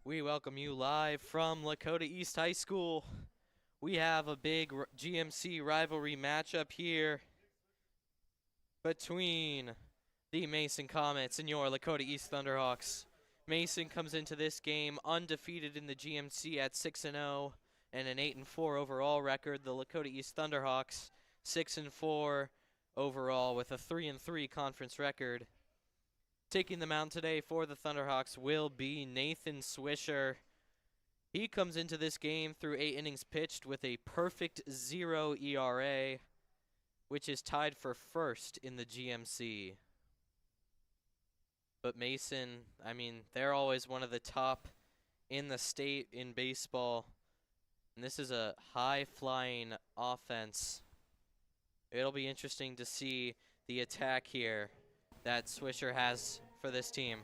We welcome you live from Lakota East High School. We have a big GMC rivalry matchup here between the Mason Comets and your Lakota East Thunderhawks. Mason comes into this game undefeated in the GMC at 6-0 and an 8-4 overall record. The Lakota East Thunderhawks 6-4 overall with a 3-3 conference record. Taking the mound today for the Thunderhawks will be Nathan Swisher. He comes into this game through 8 innings pitched with a perfect 0 ERA, which is tied for first in the GMC. But Mason, they're always one of the top in the state in baseball. And this is a high-flying offense. It'll be interesting to see the attack here that Swisher has for this team.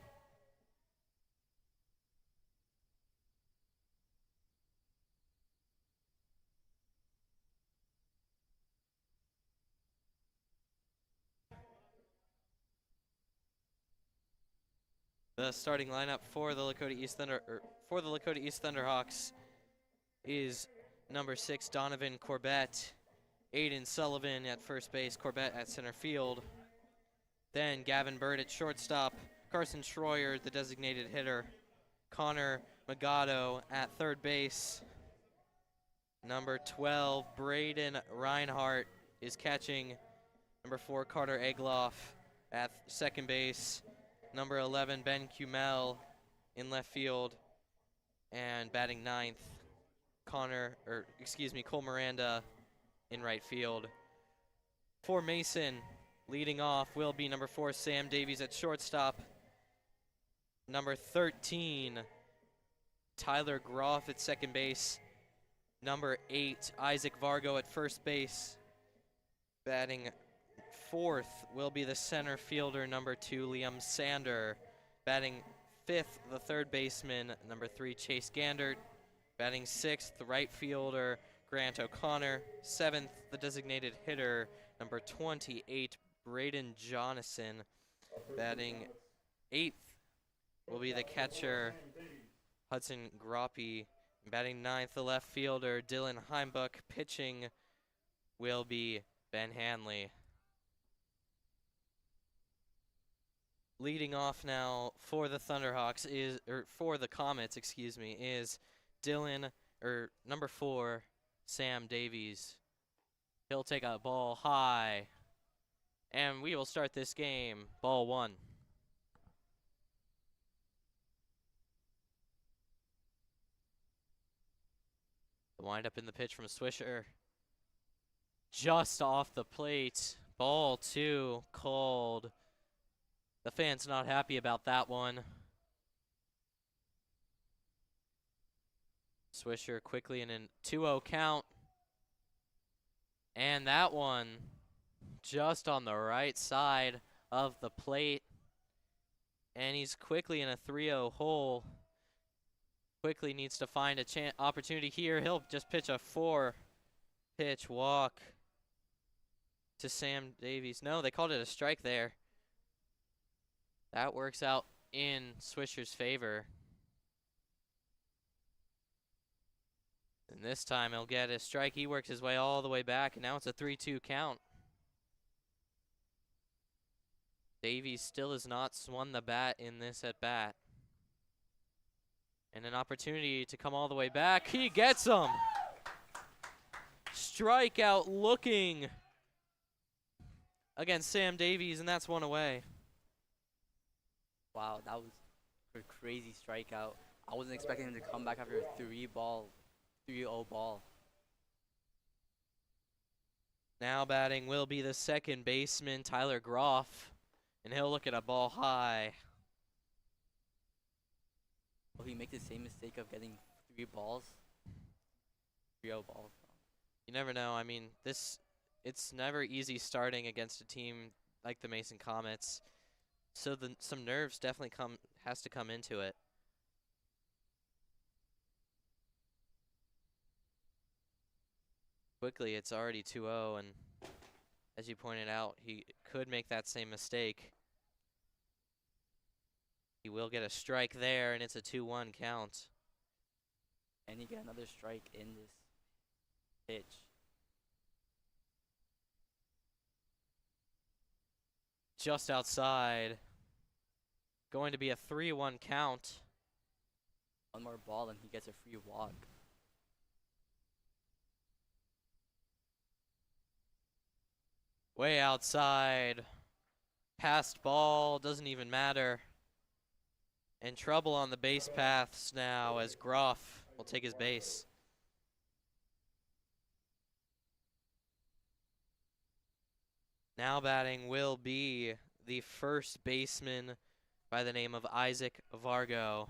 The starting lineup for the Lakota East Thunderhawks is number 6 Donovan Corbett, Aiden Sullivan at first base, Corbett at center field. Then Gavin Bird at shortstop, Carson Schroyer, the designated hitter, Connor Magato at third base. Number 12, Braden Reinhardt is catching. Number 4, Carter Egloff at second base. Number 11, Ben Cumel in left field. And batting ninth, Cole Miranda in right field. For Mason, leading off will be number 4, Sam Davies at shortstop. Number 13, Tyler Groff at second base. Number 8, Isaac Vargo at first base. Batting fourth will be the center fielder, number 2, Liam Sander. Batting fifth, the third baseman, number 3, Chase Gandert. Batting sixth, the right fielder, Grant O'Connor. Seventh, the designated hitter, number 28, Braden Jonathan. Batting eighth will be the catcher, Hudson Groppe. Batting ninth, the left fielder, Dylan Heimbuck. Pitching will be Ben Hanley. Leading off now for the Thunderhawks for the Comets, is number 4, Sam Davies. He'll take a ball high, and we will start this game. Ball 1. The windup in the pitch from Swisher. Just off the plate. Ball 2 called. The fans not happy about that one. Swisher quickly in a 2-0 count. And that one just on the right side of the plate. And he's quickly in a 3-0 hole. Quickly needs to find a opportunity here. He'll just pitch a 4-pitch walk to Sam Davies. No, they called it a strike there. That works out in Swisher's favor. And this time he'll get a strike. He works his way all the way back, and now it's a 3-2 count. Davies still has not swung the bat in this at bat. And an opportunity to come all the way back. He gets him. Strikeout looking against Sam Davies, and that's one away. Wow, that was a crazy strikeout. I wasn't expecting him to come back after a 3-0 ball. Now batting will be the second baseman, Tyler Groff, and he'll look at a ball high. Will he make the same mistake of getting 3 balls? 3-0 balls. You never know. It's never easy starting against a team like the Mason Comets. So some nerves definitely has to come into it. Quickly, it's already 2-0, and as you pointed out, he could make that same mistake. He will get a strike there, and it's a 2-1 count. And you get another strike in this pitch. Just outside. Going to be a 3-1 count. One more ball and he gets a free walk. Way outside. Passed ball, doesn't even matter. And trouble on the base paths now as Groff will take his base. Now batting will be the first baseman by the name of Isaac Vargo.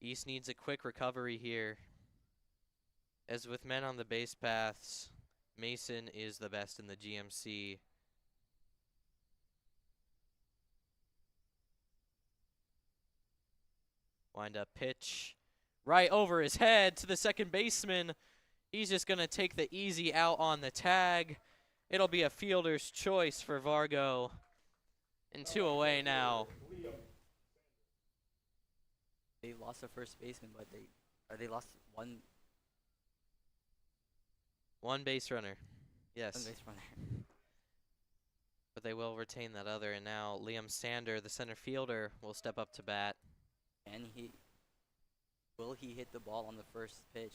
East needs a quick recovery here. As with men on the base paths, Mason is the best in the GMC. Wind up pitch. Right over his head to the second baseman. He's just going to take the easy out on the tag. It'll be a fielder's choice for Vargo. And 2 away now. They lost the first baseman, but they lost one Base runner. Yes. base runner. But they will retain that other. And now Liam Sander, the center fielder, will step up to bat. And will he hit the ball on the first pitch?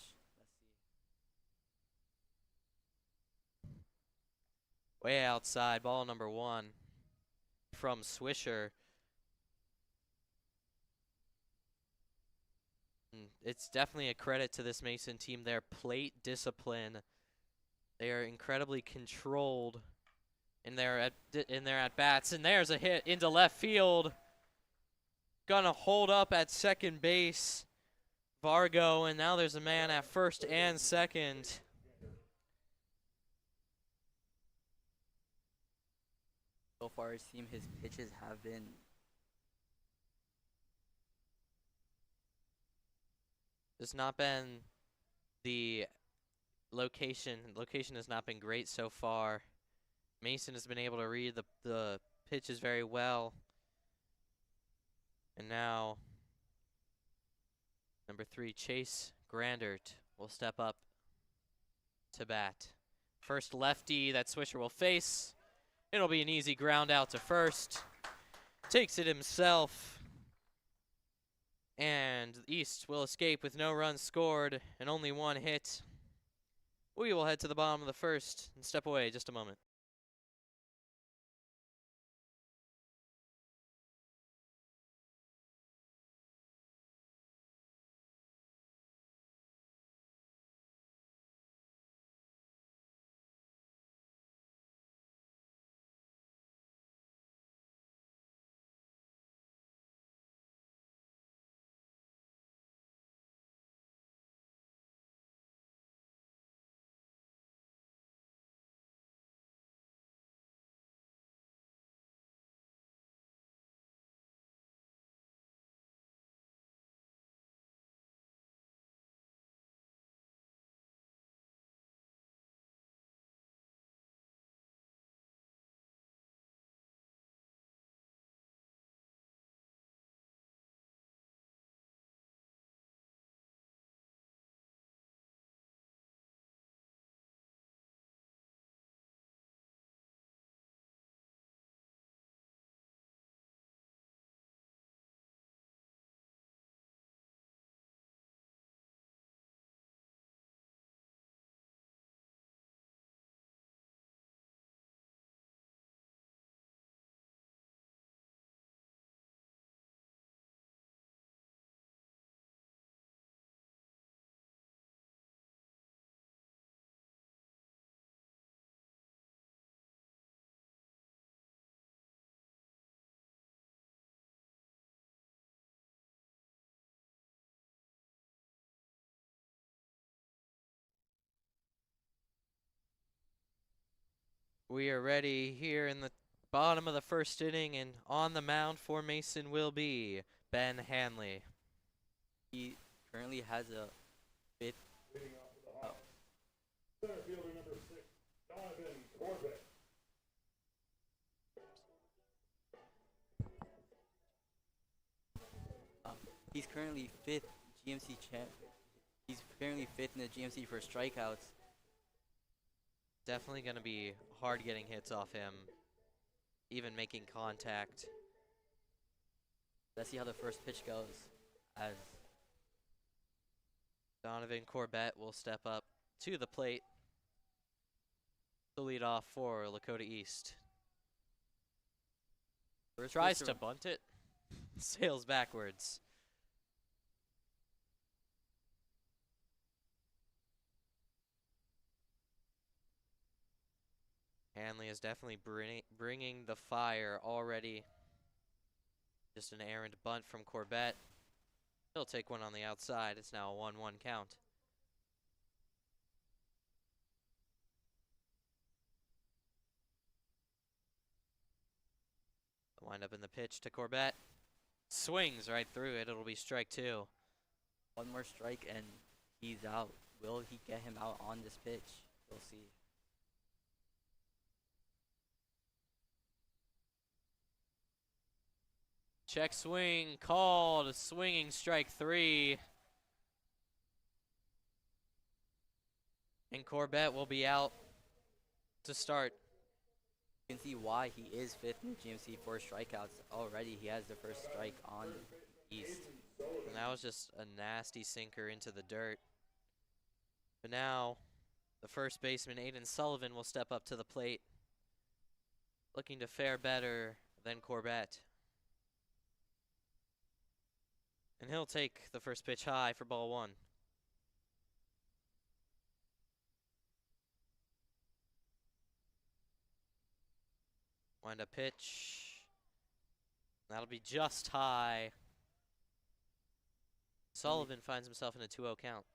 Let's see. Way outside, ball number 1 from Swisher. It's definitely a credit to this Mason team, their plate discipline. They are incredibly controlled in their at-bats. And there's a hit into left field. Gonna hold up at second base, Vargo, and now there's a man at first and second. So far, it seems his pitches have been There's not been the location. Location has not been great so far. Mason has been able to read the pitches very well. And now, number 3, Chase Grandert will step up to bat. First lefty that Swisher will face. It'll be an easy ground out to first. Takes it himself. And East will escape with no runs scored and only 1 hit. We will head to the bottom of the first and step away just a moment. We are ready here in the bottom of the first inning, and on the mound for Mason will be Ben Hanley. He currently has a 5th. Center fielder number 6, Donovan Corbett. He's currently fifth GMC champ. He's currently fifth in the GMC for strikeouts. Definitely going to be hard getting hits off him, even making contact. Let's see how the first pitch goes. As Donovan Corbett will step up to the plate to lead off for Lakota East. first Tries pitch to bunt it, sails backwards. Hanley is definitely bringing the fire already. Just an errant bunt from Corbett. He'll take one on the outside. It's now a 1-1 count. Wind up in the pitch to Corbett. Swings right through it. It'll be strike two. one more strike and he's out. Will he get him out on this pitch? We'll see. Check swing called. Swinging strike three. And Corbett will be out to start. You can see why he is fifth in the GMC for strikeouts. Already he has the first strike on East. And that was just a nasty sinker into the dirt. But now the first baseman, Aiden Sullivan, will step up to the plate, looking to fare better than Corbett. And he'll take the first pitch high for ball one. Wind up pitch. That'll be just high. Sullivan finds himself in a 2-0 count.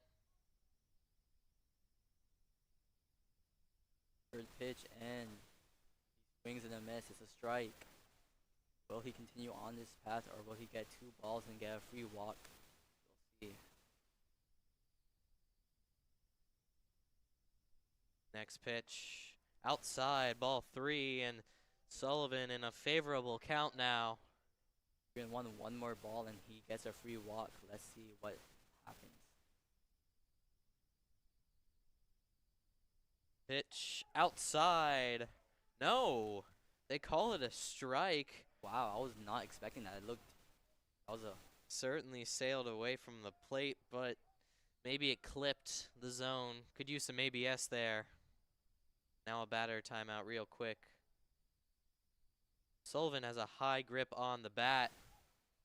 Third pitch and he swings and a miss. It's a strike. Will he continue on this path or will he get 2 balls and get a free walk? We'll see. Next pitch. Outside, ball 3, and Sullivan in a favorable count now. We're gonna want one more ball and he gets a free walk. Let's see what happens. Pitch outside. No, they call it a strike. Wow, I was not expecting that. That was a Certainly sailed away from the plate, but maybe it clipped the zone. Could use some ABS there. Now a batter timeout real quick. Sullivan has a high grip on the bat,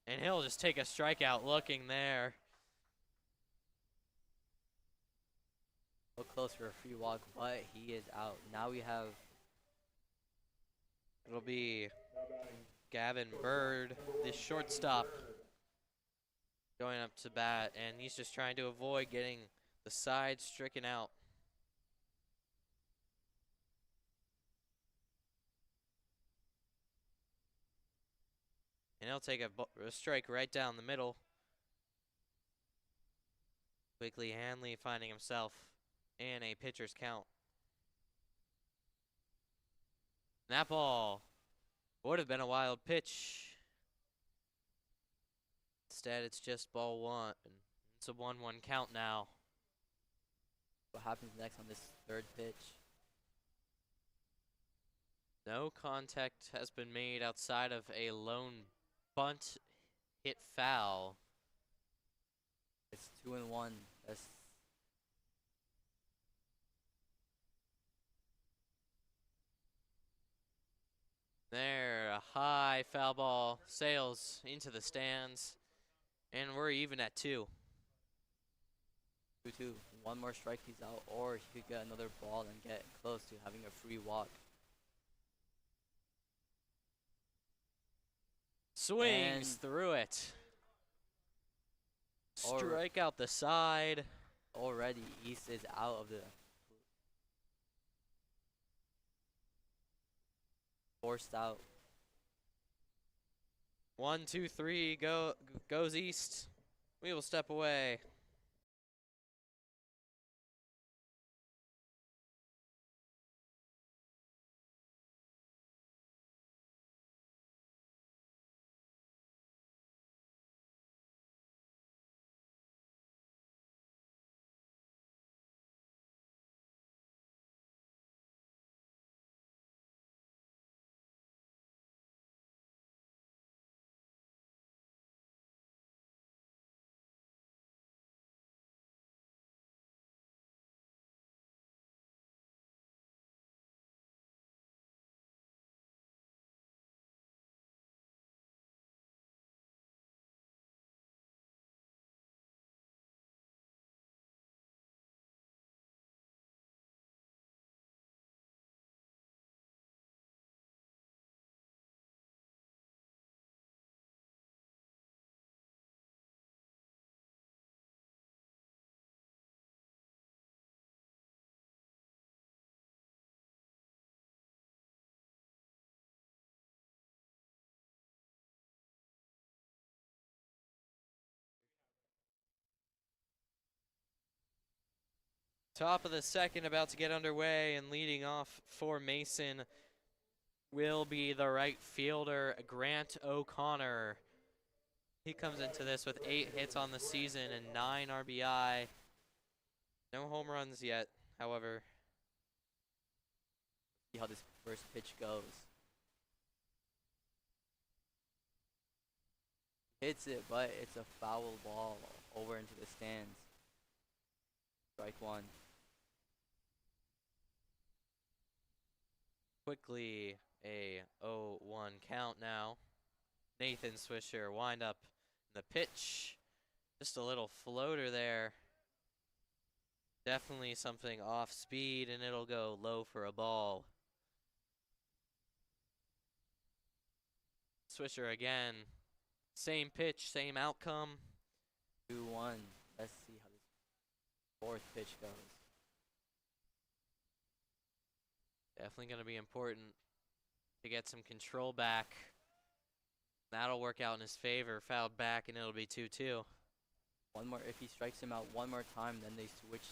and he'll just take a strikeout looking there. so close for a free walk, but he is out. Now we have It'll be Gavin Bird, the shortstop, going up to bat, and he's just trying to avoid getting the side stricken out. And he'll take a strike right down the middle. Quickly Hanley finding himself in a pitcher's count. And that ball would have been a wild pitch. Instead, it's just ball one. It's a 1-1 count now. what happens next on this third pitch. No contact has been made outside of a lone bunt hit foul. It's 2-1. That's There, a high foul ball sails into the stands, and we're even at 2. 2-2. One more strike, he's out, or he could get another ball and get close to having a free walk. Swings And through it. Or- Strike out the side. Already, East is out of the forced out. 1, 2, 3 goes East. We will step away. Top of the second about to get underway, and leading off for Mason will be the right fielder, Grant O'Connor. He comes into this with 8 hits on the season and 9 RBI. No home runs yet, however. See how this first pitch goes. Hits it, but it's a foul ball over into the stands. Strike one. Quickly a 0-1 count now. Nathan Swisher wind up in the pitch. Just a little floater there. Definitely something off speed, and it'll go low for a ball. Swisher again. Same pitch, same outcome. 2-1. Let's see how this fourth pitch goes. Definitely going to be important to get some control back. That'll work out in his favor. Fouled back, and it'll be 2-2. One more. If he strikes him out one more time, then they switch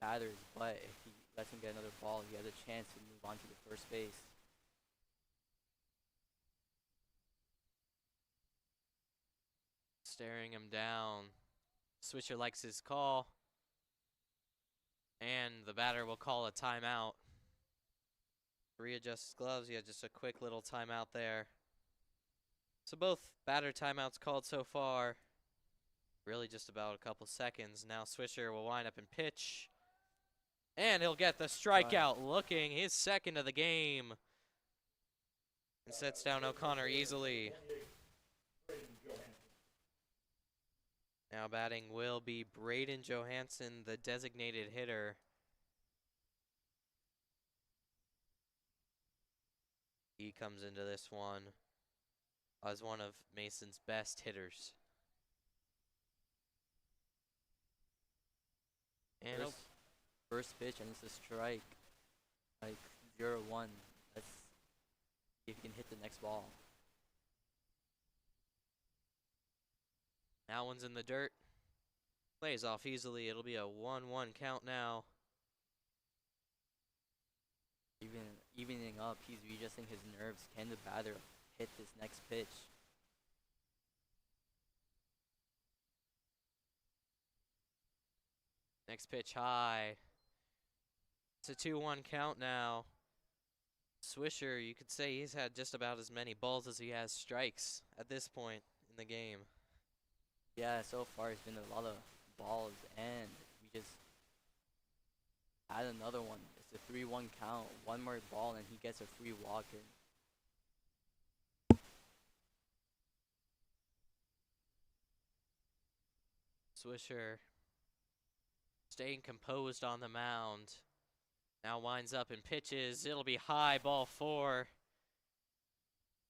batters. But if he lets him get another ball, he has a chance to move on to the first base. Staring him down. Swisher likes his call. And the batter will call a timeout. Readjust his gloves. Yeah, just a quick little timeout there. So both batter timeouts called so far. Really just about a couple seconds. Now Swisher will wind up and pitch. And he'll get the strikeout, looking his second of the game. And sets down O'Connor easily. Now batting will be Braden Johansson, the designated hitter. He comes into this one as one of Mason's best hitters. And First pitch, and it's a strike. Like 0-1. Let's see if he can hit the next ball. that one's in the dirt. Plays off easily. It'll be a 1-1 count now. Evening up, he's readjusting his nerves. Can the batter hit this next pitch? Next pitch high. It's a 2-1 count now. Swisher, you could say he's had just about as many balls as he has strikes at this point in the game. Yeah, so far it's been a lot of balls, and we just add another one. It's a 3-1 count. One more ball, and he gets a free walk in. Swisher staying composed on the mound. Now winds up and pitches. It'll be high, ball 4.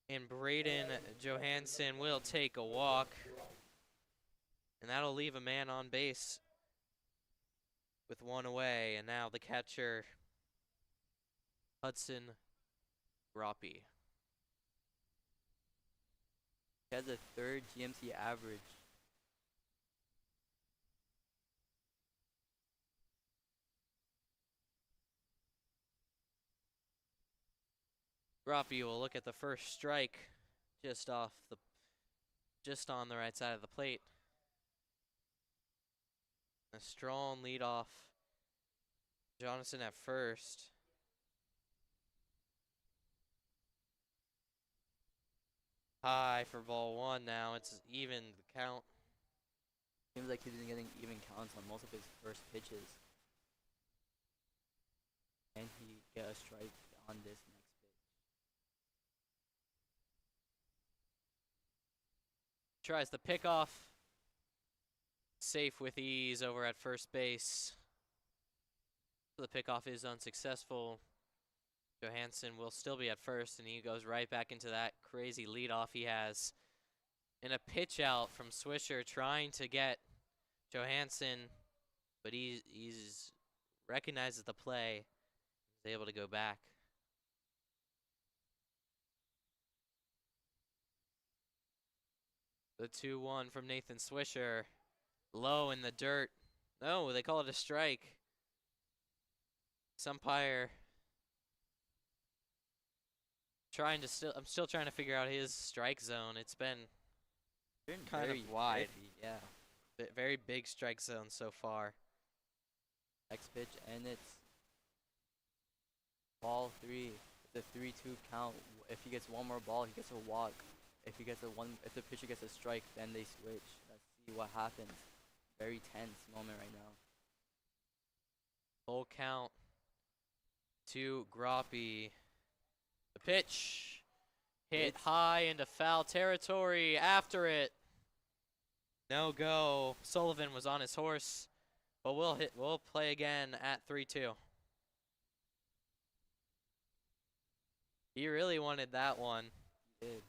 And Braden Johansson will take a walk. And that'll leave a man on base with 1 away. And now the catcher, Hudson Groppe. He has a 3rd GMC average. Groppe will look at the first strike just on the right side of the plate. A strong leadoff. Jonathan at first. High for ball 1 now. It's even the count. Seems like he's been getting even counts on most of his first pitches. And he get a strike on this next pitch. Tries the pickoff. Safe with ease over at first base. The pickoff is unsuccessful. Johansson will still be at first, and he goes right back into that crazy leadoff he has. And a pitch out from Swisher trying to get Johansson, but he's recognizes the play. He's able to go back. The 2-1 from Nathan Swisher. Low in the dirt. No, they call it a strike. Umpire I'm still trying to figure out his strike zone. It's been kind of Very wide. iffy, yeah. Very big strike zone so far. Next pitch, and it's ball 3. It's a 3-2 count. If he gets one more ball, he gets a walk. If the pitcher gets a strike, then they switch. Let's see what happens. Very tense moment right now. Full count to Groppy. The pitch hit high into foul territory. After it, no go. Sullivan was on his horse, but we'll play again at 3-2. He really wanted that one. He did.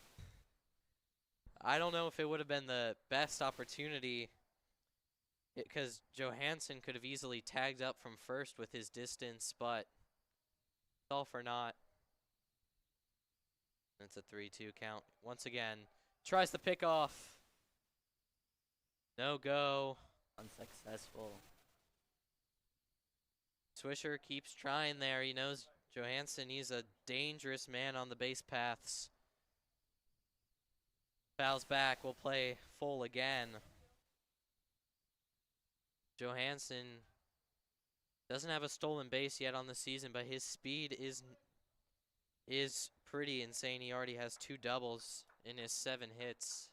I don't know if it would have been the best opportunity, because Johansson could have easily tagged up from first with his distance, but it's all for naught. It's a 3-2 count. Once again, tries the pick off. No go. Unsuccessful. Swisher keeps trying there. He knows Johansson, he's a dangerous man on the base paths. Fouls back, we'll play full again. Johansson doesn't have a stolen base yet on the season, but his speed is pretty insane. He already has 2 doubles in his 7 hits.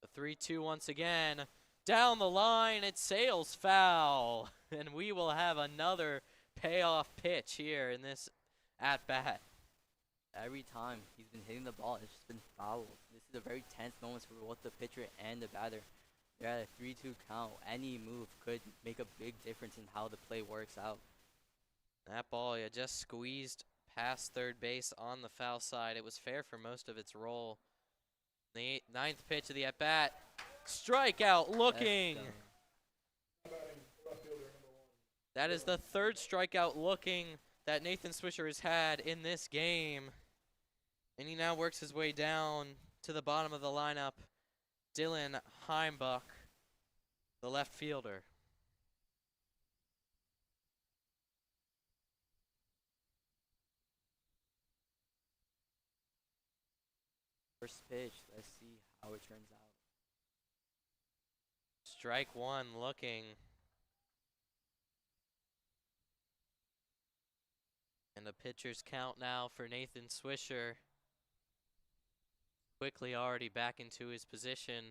The 3-2 once again. Down the line, it sails foul. And we will have another payoff pitch here in this at-bat. Every time he's been hitting the ball, it's just been fouled. This is a very tense moment for both the pitcher and the batter. They're at a 3-2 count. Any move could make a big difference in how the play works out. That ball, yeah, just squeezed past third base on the foul side. It was fair for most of its roll. The 9th pitch of the at-bat. Strikeout looking. That is the 3rd strikeout looking that Nathan Swisher has had in this game. And he now works his way down to the bottom of the lineup. Dylan Heimbuch, the left fielder. First pitch, let's see how it turns out. Strike 1 looking. And a pitcher's count now for Nathan Swisher. Quickly already back into his position.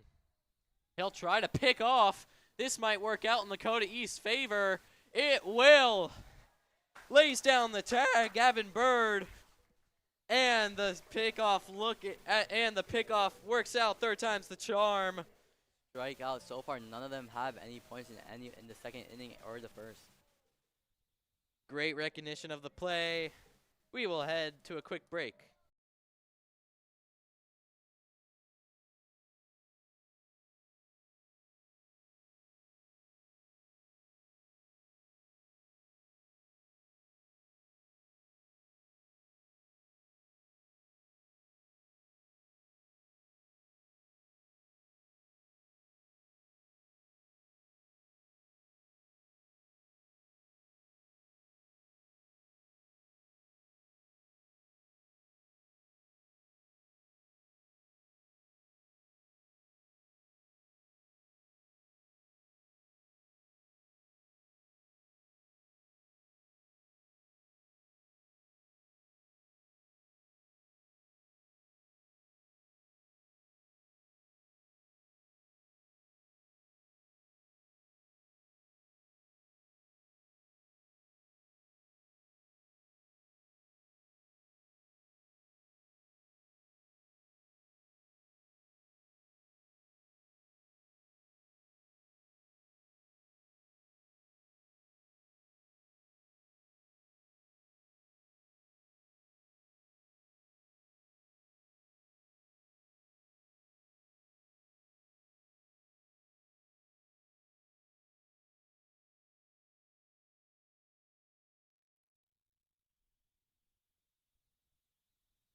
He'll try to pick off. This might work out in Lakota East's favor. It will. Lays down the tag, Gavin Bird. And the pickoff works out. 3rd time's the charm. Strikeout so far. None of them have any points in the 2nd inning or the 1st. Great recognition of the play. We will head to a quick break.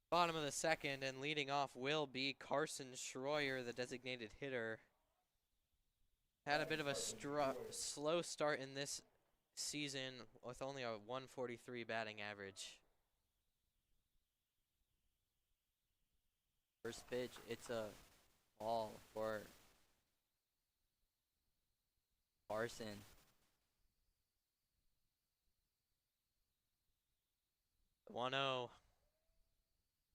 Bottom of the 2nd, and leading off will be Carson Schroyer, the designated hitter. had a bit of a slow start in this season with only a 143 batting average. First pitch, it's a ball for Carson. The 1-0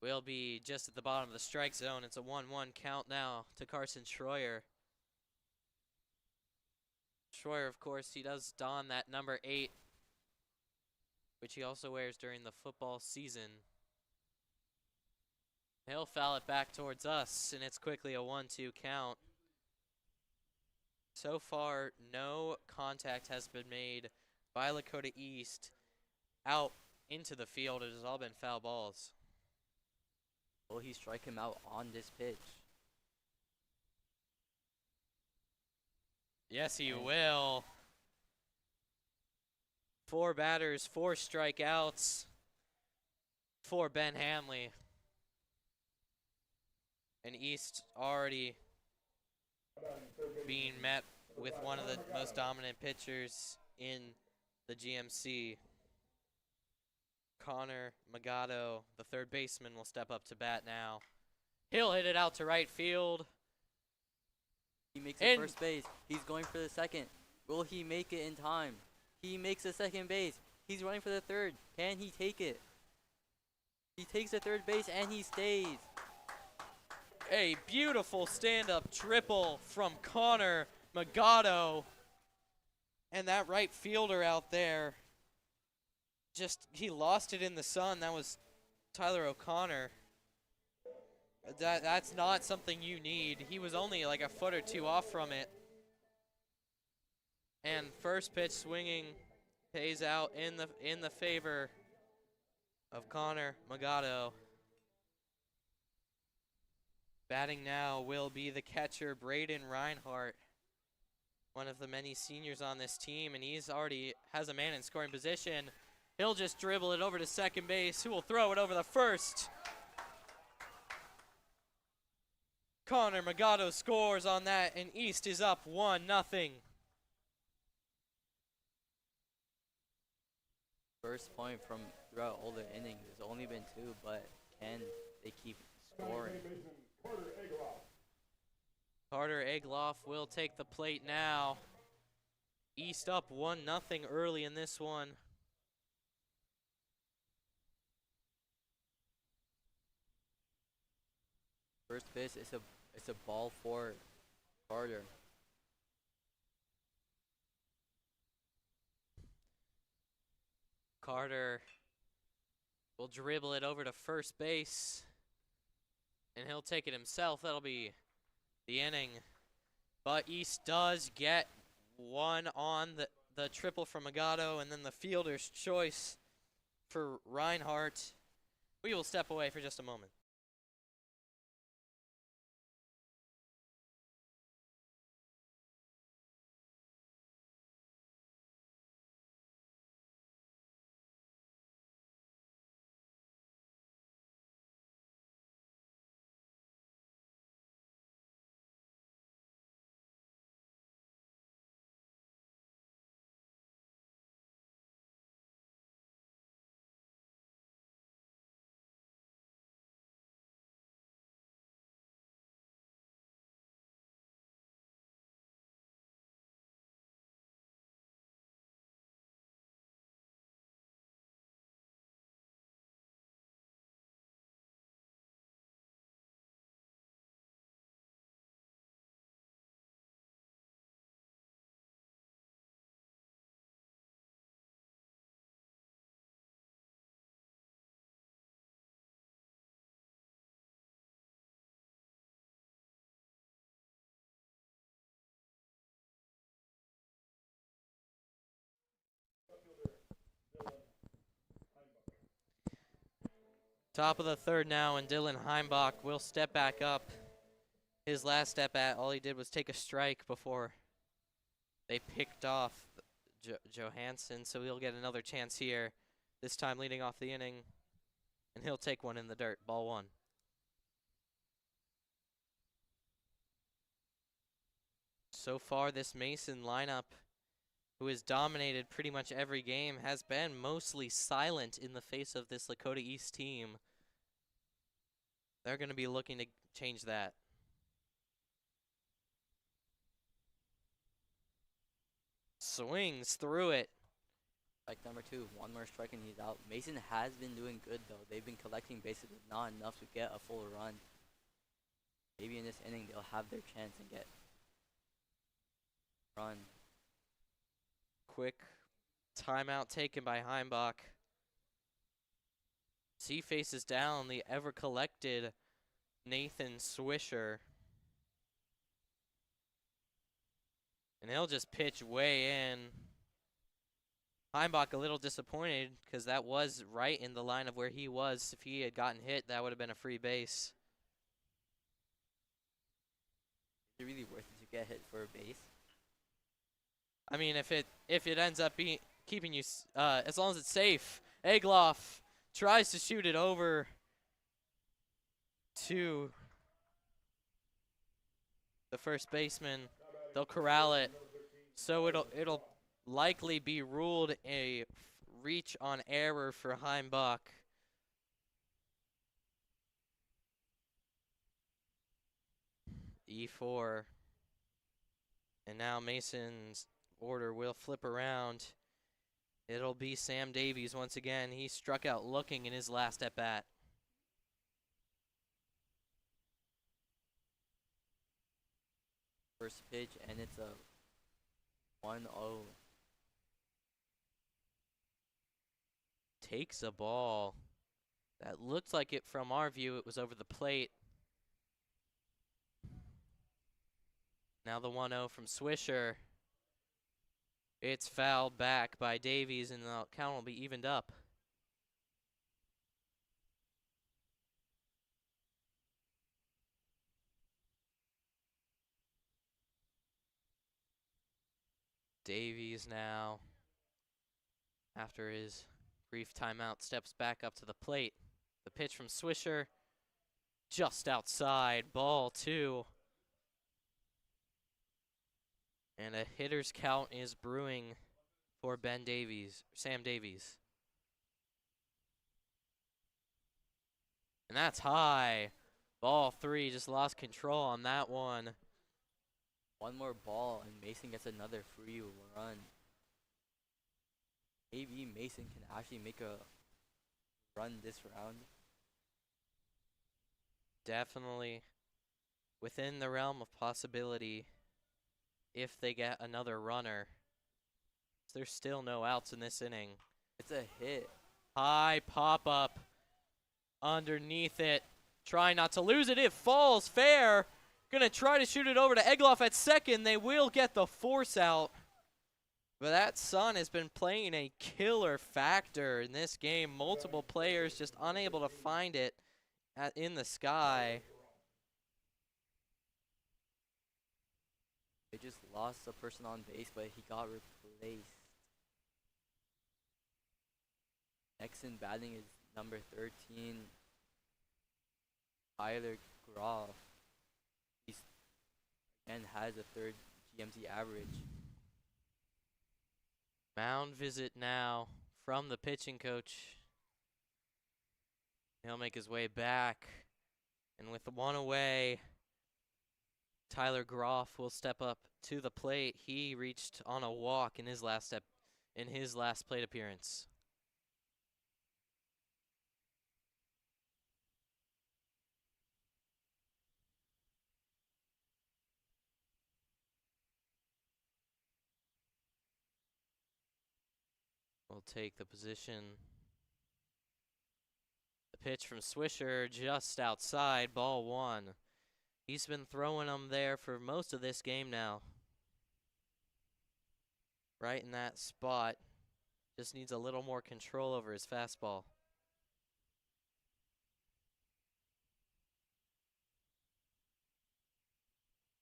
will be just at the bottom of the strike zone. It's a 1-1 count now to Carson Schroyer. Schroyer, of course, he does don that number 8, which he also wears during the football season. He'll foul it back towards us, and it's quickly a 1-2 count. So far, no contact has been made by Lakota East out into the field. It has all been foul balls. Will he strike him out on this pitch? Yes, he will. 4 batters, 4 strikeouts for Ben Hamley. And East already being met with one of the most dominant pitchers in the GMC. Connor Magato, the third baseman, will step up to bat now. He'll hit it out to right field. He makes the first base. He's going for the second. Will he make it in time? He makes the second base. He's running for the third. Can he take it? He takes the third base and he stays. A beautiful stand-up triple from Connor Magato. And that right fielder out there, he lost it in the sun. That was Tyler O'Connor. That's not something you need. He was only like a foot or 2 off from it. And first pitch swinging pays out in the favor of Connor Magato. Batting now will be the catcher, Braden Reinhardt, one of the many seniors on this team, and he's already has a man in scoring position. He'll just dribble it over to second base, who will throw it over the first. Connor Magato scores on that, and East is up 1-0. First point from throughout all the innings. There's only been 2, but can they keep scoring? Carter Egloff will take the plate now. East up 1-0 early in this one. First pitch, it's a ball for Carter. Carter will dribble it over to first base, and he'll take it himself. That'll be the inning. But East does get one on the triple from Magato, and then the fielder's choice for Reinhardt. We will step away for just a moment. Top of the third now, and Dylan Heimbach will step back up. His last step at, all he did was take a strike before they picked off Johansson, so he'll get another chance here, this time leading off the inning, and he'll take one in the dirt, ball 1. So far, this Mason lineup, who has dominated pretty much every game, has been mostly silent in the face of this Lakota East team. They're going to be looking to change that. Swings through it. Strike number 2, one more strike and he's out. Mason has been doing good though. They've been collecting bases, but not enough to get a full run. Maybe in this inning they'll have their chance and get run. Quick timeout taken by Heimbach. He faces down the ever-collected Nathan Swisher. And he'll just pitch way in. Heimbach a little disappointed because that was right in the line of where he was. If he had gotten hit, that would have been a free base. Is it really worth it to get hit for a base? I mean, if it ends up being keeping you, as long as it's safe. Egloff tries to shoot it over to the first baseman. They'll corral it, so it'll likely be ruled a reach on error for Heimbach. E4. And now Mason's order will flip around. It'll be Sam Davies once again. He struck out looking in his last at-bat. First pitch, and it's a 1-0. Takes a ball. That looked like it from our view. It was over the plate. Now the 1-0 from Swisher. It's fouled back by Davies, and the count will be evened up. Davies now, after his brief timeout, steps back up to the plate. The pitch from Swisher, just outside, ball 2. And a hitter's count is brewing for Sam Davies. And that's high. Ball 3, just lost control on that one. One more ball and Mason gets another free run. Maybe Mason can actually make a run this round. Definitely within the realm of possibility if they get another runner. There's still no outs in this inning. It's a hit. High pop-up underneath it. Trying not to lose it. It falls fair. Gonna try to shoot it over to Egloff at second. They will get the force out. But that sun has been playing a killer factor in this game. Multiple players just unable to find it in the sky. They just lost a person on base, but he got replaced. Next in batting is number 13, Tyler Groff. He again has a third GMT average. Mound visit now from the pitching coach. He'll make his way back. And with the one away, Tyler Groff will step up to the plate. He reached on a walk in his last plate appearance. Will take the position. The pitch from Swisher just outside, ball 1. He's been throwing them there for most of this game now. Right in that spot. Just needs a little more control over his fastball.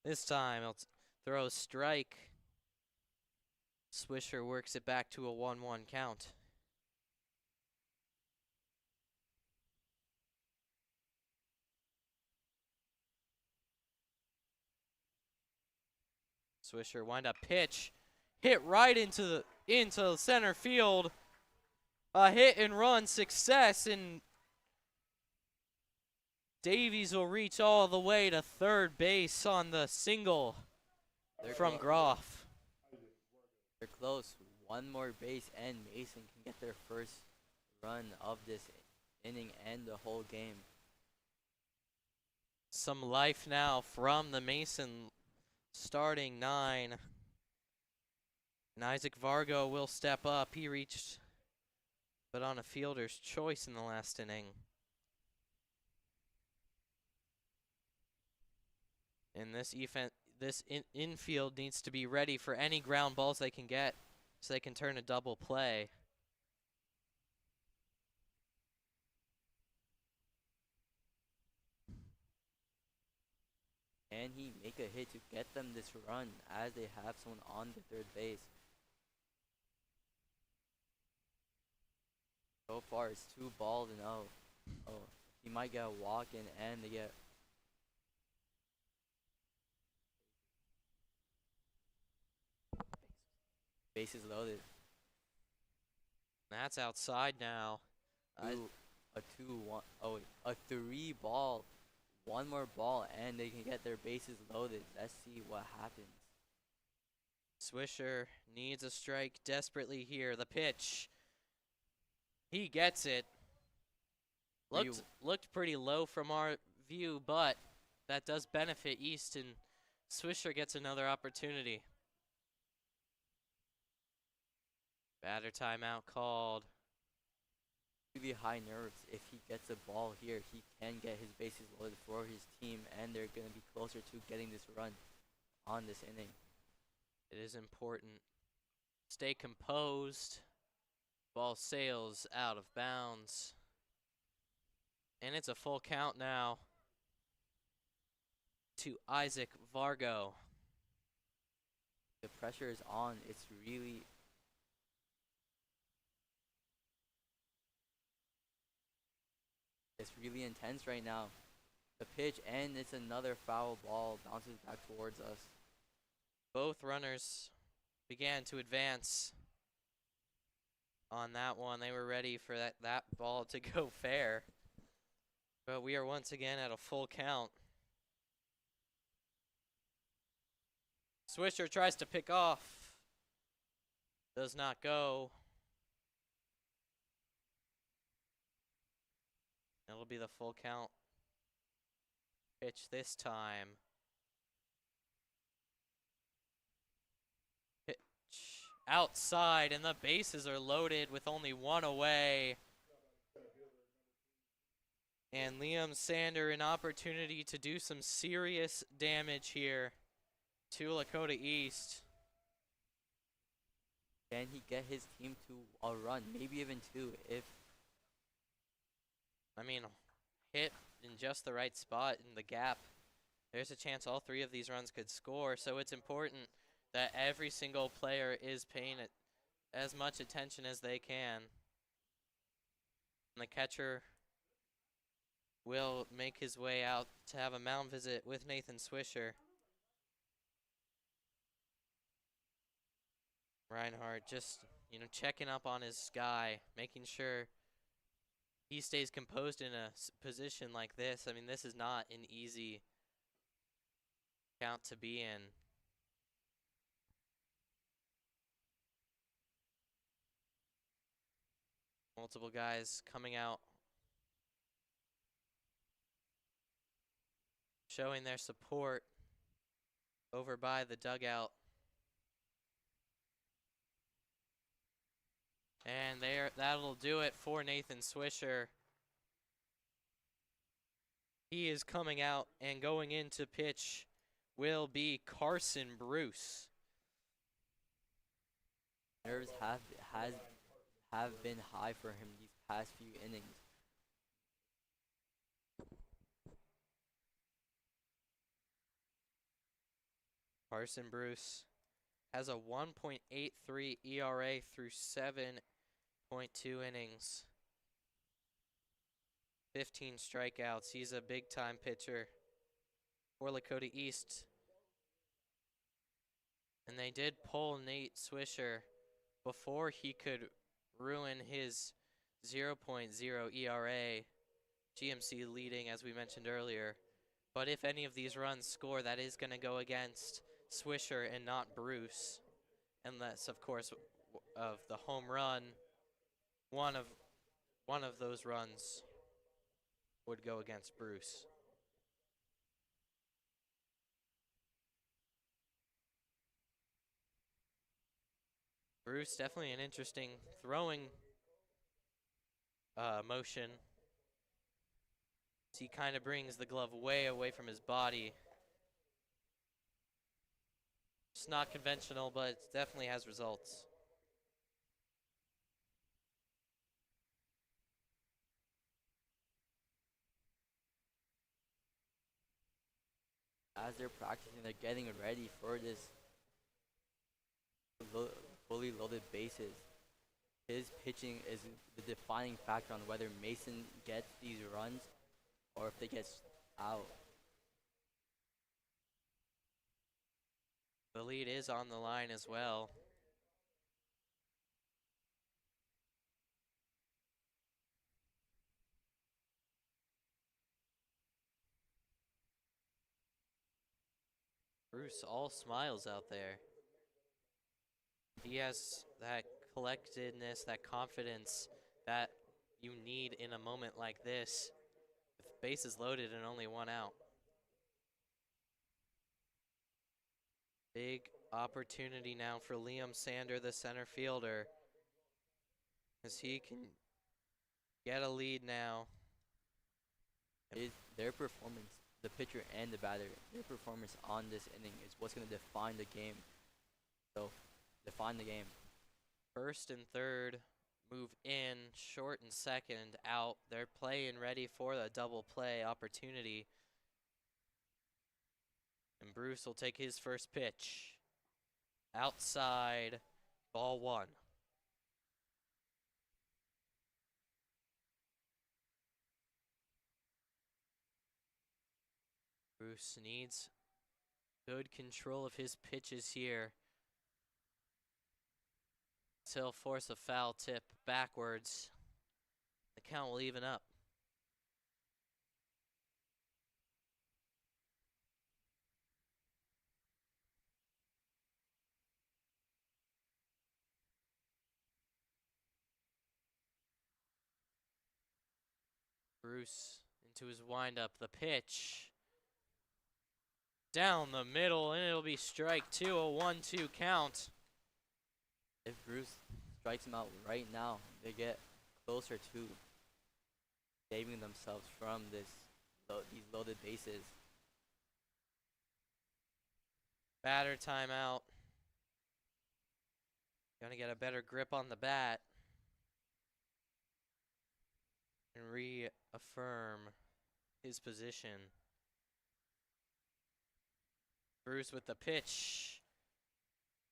This time he'll throw a strike. Swisher works it back to a 1-1 count. Swisher wind up pitch, hit right into center field. A hit and run success, and Davies will reach all the way to third base on the single from Groff. They're close. One more base and Mason can get their first run of this inning and the whole game. Some life now from the Mason starting 9. And Isaac Vargo will step up. He reached, but on a fielder's choice in the last inning. And this infield needs to be ready for any ground balls they can get so they can turn a double play. Can he make a hit to get them this run as they have someone on the third base? So far, it's 2 balls and oh, he might get a walk in and they get. Bases loaded. That's outside now. A 2-1. Oh, wait, a 3 ball. One more ball and they can get their bases loaded. Let's see what happens. Swisher needs a strike desperately here. The pitch. He gets it. Looked pretty low from our view, but that does benefit East, and Swisher gets another opportunity. Batter timeout called. Really high nerves. If he gets a ball here, he can get his bases loaded for his team, and they're going to be closer to getting this run on this inning. It is important. Stay composed. Ball sails out of bounds. And it's a full count now to Isaac Vargo. The pressure is on. It's really intense right now. The pitch, and it's another foul ball, bounces back towards us. Both runners began to advance on that one. They were ready for that ball to go fair. But we are once again at a full count. Swisher tries to pick off. Does not go. It'll be the full count. Pitch this time. Pitch outside, and the bases are loaded with only one away. And Liam Sander an opportunity to do some serious damage here to Lakota East. Can he get his team to a run, maybe even 2 if... I mean, hit in just the right spot in the gap. There's a chance all 3 of these runs could score, so it's important that every single player is paying it as much attention as they can. And the catcher will make his way out to have a mound visit with Nathan Swisher. Reinhardt just, checking up on his guy, making sure he stays composed in a position like this. I mean, this is not an easy count to be in. Multiple guys coming out, showing their support over by the dugout. And that'll do it for Nathan Swisher. He is coming out, and going into pitch will be Carson Bruce. Nerves have been high for him these past few innings. Carson Bruce has a 1.83 ERA through 7.2 innings. 15 strikeouts. He's a big-time pitcher for Lakota East. And they did pull Nate Swisher before he could ruin his 0.0 ERA. GMC leading, as we mentioned earlier. But if any of these runs score, that is going to go against Swisher and not Bruce. Unless, of course, of the home run, one of those runs would go against Bruce. Bruce, definitely an interesting throwing motion. He kind of brings the glove way away from his body. It's not conventional, but it definitely has results. As they're practicing, they're getting ready for this fully loaded bases. His pitching is the defining factor on whether Mason gets these runs or if they get out. The lead is on the line as well. Bruce all smiles out there. He has that collectedness, that confidence that you need in a moment like this, with bases loaded and only one out. Big opportunity now for Liam Sander, the center fielder, as he can get a lead now. Their performance, the pitcher and the batter, their performance on this inning is what's going to define the game. So, define the game. First and third move in, short and second out. They're playing ready for the double play opportunity. And Bruce will take his first pitch. Outside, ball one. Bruce needs good control of his pitches here. He'll force a foul tip backwards. The count will even up. Bruce into his windup. The pitch. Down the middle, and it'll be strike two, a 1-2 count. If Bruce strikes him out right now, they get closer to saving themselves from these loaded bases. Batter timeout. Gonna get a better grip on the bat and reaffirm his position. Bruce with the pitch.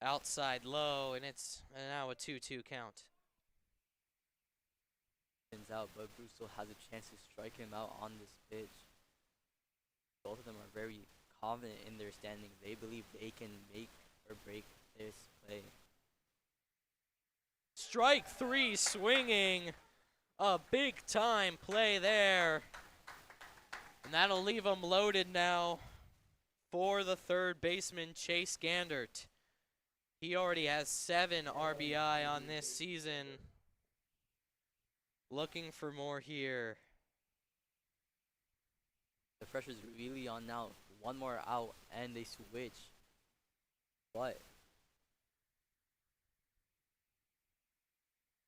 Outside low, and it's now a 2-2 count. Out, but Bruce still has a chance to strike him out on this pitch. Both of them are very confident in their standings. They believe they can make or break this play. Strike three, swinging. A big time play there. And that'll leave them loaded now for the third baseman, Chase Gandert. He already has 7 RBI on this season. Looking for more here. The pressure's really on now. One more out and they switch. But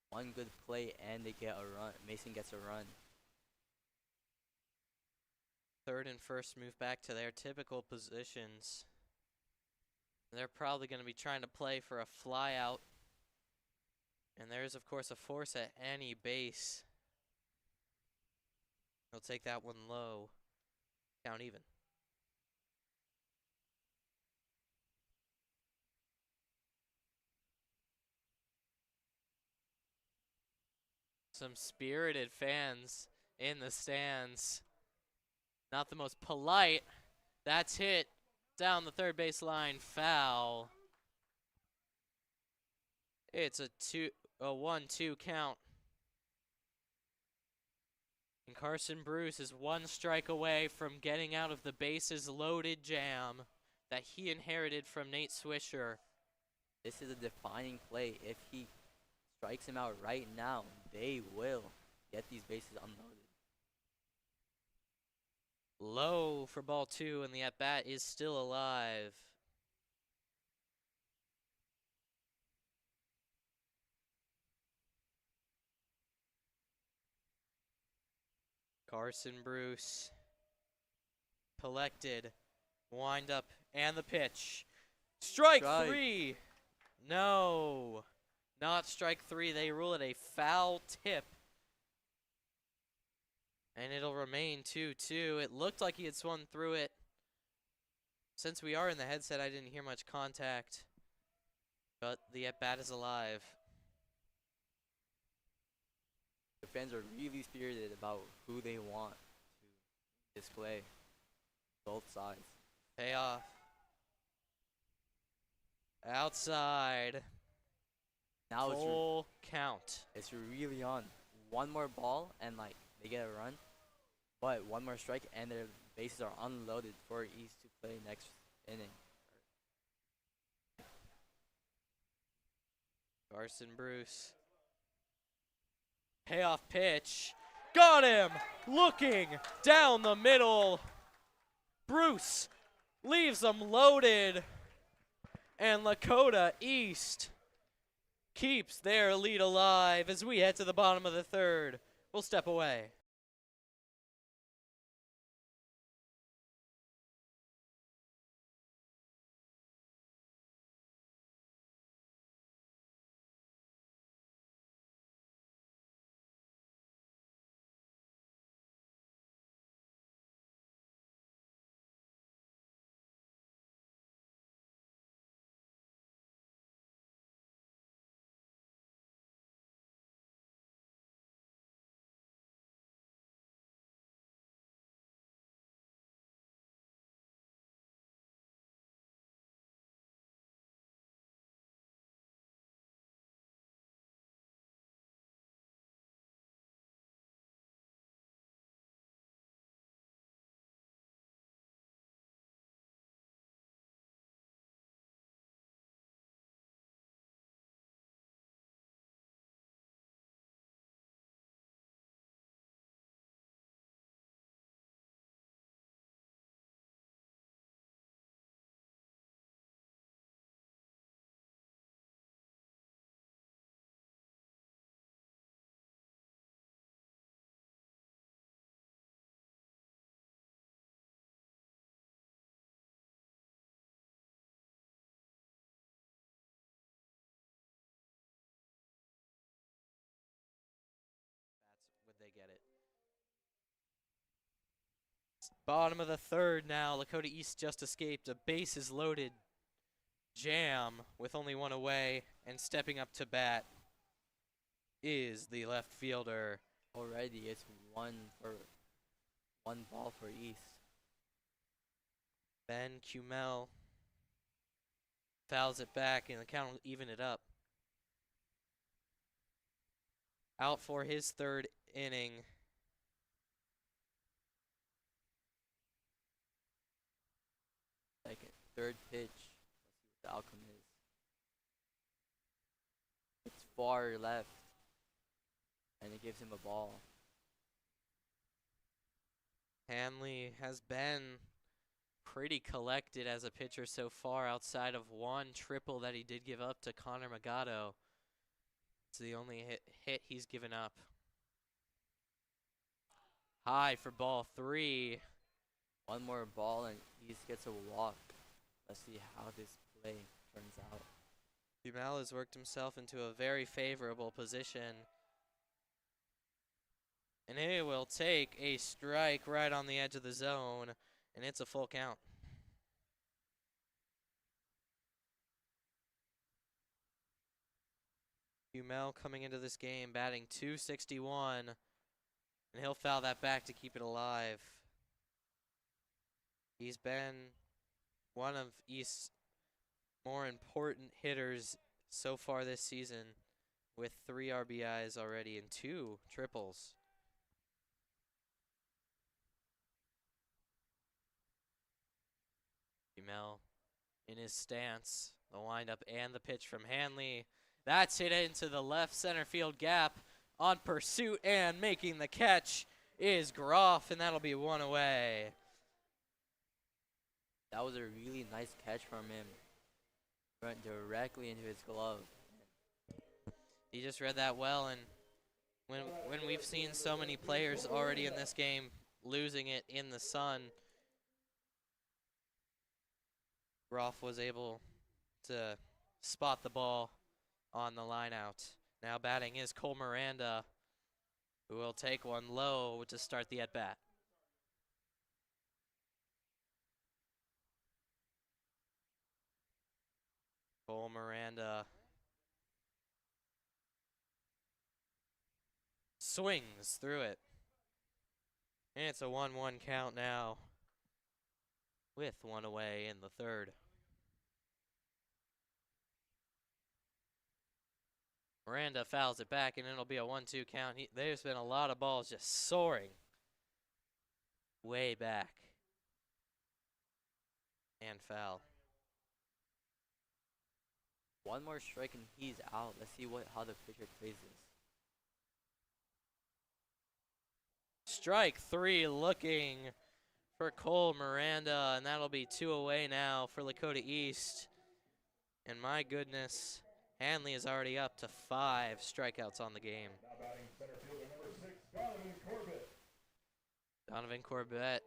one good play and they get a run. Mason gets a run. Third and first move back to their typical positions. They're probably going to be trying to play for a fly out. And there's, of course, a force at any base. They'll take that one low. Count even. Some spirited fans in the stands. Not the most polite. That's hit down the third base line. Foul. It's a 1-2 count. And Carson Bruce is one strike away from getting out of the bases loaded jam that he inherited from Nate Swisher. This is a defining play. If he strikes him out right now, they will get these bases unloaded. Low for ball 2, and the at-bat is still alive. Carson Bruce collected, wind up, and the pitch. Strike 3! No, not strike 3. They rule it a foul tip. And it'll remain 2-2. It looked like he had swung through it. Since we are in the headset, I didn't hear much contact. But the at-bat is alive. The fans are really spirited about who they want to display. Both sides. Payoff. Outside. Now Full count. it's really on. One more ball and like they get a run, but one more strike and their bases are unloaded for East to play next inning. Carson Bruce. Payoff pitch. Got him! Looking down the middle. Bruce leaves them loaded. And Lakota East keeps their lead alive as we head to the bottom of the third. We'll step away. Would they get it? Bottom of the third now. Lakota East just escaped a bases loaded jam with only one away, and stepping up to bat is the left fielder. Already it's one ball for East. Ben Cumel fouls it back, and the count will even it up. Out for his third inning. Second, third pitch. Let's see what the outcome is. It's far left, and it gives him a ball. Hanley has been pretty collected as a pitcher so far, outside of one triple that he did give up to Connor Magato. It's the only hit he's given up. High for ball 3. One more ball and East gets a walk. Let's see how this play turns out. Cumel has worked himself into a very favorable position. And he will take a strike right on the edge of the zone, and it's a full count. Cumel coming into this game batting .261, and he'll foul that back to keep it alive. He's been one of East's more important hitters so far this season with 3 RBIs already and 2 triples. Mel in his stance, the windup and the pitch from Hanley. That's hit into the left center field gap on pursuit, and making the catch is Groff, and that'll be 1 away. That was a really nice catch from him. Went directly into his glove. He just read that well, and when we've seen so many players already in this game losing it in the sun, Groff was able to spot the ball on the line out. Now batting is Cole Miranda, who will take one low to start the at-bat. Cole Miranda swings through it. And it's a 1-1 count now with 1 away in the third. Miranda fouls it back, and it'll be a 1-2 count. There's been a lot of balls just soaring way back. And foul. One more strike and he's out. Let's see how the pitcher plays this. Strike 3 looking for Cole Miranda, and that'll be 2 away now for Lakota East. And my goodness, Hanley is already up to 5 strikeouts on the game. Now batting center fielder number 6, Donovan Corbett. Donovan Corbett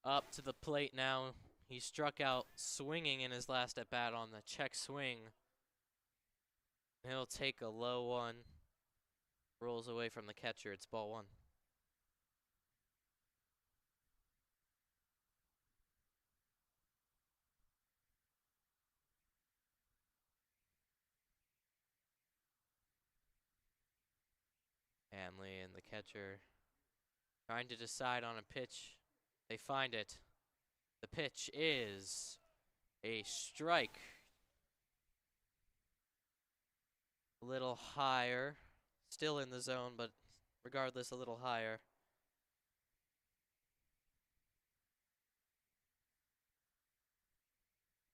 up to the plate now. He struck out swinging in his last at bat on the check swing. He'll take a low one. Rolls away from the catcher. It's ball 1. Hanley and the catcher trying to decide on a pitch. They find it. The pitch is a strike. A little higher. Still in the zone, but regardless, a little higher.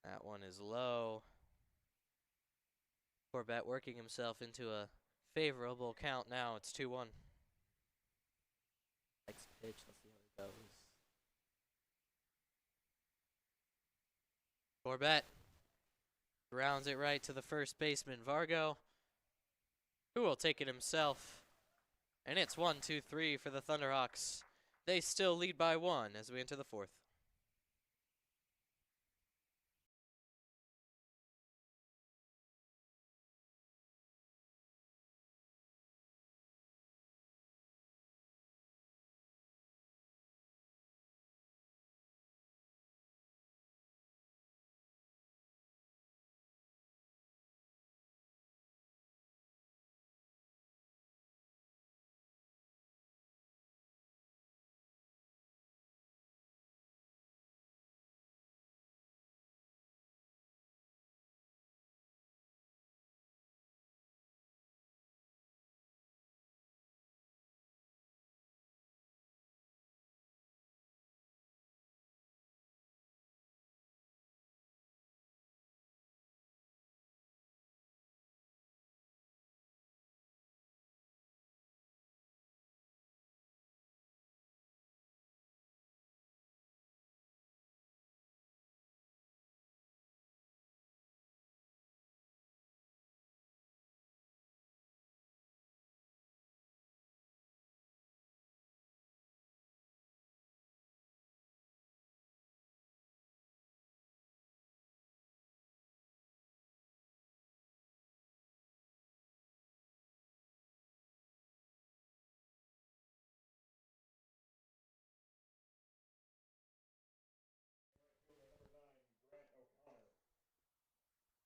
That one is low. Corbett working himself into a favorable count now. It's 2-1. Next pitch, let's see how it goes. Corbett grounds it right to the first baseman, Vargo, who will take it himself. And it's 1-2-3 for the Thunderhawks. They still lead by 1 as we enter the 4th.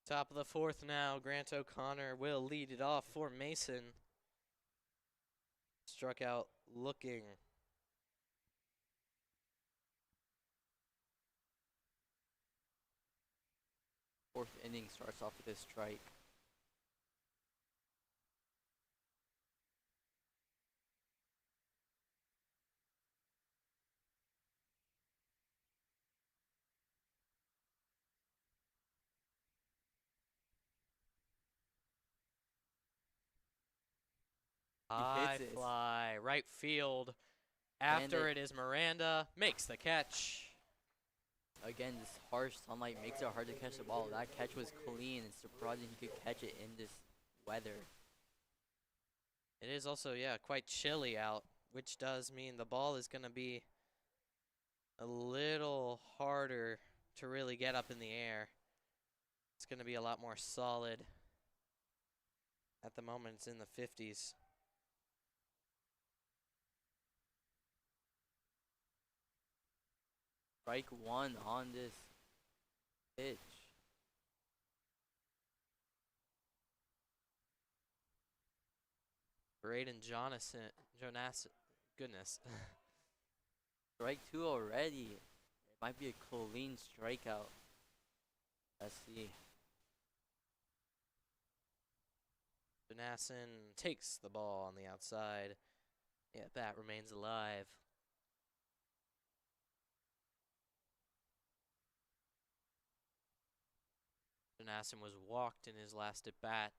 Top of the 4th now. Grant O'Connor will lead it off for Mason. Struck out looking. fourth inning starts off with a strike. He High hits it. fly, right field. And After it is Miranda, makes the catch. again, this harsh sunlight makes it hard to catch the ball. That catch was clean. It's surprising he could catch it in this weather. It is also, yeah, quite chilly out, which does mean the ball is going to be a little harder to really get up in the air. It's going to be a lot more solid. At the moment, it's in the 50s. Strike one on this pitch. Braden Jonas, goodness. Strike two already. It might be a clean strikeout. Let's see. Jonasson takes the ball on the outside. Yeah, bat remains alive. Jonasson was walked in his last at bat.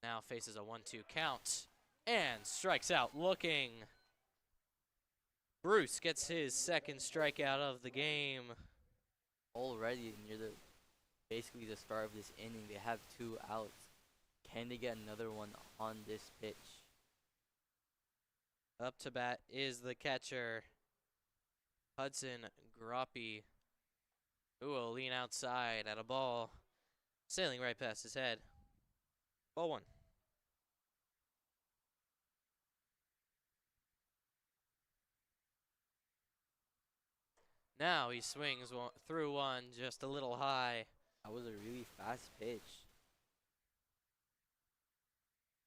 Now faces a 1-2 count and strikes out looking. Bruce gets his second strikeout of the game. Already near the basically the start of this inning, they have 2 outs. Can they get another one on this pitch? Up to bat is the catcher, Hudson Groppe, who will lean outside at a ball sailing right past his head. Ball 1. Now he swings through one just a little high. That was a really fast pitch.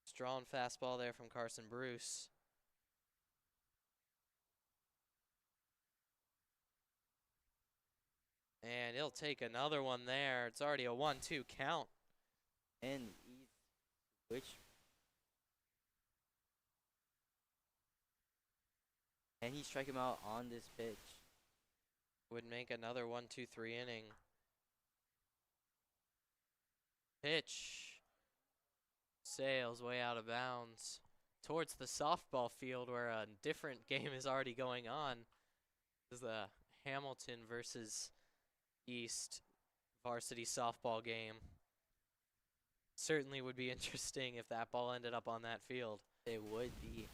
Strong fastball there from Carson Bruce. And he'll take another one there. It's already a 1-2 count. And he switched. Can he strike him out on this pitch? Would make another 1-2-3 inning. Pitch. Sails way out of bounds towards the softball field where a different game is already going on. This is the Hamilton versus East varsity softball game. Certainly would be interesting if that ball ended up on that field. It would be.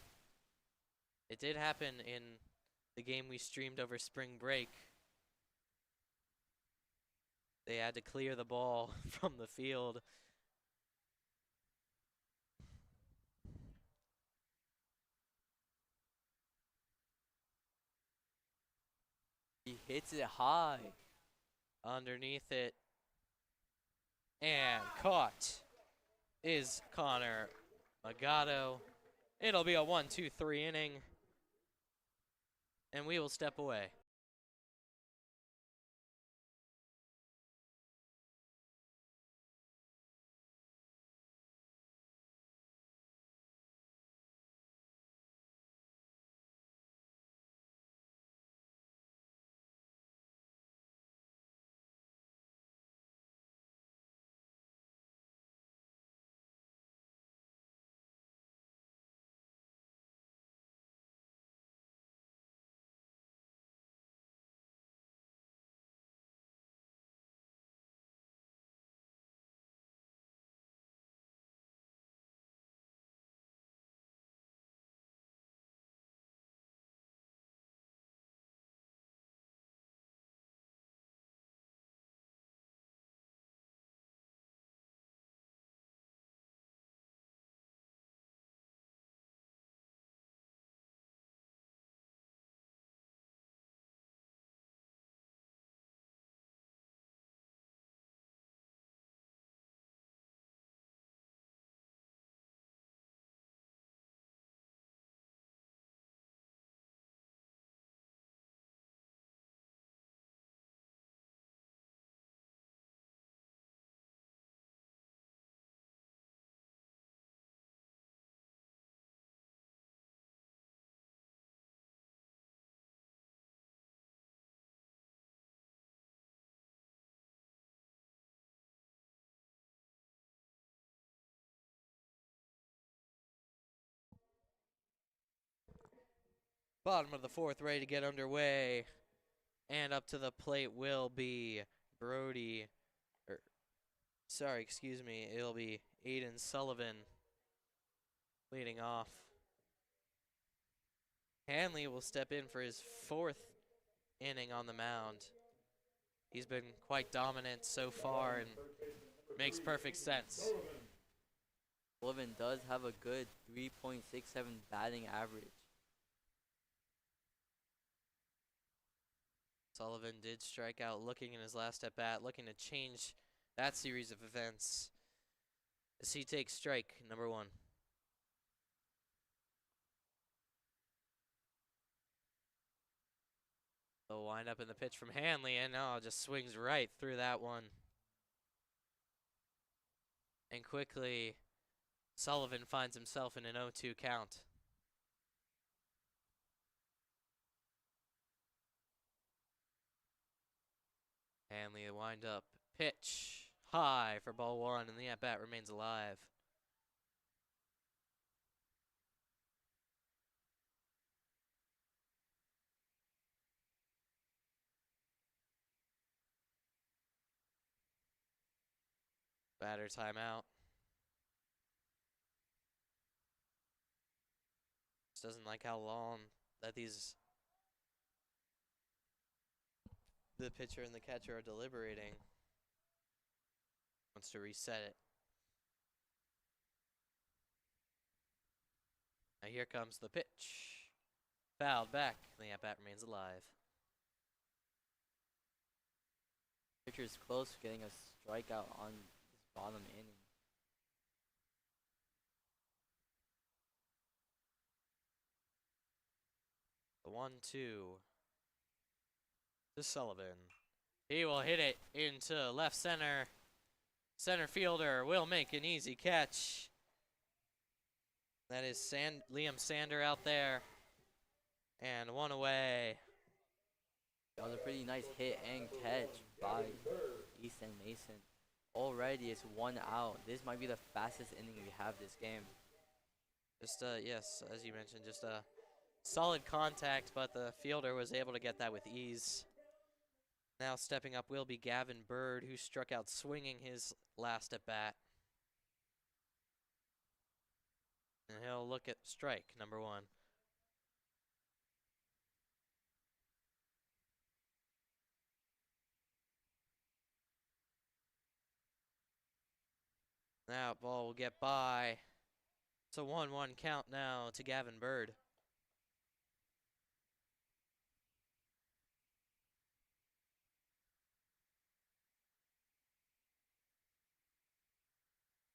It did happen in the game we streamed over spring break. They had to clear the ball from the field. He hits it high. Underneath it. And caught is Connor Magato. It'll be a 1-2-3 inning. And we will step away. Bottom of the fourth, ready to get underway. And up to the plate will be Brody. Sorry, excuse me. It'll be Aiden Sullivan leading off. Hanley will step in for his fourth inning on the mound. He's been quite dominant so far and makes perfect sense. Sullivan does have a good 3.67 batting average. Sullivan did strike out looking in his last at bat, looking to change that series of events as he takes strike number one. The wind up in the pitch from Hanley, and now just swings right through that one. And quickly, Sullivan finds himself in an 0-2 count. Hanley, the wind up pitch high for ball one, and the at bat remains alive. Batter timeout. Just doesn't like how long that the pitcher and the catcher are deliberating. Wants to reset it. Now here comes the pitch. Fouled back, and the at bat remains alive. Pitcher's close to getting a strikeout on this bottom inning. The 1-2 to Sullivan. He will hit it into left center. Center fielder will make an easy catch. That is Liam Sander out there. And one away. That was a pretty nice hit and catch by Easton Mason. Already it's 1 out. This might be the fastest inning we have this game. Just, yes, as you mentioned, just a solid contact, but the fielder was able to get that with ease. Now stepping up will be Gavin Bird, who struck out swinging his last at bat. And he'll look at strike number one. That ball will get by. It's a 1-1 count now to Gavin Bird.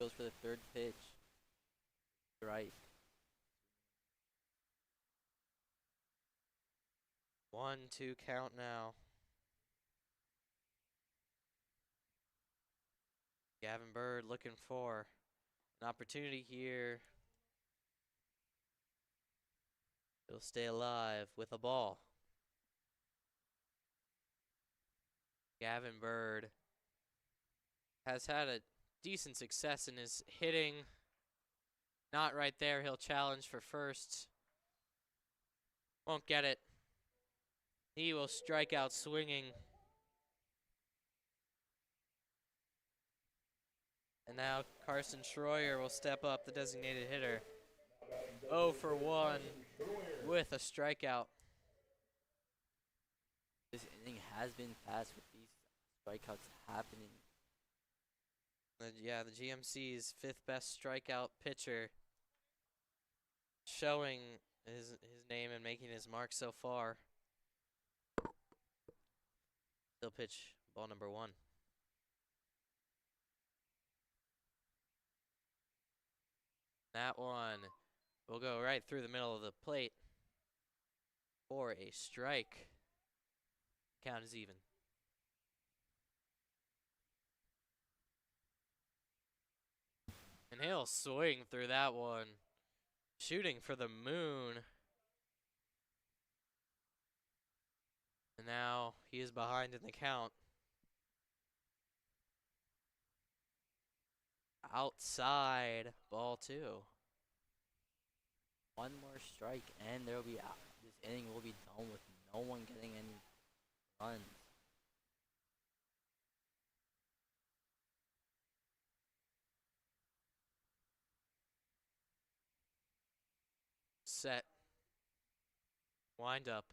Goes for the third pitch. Right. 1-2 count now. Gavin Bird looking for an opportunity here. He'll stay alive with a ball. Gavin Bird has had a decent success in his hitting. Not right there. He'll challenge for first. Won't get it. He will strike out swinging. And now Carson Schroyer will step up, the designated hitter. 0 for 1 with a strikeout. This inning has been fast with these strikeouts happening. Yeah, the GMC's fifth best strikeout pitcher, showing his name and making his mark so far. Still pitch ball number one. That one will go right through the middle of the plate for a strike. Count is even. And he'll swing through that one, shooting for the moon. And now he is behind in the count. Outside, ball two. One more strike and there will be out. This inning will be done with no one getting any runs. Set. Wind up.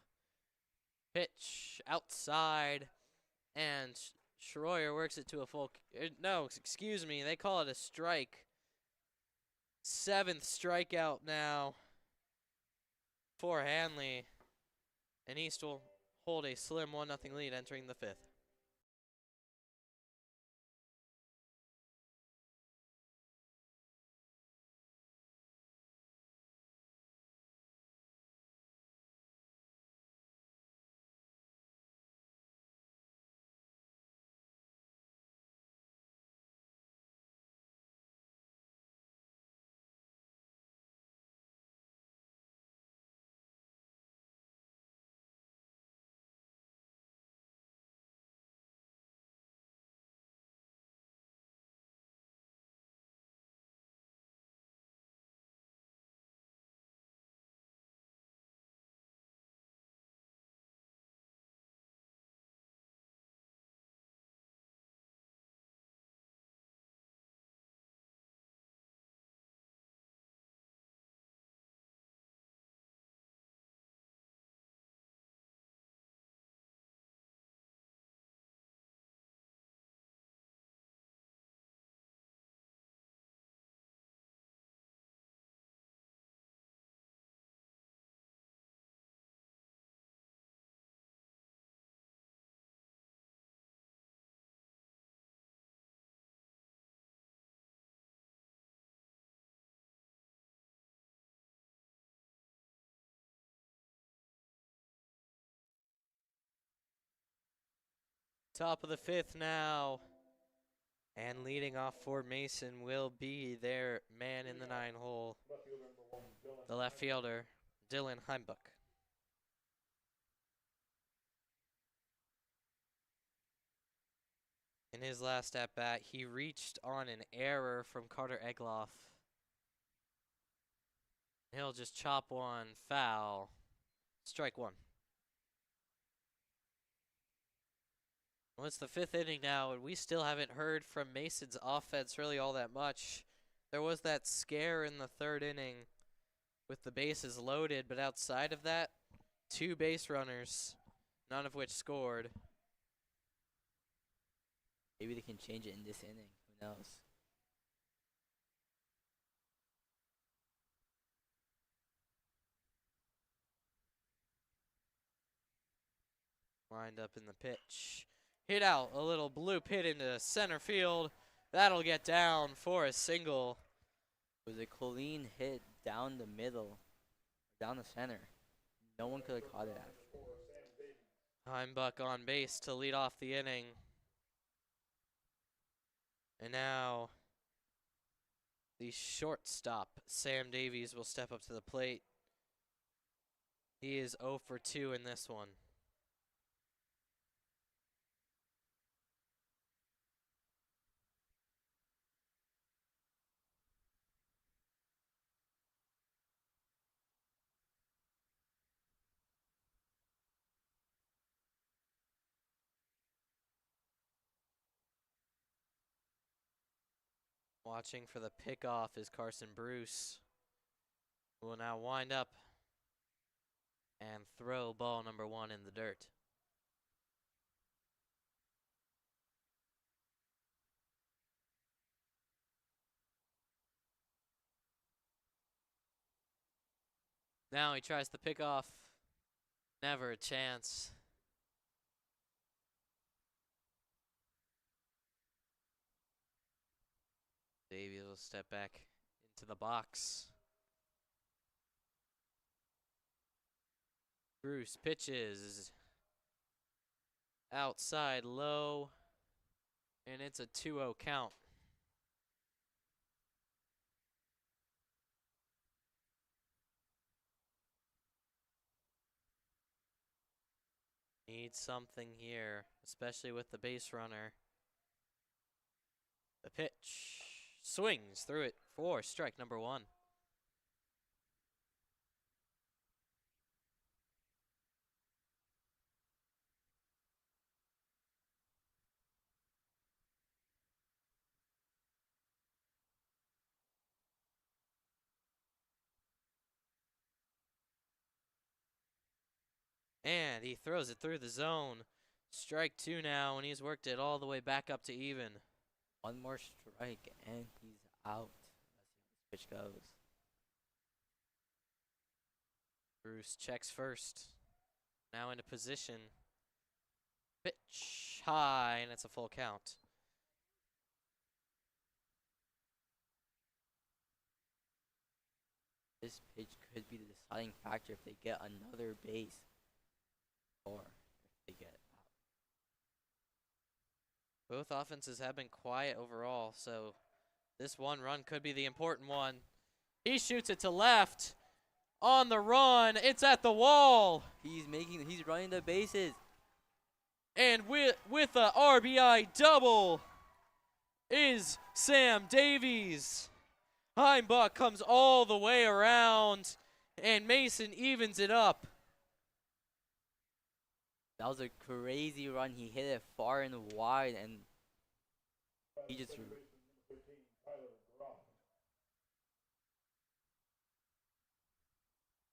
Pitch outside. And Schroyer works it to a full. No, excuse me. They call it a strike. 7th strikeout now for Hanley. And East will hold a slim 1-0 lead entering the 5th. Top of the 5th now. And leading off for Mason will be their man in the 9 hole, Left fielder number 1, Dylan. the left fielder, Dylan Heimbuck. In his last at bat, he reached on an error from Carter Egloff. He'll just chop one foul. Strike 1. Well, it's the 5th inning now, and we still haven't heard from Mason's offense really all that much. There was that scare in the 3rd inning with the bases loaded, but outside of that, 2 base runners, none of which scored. Maybe they can change it in this inning. Who knows? Lined up in the pitch. Hit out, a little bloop hit into center field. That'll get down for a single. It was a clean hit down the middle, down the center. No one could have caught it after. Heimbuck on base to lead off the inning. And now the shortstop, Sam Davies, will step up to the plate. He is 0 for 2 in this one. Watching for the pickoff is Carson Bruce, who will now wind up and throw ball number 1 in the dirt. Now he tries the pickoff. Never a chance. Davies will step back into the box. Bruce pitches outside low, and it's a 2-0 count. Need something here, especially with the base runner. The pitch swings through it for strike number 1. And he throws it through the zone. Strike 2 now, and he's worked it all the way back up to even. One more strike and he's out. Let's see how this pitch goes. Bruce checks first. Now into position. Pitch high, and it's a full count. This pitch could be the deciding factor if they get another base or if they get out. Both offenses have been quiet overall, so this one run could be the important one. He shoots it to left. On the run, it's at the wall. He's running the bases. And with a RBI double is Sam Davies. Heimbach comes all the way around, and Mason evens it up. That was a crazy run. He hit it far and wide, and he just.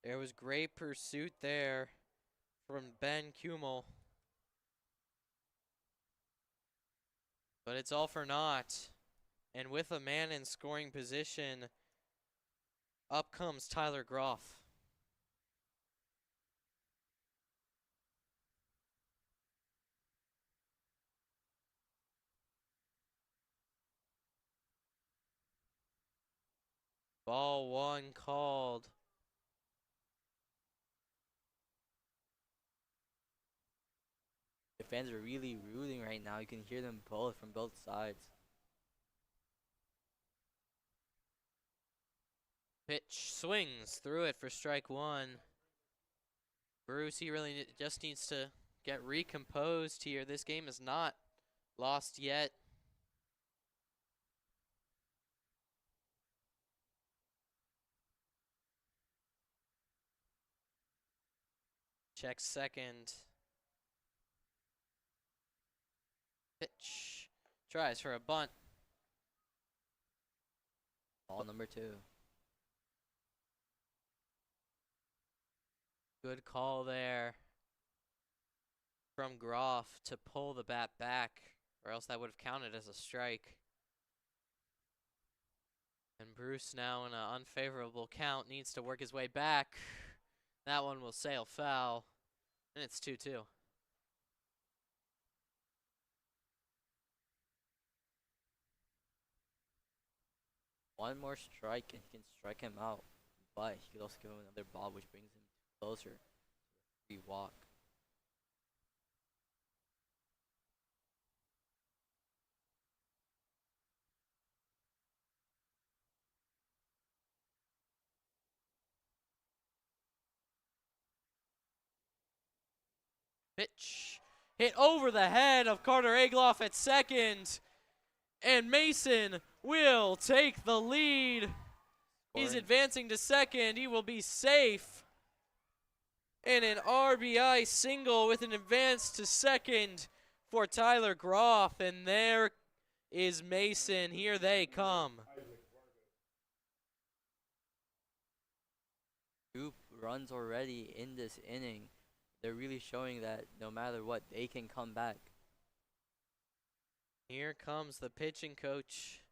There was great pursuit there from Ben Kumel. But it's all for naught. And with a man in scoring position, up comes Tyler Groff. Ball 1 called. The fans are really rooting right now. You can hear them both from both sides. Pitch swings through it for strike 1. Bruce, he really just needs to get recomposed here. This game is not lost yet. Checks second. Pitch. Tries for a bunt. Ball number 2. Good call there from Groff to pull the bat back, or else that would have counted as a strike. And Bruce, now in an unfavorable count, needs to work his way back. That one will sail foul, and it's 2-2. One more strike and he can strike him out, but he could also give him another ball, which brings him closer to a free walk. Pitch hit over the head of Carter Egloff at second, and Mason will take the lead. He's Scoring. advancing to second. He will be safe. And an RBI single with an advance to second for Tyler Groff. And there is Mason. Here they come. 2 runs already in this inning. They're really showing that no matter what, they can come back. Here comes the pitching coach.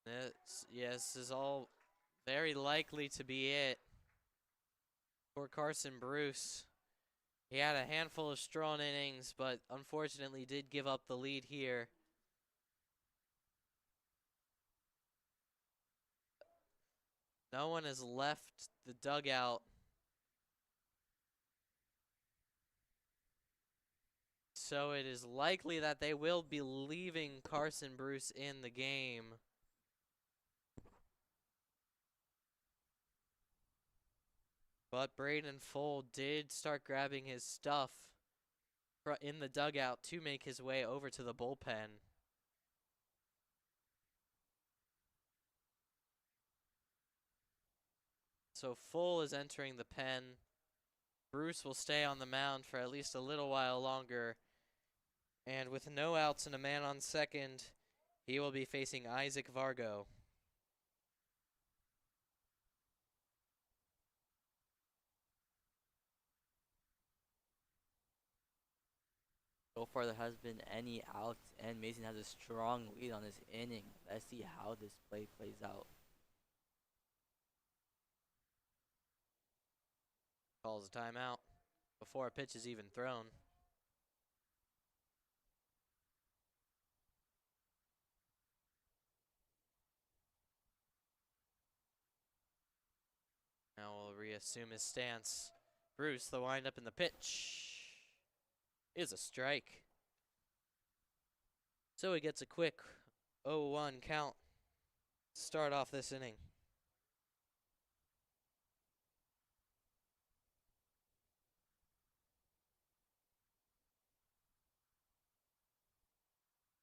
This is all very likely to be it for Carson Bruce. He had a handful of strong innings, but unfortunately did give up the lead here. No one has left the dugout. So it is likely that they will be leaving Carson Bruce in the game. But Braden Full did start grabbing his stuff in the dugout to make his way over to the bullpen. So Full is entering the pen. Bruce will stay on the mound for at least a little while longer. And with no outs and a man on second, he will be facing Isaac Vargo. So far, there has been any outs, and Mason has a strong lead on this inning. Let's see how this play plays out. Calls a timeout before a pitch is even thrown. Now we'll reassume his stance. Bruce, the windup and the pitch is a strike. So he gets a quick 0-1 count to start off this inning.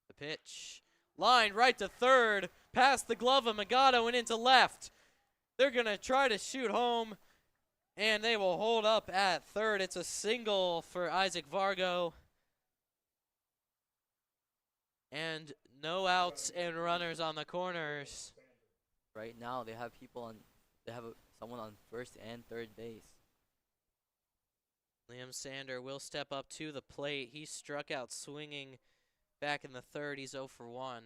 The pitch. Line right to third. Past the glove of Magato and into left. They're going to try to shoot home, and they will hold up at third. It's a single for Isaac Vargo. And no outs and runners on the corners. Right now, they have someone on first and third base. Liam Sander will step up to the plate. He struck out swinging back in the third. He's 0 for 1.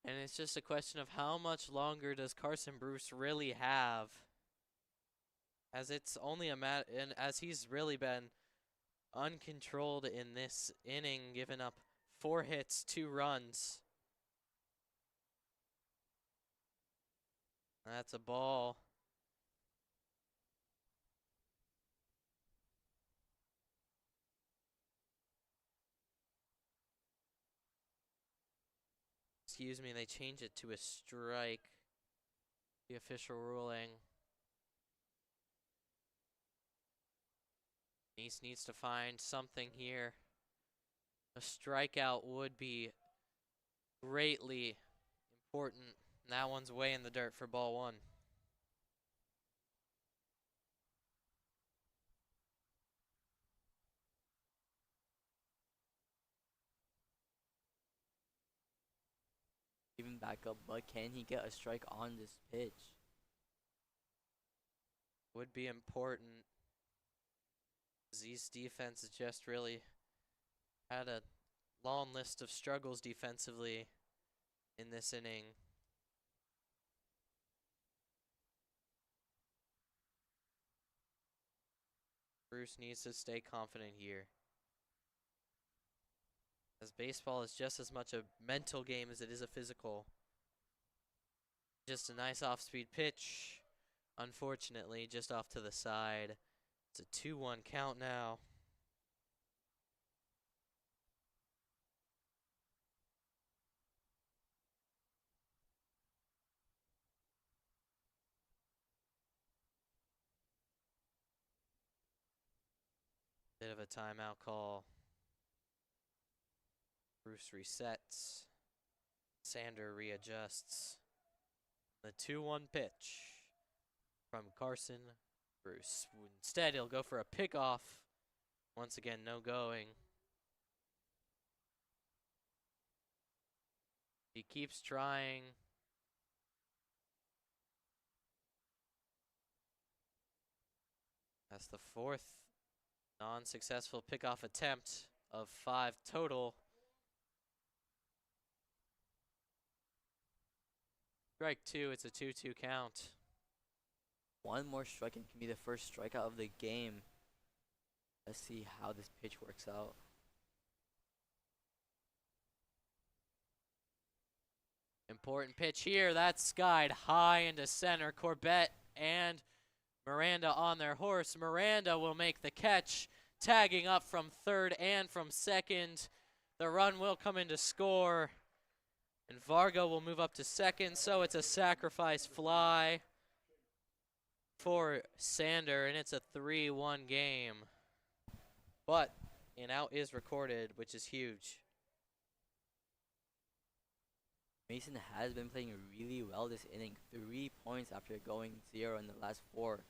And it's just a question of how much longer does Carson Bruce really have? As it's only a matter, and as he's really been uncontrolled in this inning, giving up 4 hits, 2 runs. That's a ball. Excuse me, they change it to a strike. The official ruling. Nice needs to find something here. A strikeout would be greatly important. And that one's way in the dirt for ball 1. Even back up, but can he get a strike on this pitch? Would be important. Z's defense has just really had a long list of struggles defensively in this inning. Bruce needs to stay confident here, as baseball is just as much a mental game as it is a physical. Just a nice off-speed pitch. Unfortunately, just off to the side. It's a 2-1 count now. Bit of a timeout call. Bruce resets. Sander readjusts. The 2-1 pitch from Carson Bruce. Instead, he'll go for a pickoff. Once again, no going. He keeps trying. That's the 4th non-successful pickoff attempt of 5 total. Strike 2, it's a 2-2 count. One more strike and can be the first strikeout of the game. Let's see how this pitch works out. Important pitch here. That's skied high into center. Corbett and Miranda on their horse. Miranda will make the catch, tagging up from third and from second. The run will come in to score, and Vargo will move up to second, so it's a sacrifice fly for Sander, and it's a 3-1 game. But an out is recorded, which is huge. Mason has been playing really well this inning. 3 points after going 0 in the last 4.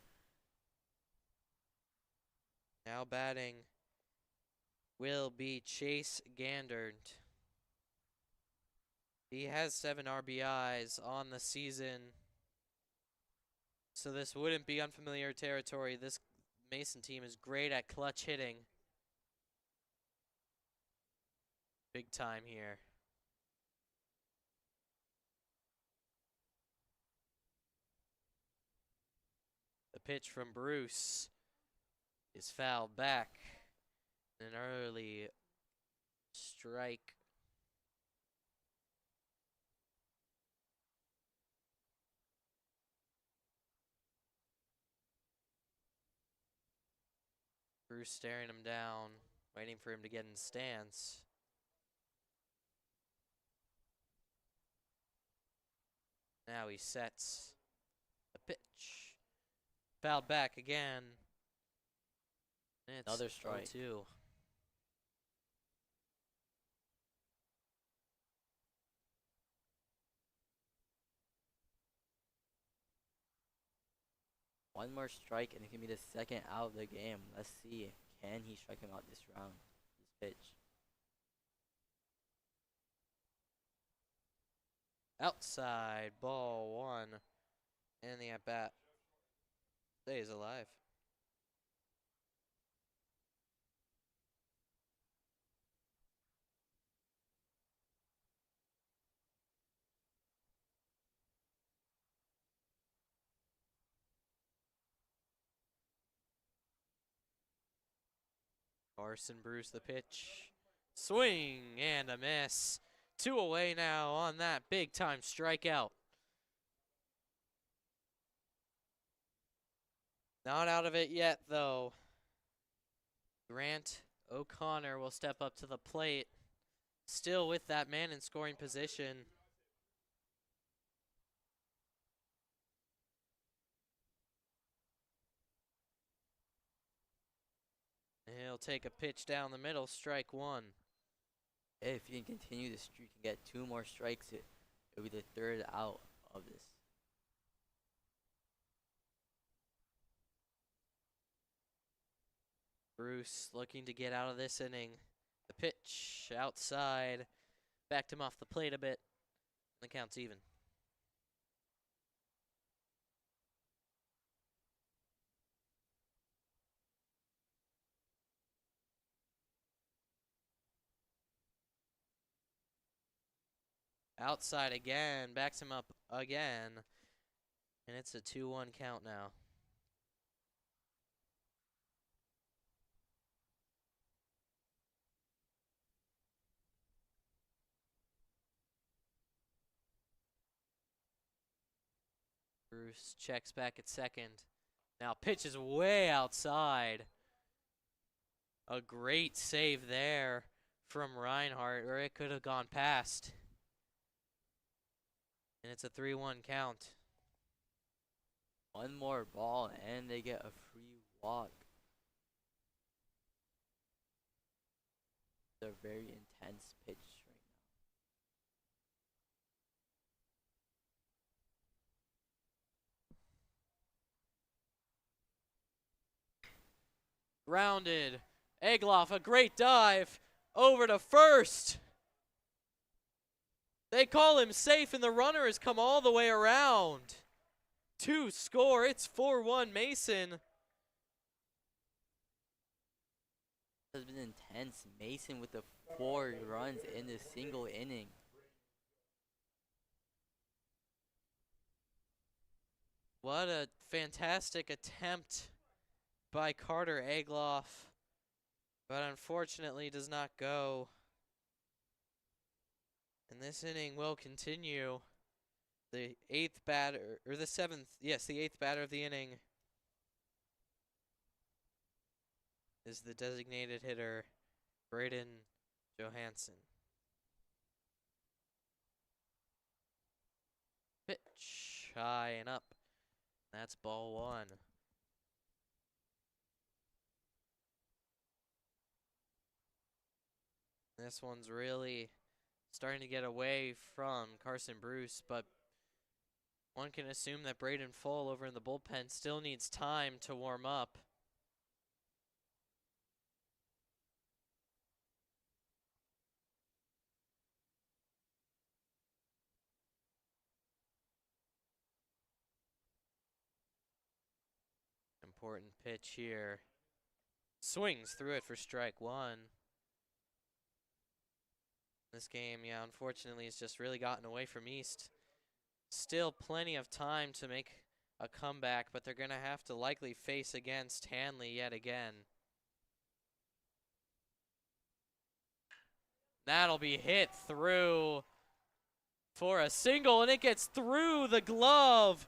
Now batting will be Chase Gandert. He has 7 RBIs on the season, so this wouldn't be unfamiliar territory. This Mason team is great at clutch hitting. big time here. The pitch from Bruce is fouled back. An early strike. Bruce staring him down, waiting for him to get in stance. Now he sets a pitch. Fouled back again. And it's Another strike. 0-2. One more strike and it can be the second out of the game. Let's see. Can he strike him out this round? This pitch. Outside, ball 1. And the at-bat stays alive. Carson Bruce the pitch. Swing and a miss. 2 away now on that big time strikeout. Not out of it yet though. Grant O'Connor will step up to the plate. Still with that man in scoring position. He'll take a pitch down the middle, strike 1. If he can continue this streak and get 2 more strikes, it'll be the third out of this. Bruce looking to get out of this inning. The pitch outside. Backed him off the plate a bit. The count's even. Outside again, backs him up again. And it's a 2-1 count now. Bruce checks back at second. Now pitches way outside. A great save there from Reinhardt, or it could have gone past. And it's a 3-1 count. One more ball and they get a free walk. It's a very intense pitch right now. Grounded. Egloff, a great dive over to first. They call him safe, and the runner has come all the way around. 2 score. It's 4-1 Mason. This has been intense. Mason with the 4 runs in the single inning. What a fantastic attempt by Carter Egloff, but unfortunately does not go. And this inning will continue. The 8th batter, or the 7th, yes, the 8th batter of the inning is the designated hitter, Braden Johansson. Pitch, high and up. That's ball 1. This one's really starting to get away from Carson Bruce, but one can assume that Braden Full over in the bullpen still needs time to warm up. Important pitch here. Swings through it for strike 1. this game. Yeah, unfortunately, it's just really gotten away from East. Still plenty of time to make a comeback, but they're going to have to likely face against Hanley yet again. That'll be hit through for a single, and it gets through the glove.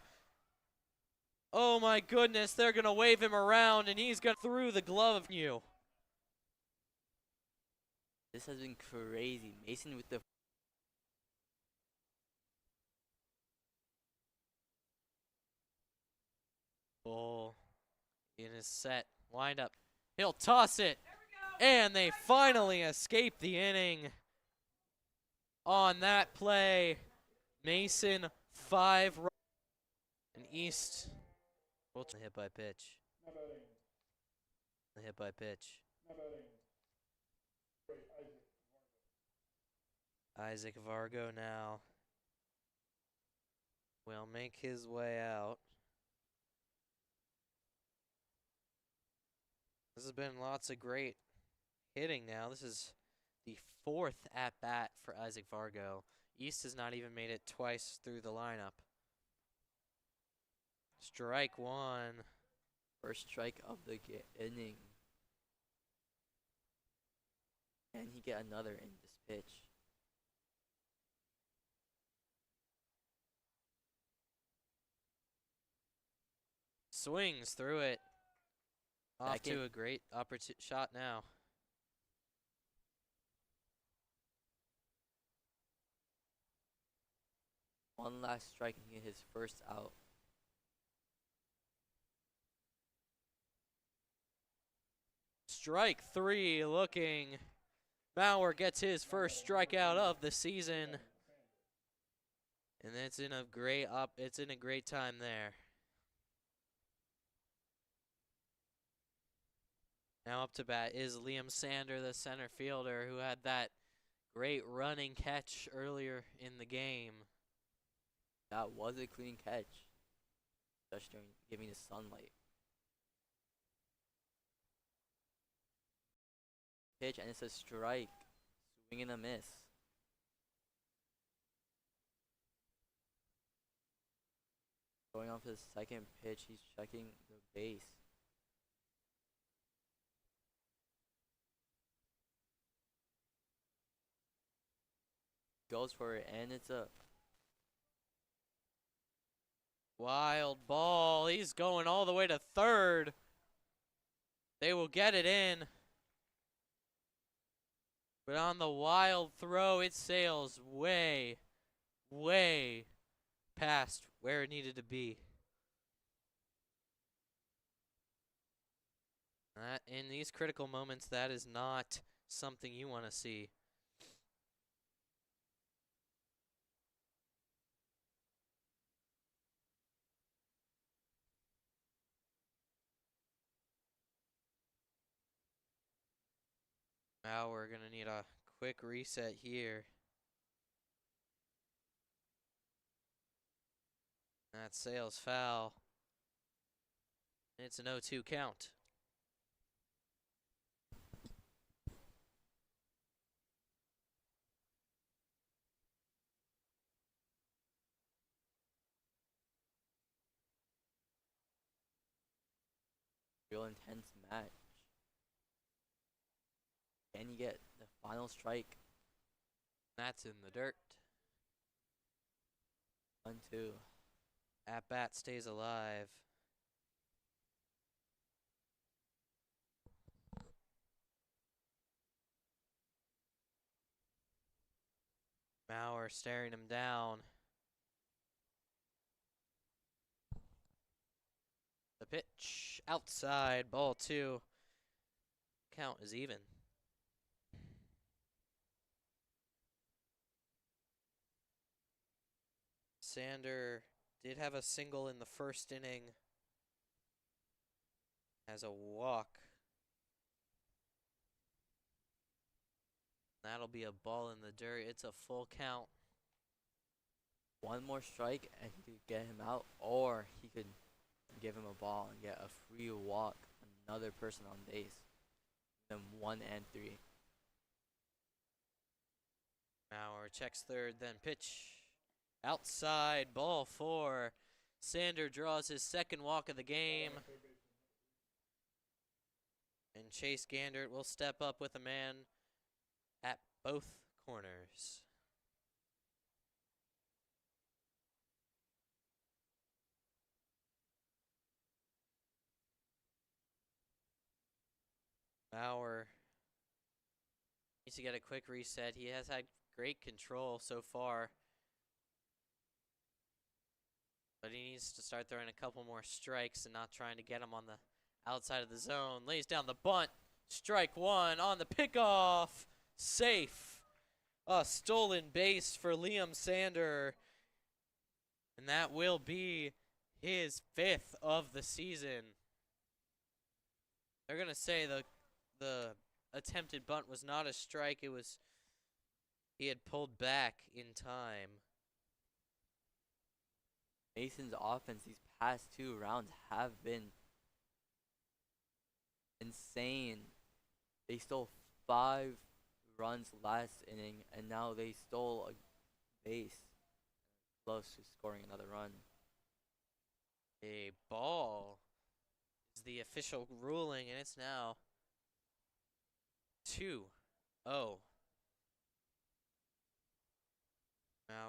Oh my goodness, they're going to wave him around, and he's going through the glove of you. This has been crazy. Mason with the ball in his set. Wind up. He'll toss it. And they finally escape the inning. On that play, Mason 5 runs. And East will the hit by pitch. Now batting. The hit by pitch. Now batting. Wait, Isaac Vargo now will make his way out. This has been lots of great hitting now. This is the 4th at-bat for Isaac Vargo. East has not even made it twice through the lineup. Strike 1. first strike of the inning. Can he get another in this pitch? Swings through it. Off Second. to a great shot now. One last strike and get his first out. Strike 3 looking. Bauer gets his first strikeout of the season. And it's in a great time there. Now up to bat is Liam Sander, the center fielder, who had that great running catch earlier in the game. That was a clean catch, especially during giving the sunlight. Pitch, and it's a strike. Swing and a miss. Going on for the second pitch, he's checking the base. Goes for it, and it's a Wild ball. He's going all the way to third. They will get it in. But on the wild throw, it sails way, way past where it needed to be. In these critical moments, that is not something you want to see. Now we're going to need a quick reset here. That sails foul. It's an 0-2 count. real intense match. Can you get the final strike? That's in the dirt. 1-2. At bat stays alive. Mauer staring him down. The pitch outside, ball 2. Count is even. Sander did have a single in the first inning. Has a walk. That'll be a ball in the dirt. It's a full count. One more strike and he could get him out, or he could give him a ball and get a free walk, another person on base. Then 1 and 3. checks third, then pitch. Outside, ball 4. Sander draws his second walk of the game. And Chase Gandert will step up with a man at both corners. Bauer needs to get a quick reset. He has had great control so far, but he needs to start throwing a couple more strikes and not trying to get him on the outside of the zone. Lays down the bunt. Strike 1 on the pickoff. Safe. A stolen base for Liam Sander. And that will be his 5th of the season. They're going to say the attempted bunt was not a strike. It was, he had pulled back in time. Mason's offense these past 2 rounds have been insane. They stole 5 runs last inning, and now they stole a base close to scoring another run. A ball is the official ruling, and it's now 2-0. Now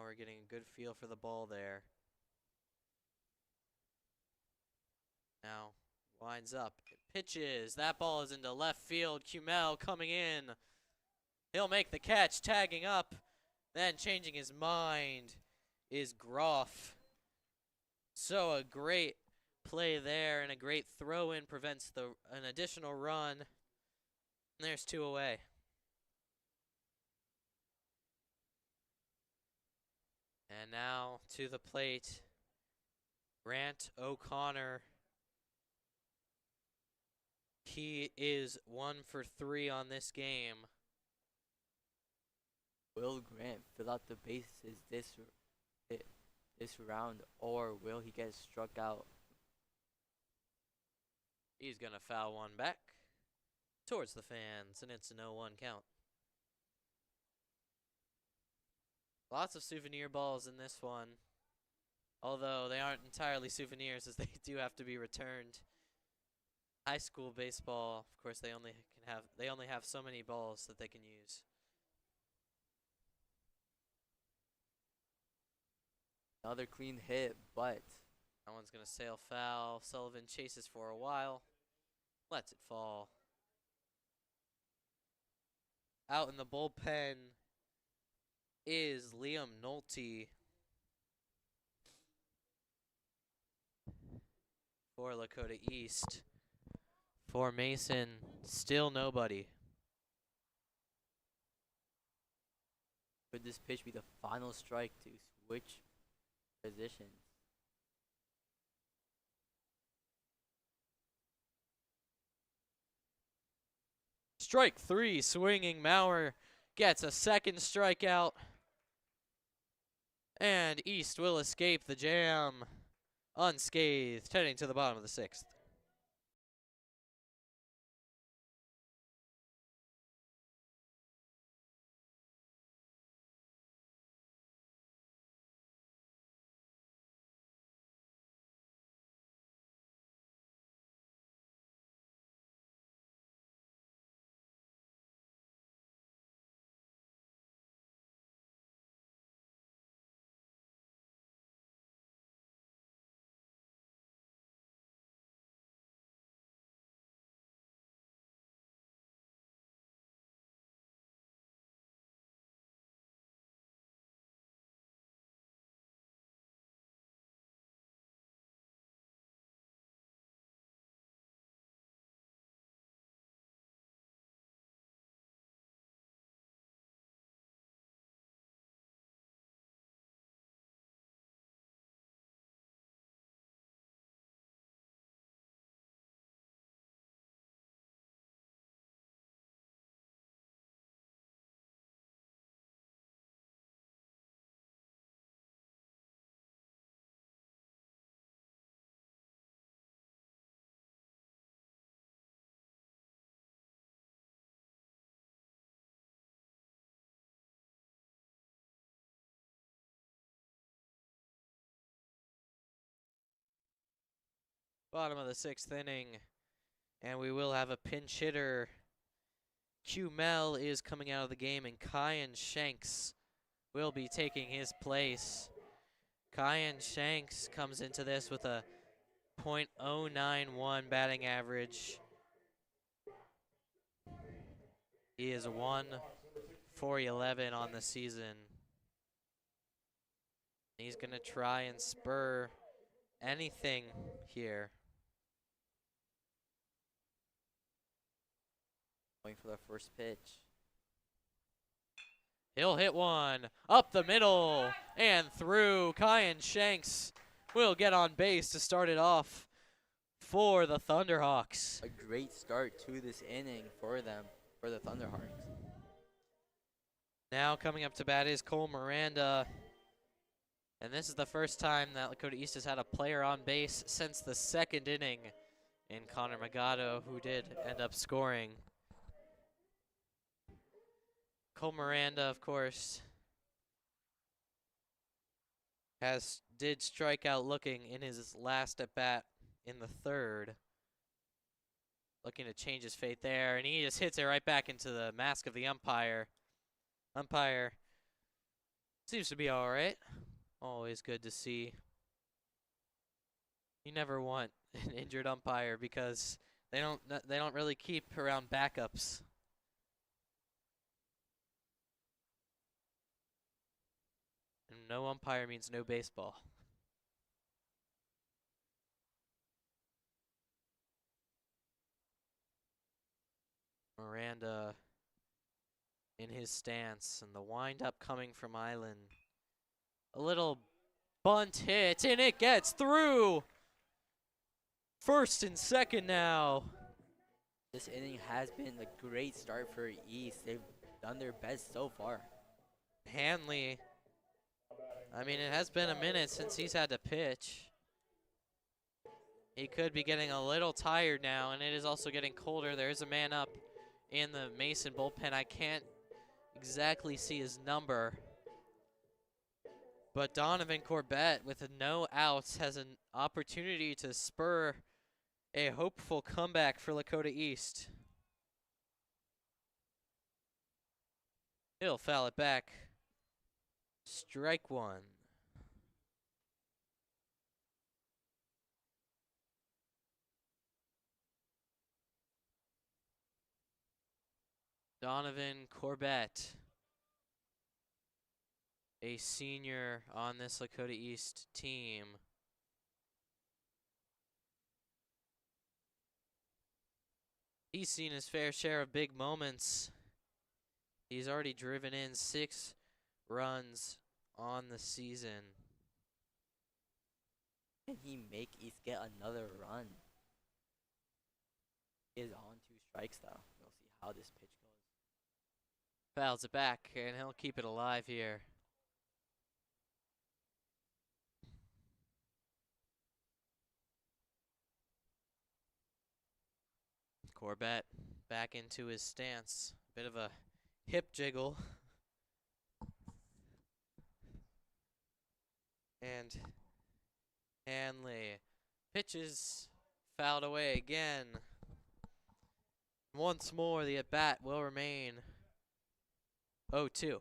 we're getting a good feel for the ball there. Now winds up, pitches. That ball is into left field. Kumel coming in. He'll make the catch, tagging up. Then changing his mind is Groff. So a great play there and a great throw in prevents an additional run. And there's 2 away. And now to the plate, Grant O'Connor. He is 1 for 3 on this game. Will Grant fill out the bases this round, or will he get struck out? He's going to foul one back towards the fans, and it's a 0-1 count. Lots of souvenir balls in this one, although they aren't entirely souvenirs as they do have to be returned. High school baseball, of course, they only have so many balls that they can use. Another clean hit, but that one's going to sail foul. Sullivan chases for a while, lets it fall. Out in the bullpen is Liam Nolte for Lakota East. For Mason, still nobody. could this pitch be the final strike to switch positions? Strike 3, swinging. Maurer gets a second strikeout. And East will escape the jam unscathed, heading to the bottom of the 6th. Bottom of the 6th inning. And we will have a pinch hitter. Q Mel is coming out of the game, and Kyan Shanks will be taking his place. Kyan Shanks comes into this with a .091 batting average. He is 1 for 11 on the season. He's going to try and spur anything here. Going for the first pitch. He'll hit one up the middle and through. Kyan Shanks will get on base to start it off for the Thunderhawks. A great start to this inning for them, for the Thunderhawks. Now coming up to bat is Cole Miranda. And this is the first time that Lakota East has had a player on base since the 2nd inning in Connor Magato, who did end up scoring. Cole Miranda, of course, did strike out looking in his last at bat in the 3rd. Looking to change his fate there, and he just hits it right back into the mask of the umpire. Umpire seems to be all right. Always good to see. You never want an injured umpire because they don't really keep around backups. And no umpire means no baseball. Miranda in his stance, and the windup coming from Island. A little bunt hit, and it gets through. 1st and 2nd now. This inning has been a great start for East. They've done their best so far. Hanley, I mean, it has been a minute since he's had to pitch. He could be getting a little tired now, and it is also getting colder. There is a man up in the Mason bullpen. I can't exactly see his number. But Donovan Corbett, with no outs, has an opportunity to spur a hopeful comeback for Lakota East. He'll foul it back. Strike 1. Donovan Corbett, a senior on this Lakota East team. He's seen his fair share of big moments. He's already driven in 6 runs on the season. Can he make East get another run? He is on 2 strikes though. We'll see how this pitch goes. Fouls it back, and he'll keep it alive here. Corbett back into his stance. Bit of a hip jiggle. And Hanley pitches, fouled away again. Once more, the at-bat will remain 0-2.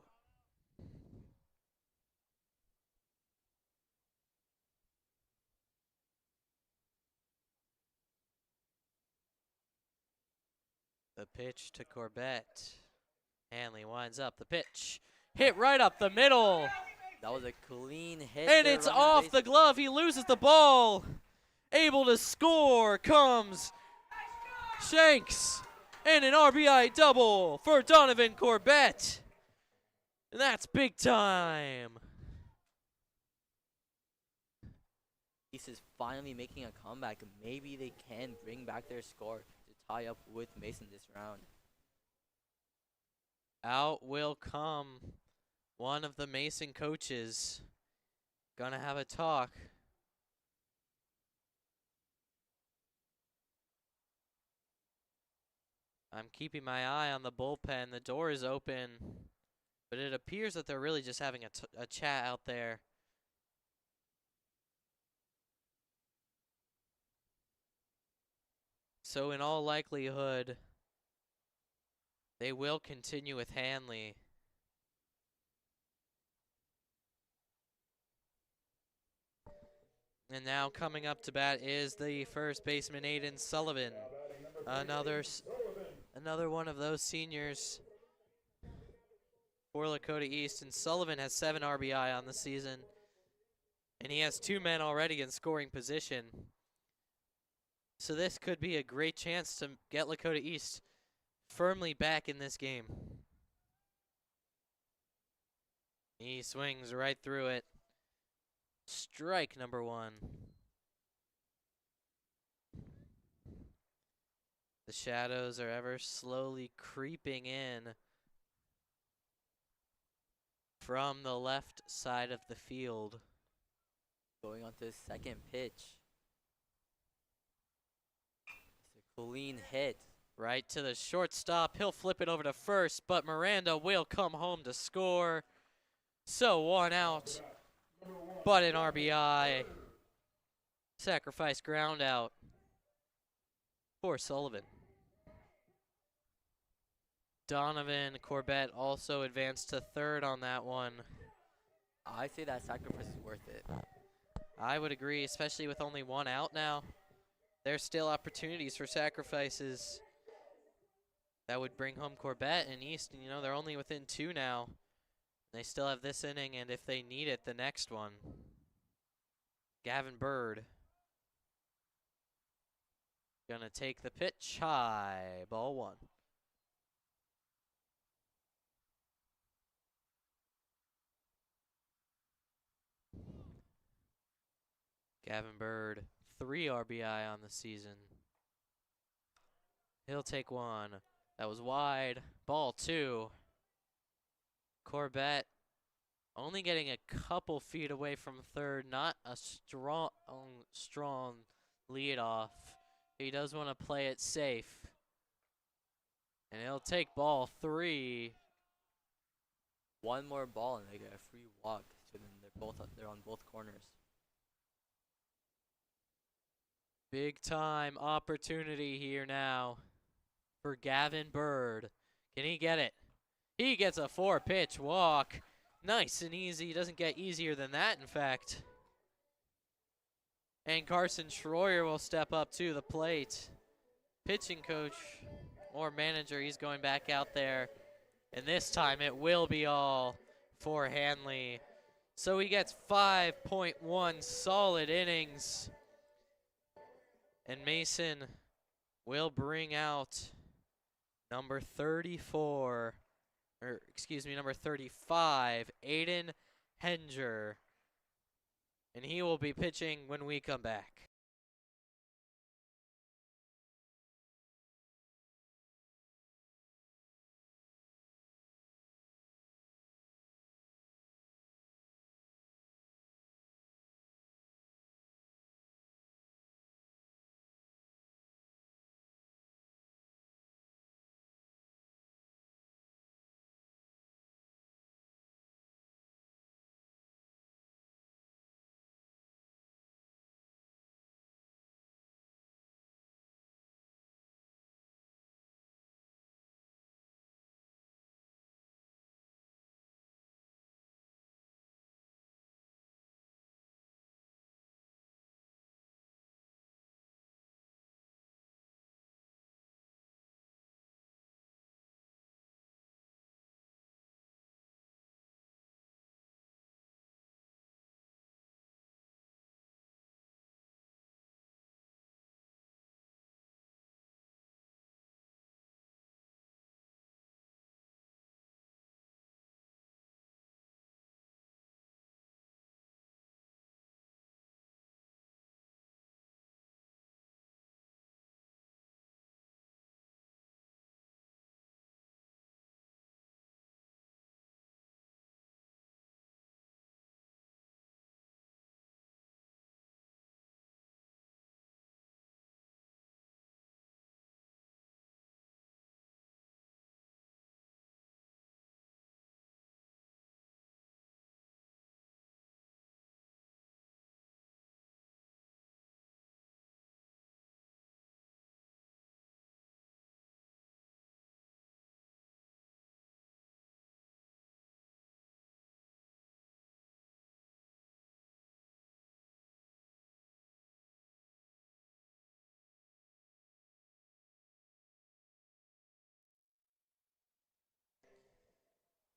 The pitch to Corbett. Hanley winds up the pitch. Hit right up the middle. That was a clean hit. And there, it's running off base. the glove. He loses the ball. Able to score comes Shanks. And an RBI double for Donovan Corbett. And that's big time. East is finally making a comeback. Maybe they can bring back their score to tie up with Mason this round. Out will come one of the Mason coaches. Gonna have a talk. I'm keeping my eye on the bullpen. The door is open, but it appears that they're really just having a chat out there. So in all likelihood, they will continue with Hanley. And now coming up to bat is the first baseman, Aiden Sullivan. Another one of those seniors for Lakota East. And Sullivan has 7 RBI on the season. And he has 2 men already in scoring position. So this could be a great chance to get Lakota East firmly back in this game. He swings right through it. Strike number 1. The shadows are ever slowly creeping in from the left side of the field. Going on to his second pitch. It's a clean hit. Right to the shortstop. He'll flip it over to first, but Miranda will come home to score. So 1 out, but an RBI. Sacrifice ground out for Sullivan. Donovan Corbett also advanced to third on that one. I say that sacrifice is worth it. I would agree, especially with only 1 out now. There's still opportunities for sacrifices that would bring home Corbett and East. And, you know, they're only within 2 now. They still have this inning, and if they need it, the next one. Gavin Bird gonna take the pitch high. Ball 1. Gavin Bird, 3 RBI on the season. He'll take 1. That was wide. Ball 2. Corbett only getting a couple feet away from third. Not a strong lead off. He does want to play it safe. And he'll take ball 3. 1 more ball and they get a free walk. So then they're on both corners. Big time opportunity here now for Gavin Bird. Can he get it? He gets a 4-pitch walk. Nice and easy. Doesn't get easier than that, in fact. And Carson Schroyer will step up to the plate. Pitching coach or manager, he's going back out there. And this time it will be all for Hanley. So he gets 5.1 solid innings. And Mason will bring out number 35, Aiden Henger. And he will be pitching when we come back.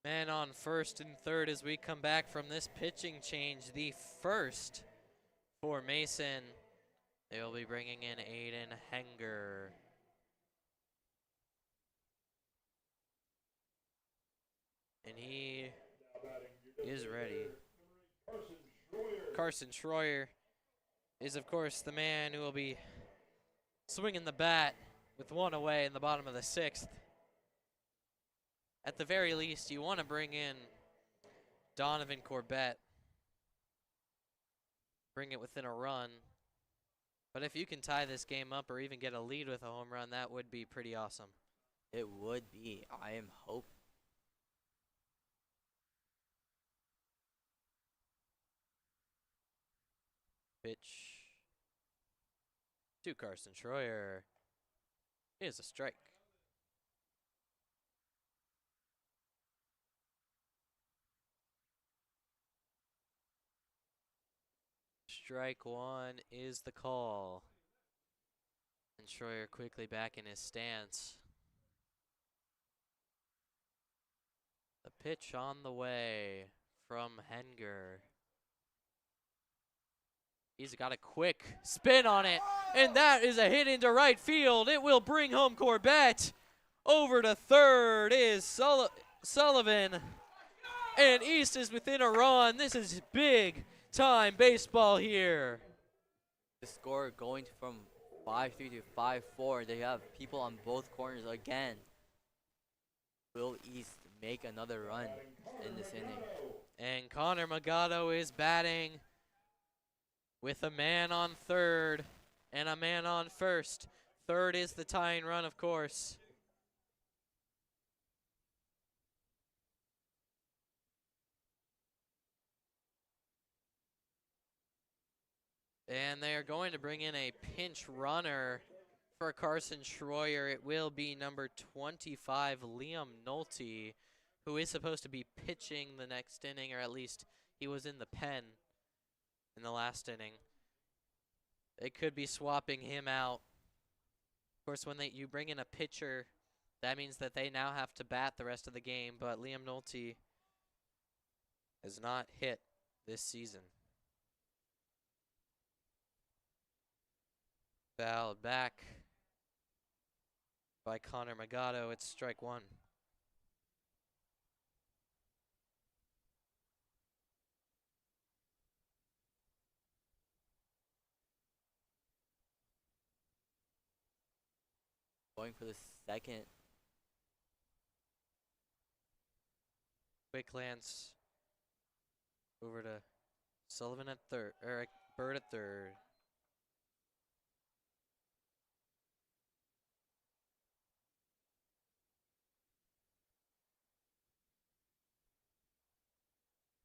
Men on first and third as we come back from this pitching change. The first for Mason. They will be bringing in Aiden Henger. And he is ready. Carson Schroyer is, of course, the man who will be swinging the bat with one away in the bottom of the sixth. At the very least, you want to bring in Donovan Corbett. Bring it within a run. But if you can tie this game up or even get a lead with a home run, that would be pretty awesome. It would be. I am hoping. Pitch to Carson Schroyer is a strike. Strike one is the call. And Schroyer quickly back in his stance. The pitch on the way from Henger. He's got a quick spin on it, and that is a hit into right field. It will bring home Corbett. Over to third is Sullivan, and East is within a run. This is big time baseball here. The score going from 5-3 to 5-4. They have people on both corners again. Will East make another run in this inning? And Connor Magato is batting with a man on third and a man on first. Third is the tying run, of course. And they are going to bring in a pinch runner for Carson Schroyer. It will be number 25, Liam Nolte, who is supposed to be pitching the next inning, or at least he was in the pen in the last inning. They could be swapping him out. Of course, when you bring in a pitcher, that means that they now have to bat the rest of the game, but Liam Nolte has not hit this season. Fouled back by Connor Magato. It's strike one. Going for the second. Quick glance over to Sullivan at third, or Bird at third.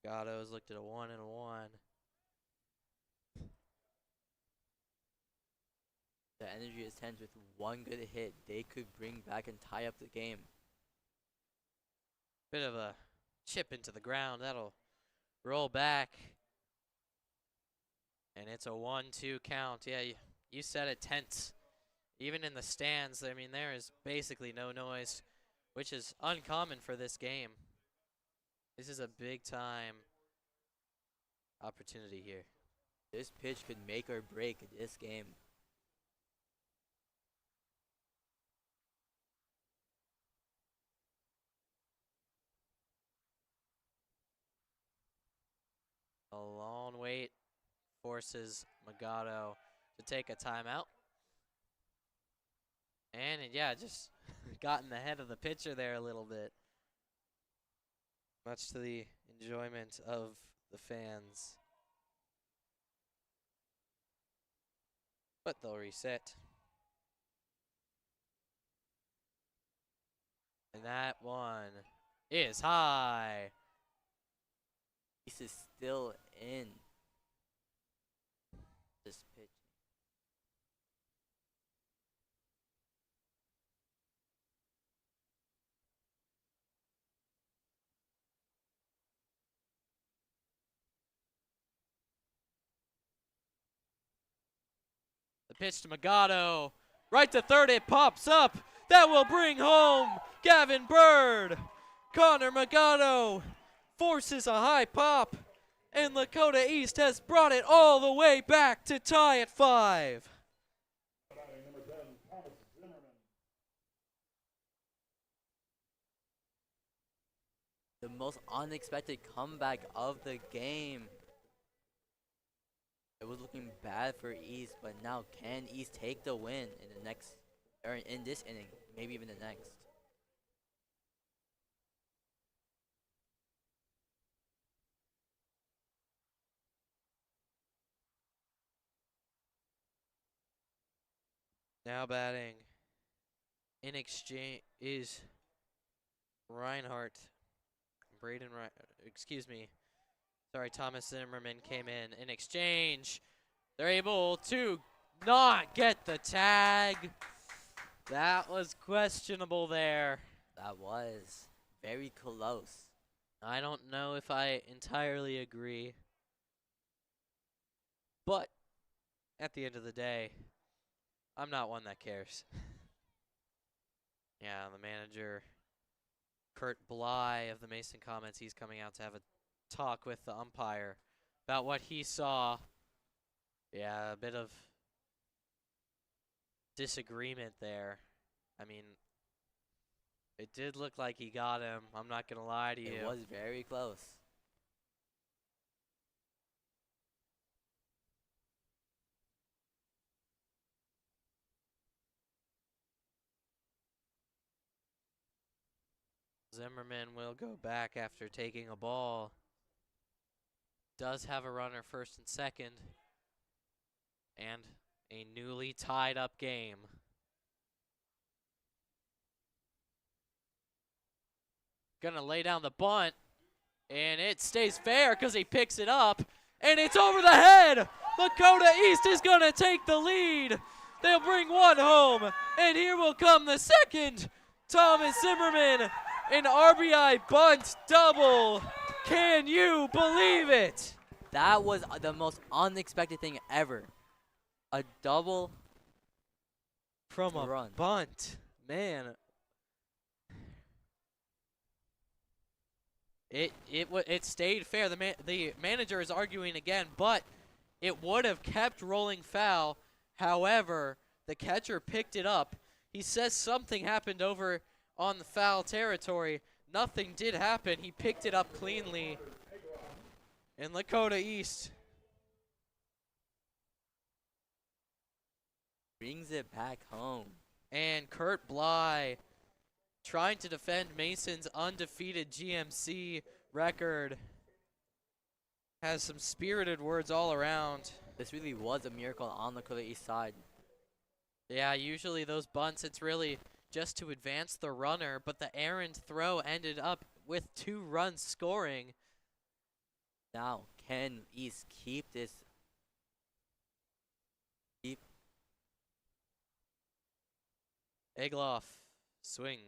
Gatto's looked at a 1-1. The energy is tense with one good hit. They could bring back and tie up the game. Bit of a chip into the ground. That'll roll back. And it's a 1-2 count. Yeah, you said it, tense. Even in the stands, I mean, there is basically no noise, which is uncommon for this game. This is a big time opportunity here. This pitch could make or break this game. A long wait forces Magato to take a timeout. And yeah, just got in the head of the pitcher there a little bit. Much to the enjoyment of the fans. But they'll reset. And that one is high. This is still in this pitch. The pitch to Magato. Right to third, it pops up. That will bring home Gavin Bird. Connor Magano forces a high pop, and Lakota East has brought it all the way back to tie at 5. Batting number 10, Thomas Zimmerman. The most unexpected comeback of the game. It was looking bad for East, but now can East take the win in the next, or in this inning, maybe even the next? Now batting in exchange is Reinhardt. Thomas Zimmerman came in exchange. They're able to not get the tag. That was questionable there. That was very close. I don't know if I entirely agree. But at the end of the day, I'm not one that cares. Yeah, the manager, Kurt Bly of the Mason Comets, he's coming out to have a talk with the umpire about what he saw. Yeah, a bit of disagreement there. I mean, it did look like he got him. I'm not going to lie to you. It was very close. Zimmerman will go back after taking a ball. Does have a runner first and second. And a newly tied up game. Gonna lay down the bunt. And it stays fair because he picks it up. And it's over the head. Lakota East is gonna take the lead. They'll bring one home. And here will come the second. Thomas Zimmerman, an RBI bunt double. Can you believe it? That was the most unexpected thing ever. A double From a run. bunt. Man. It stayed fair. The manager is arguing again, but it would have kept rolling foul. However, the catcher picked it up. He says something happened over on the foul territory. Nothing did happen. He picked it up cleanly. And Lakota East brings it back home. and Kurt Bly trying to defend Mason's undefeated GMC record. Has some spirited words all around. This really was a miracle on the Lakota East side. Yeah, usually those bunts, it's really just to advance the runner, but the errant throw ended up with 2 runs scoring. Now, can East keep this? Egloff swings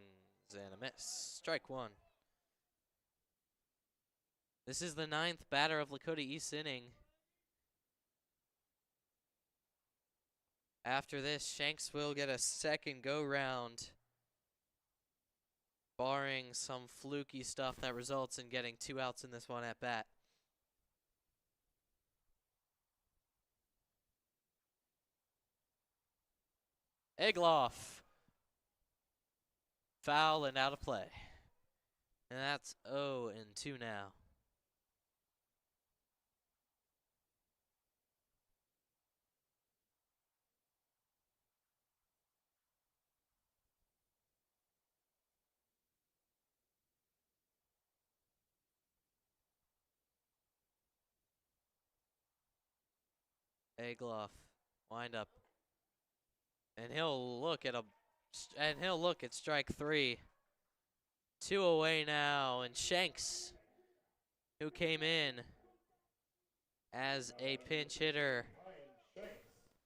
and a miss. Strike 1. This is the 9th batter of Lakota East inning. After this, Shanks will get a second go-round, barring some fluky stuff that results in getting 2 outs in this one at bat. Egloff. Foul and out of play. And that's 0-2 now. Egloff, wind up. And he'll look at strike 3. 2 away now, and Shanks, who came in as a pinch hitter,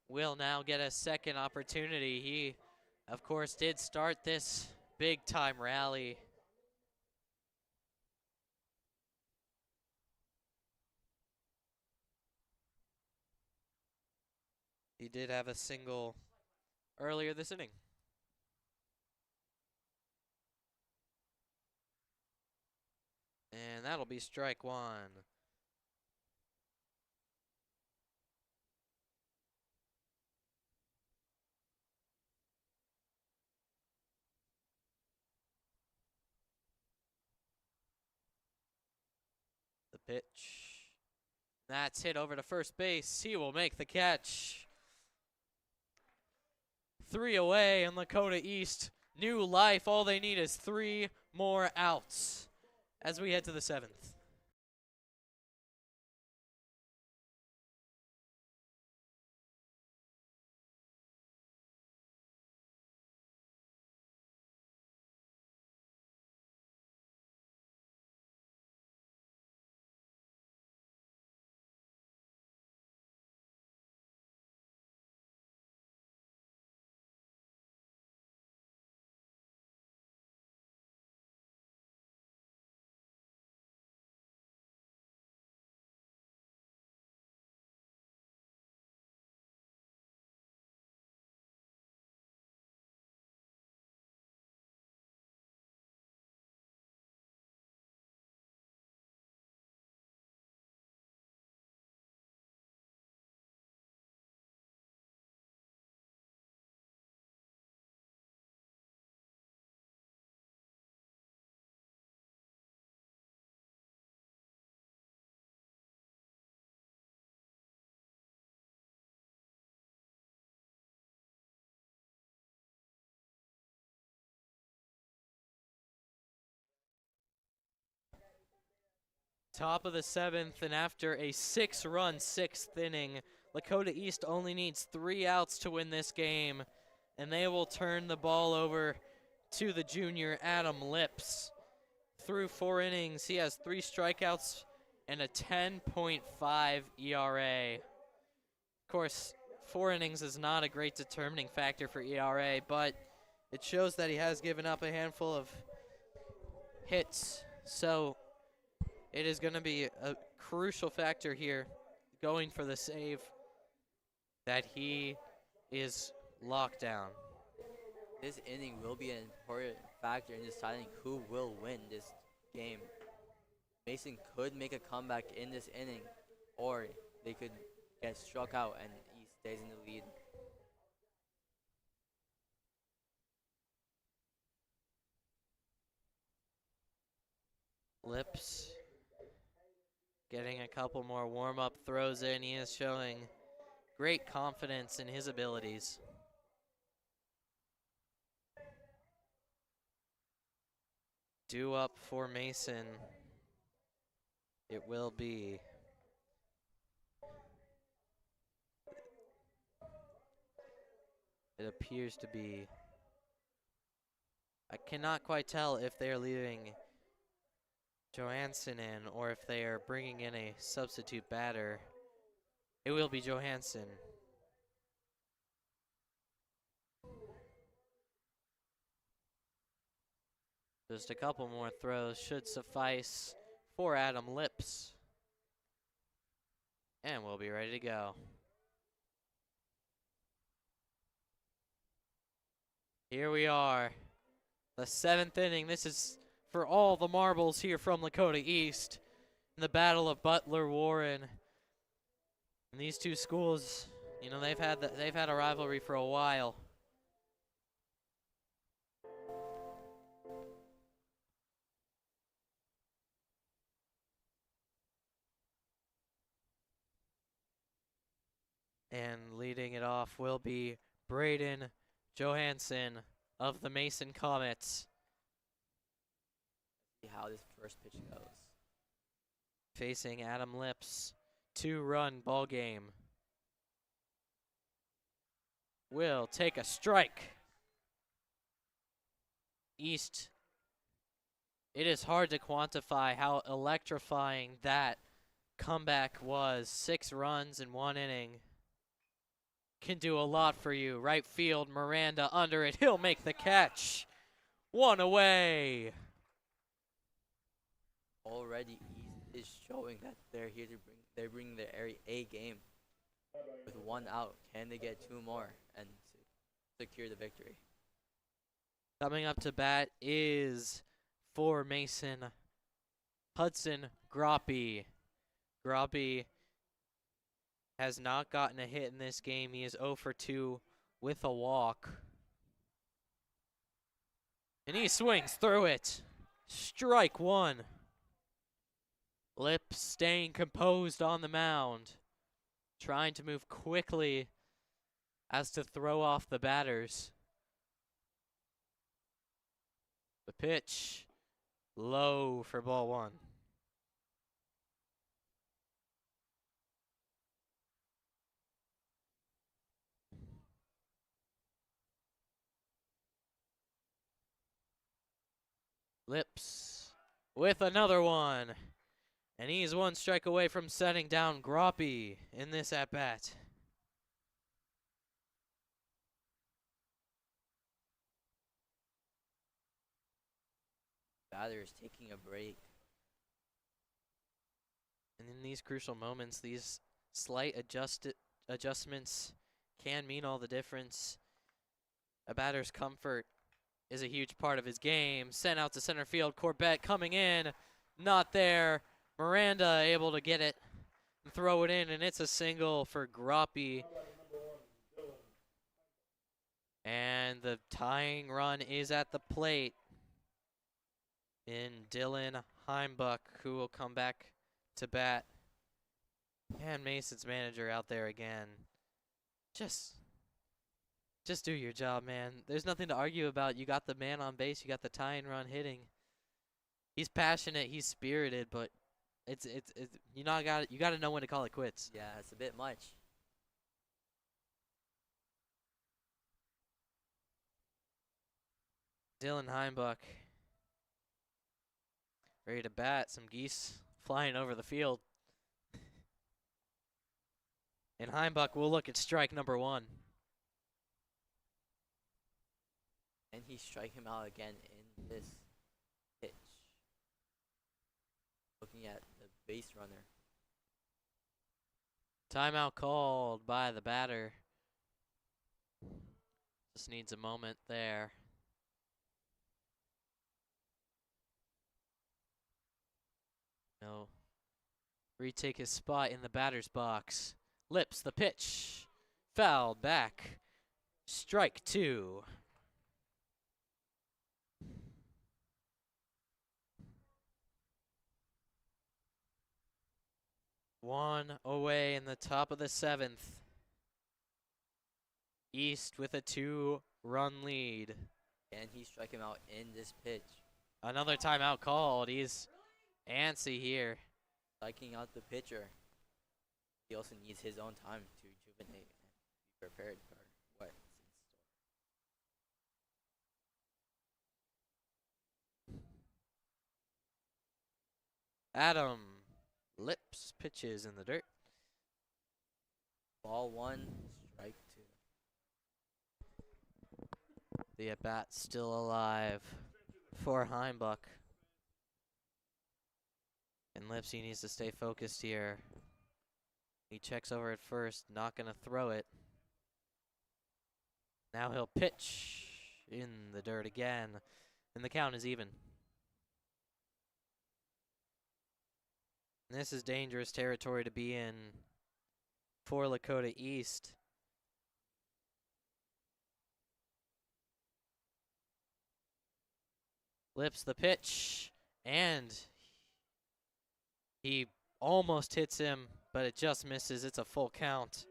will now get a second opportunity. He, of course, did start this big-time rally. He did have a single earlier this inning. And that'll be strike one. The pitch. That's hit over to first base. He will make the catch. 3 away, and Lakota East, new life. All they need is 3 more outs as we head to the 7th. Top of the 7th, and after a 6-run 6th inning, Lakota East only needs 3 outs to win this game, and they will turn the ball over to the junior Adam Lips. Through 4 innings, he has 3 strikeouts and a 10.5 ERA. Of course, 4 innings is not a great determining factor for ERA, but it shows that he has given up a handful of hits, so it is going to be a crucial factor here, going for the save, that he is locked down. This inning will be an important factor in deciding who will win this game. Mason could make a comeback in this inning, or they could get struck out and East stays in the lead. Lips getting a couple more warm-up throws in. He is showing great confidence in his abilities. Due up for Mason. It will be. It appears to be. I cannot quite tell if they are leaving Johansson in or if they are bringing in a substitute batter. It will be Johansson. Just a couple more throws should suffice for Adam Lips. And we'll be ready to go. Here we are. The 7th inning. This is for all the marbles here from Lakota East in the Battle of Butler Warren. And these two schools, you know, they've had a rivalry for a while. And leading it off will be Braden Johansson of the Mason Comets. See how this first pitch goes. Facing Adam Lips. 2-run ball game. Will take a strike. East. It is hard to quantify how electrifying that comeback was. 6 runs in 1 inning. Can do a lot for you. Right field, Miranda under it. He'll make the catch. 1 away. Already East is showing that they're here to bring their A game. With 1 out, can they get 2 more and secure the victory? Coming up to bat is for Mason, Hudson Groppe. Groppe has not gotten a hit in this game. He is 0 for 2 with a walk. And he swings through it. Strike one. Lips staying composed on the mound. Trying to move quickly as to throw off the batters. The pitch low for ball one. Lips with another one. And he's one strike away from setting down Groppe in this at-bat. Batter is taking a break. And in these crucial moments, these slight adjustments can mean all the difference. A batter's comfort is a huge part of his game. Sent out to center field. Corbett coming in. Not there. Miranda able to get it and throw it in, and it's a single for Groppe. And the tying run is at the plate in Dylan Heimbuck, who will come back to bat. And Mason's manager out there again. Just do your job, man. There's nothing to argue about. You got the man on base. You got the tying run hitting. He's passionate. He's spirited, but it's you got to know when to call it quits. Yeah, it's a bit much. Dylan Heimbuck ready to bat. Some geese flying over the field. And Heimbuck will look at strike number one. And he strike him out again in this pitch. Looking at the base runner. Timeout called by the batter. Just needs a moment there. No. Retake his spot in the batter's box. Lips the pitch. Fouled back. Strike two. One away in the top of the seventh. East with a 2-run lead. And he struck him out in this pitch. Another timeout called. He's antsy here. Striking out the pitcher. He also needs his own time to rejuvenate and be prepared for what's in store. Adam Lips pitches in the dirt. Ball one, strike two. The at-bat still alive for Heimbuck. And Lipsy needs to stay focused here. He checks over at first, not going to throw it. Now he'll pitch in the dirt again, and the count is even. This is dangerous territory to be in for Lakota East. Lips the pitch, and he almost hits him, but it just misses. It's a full count.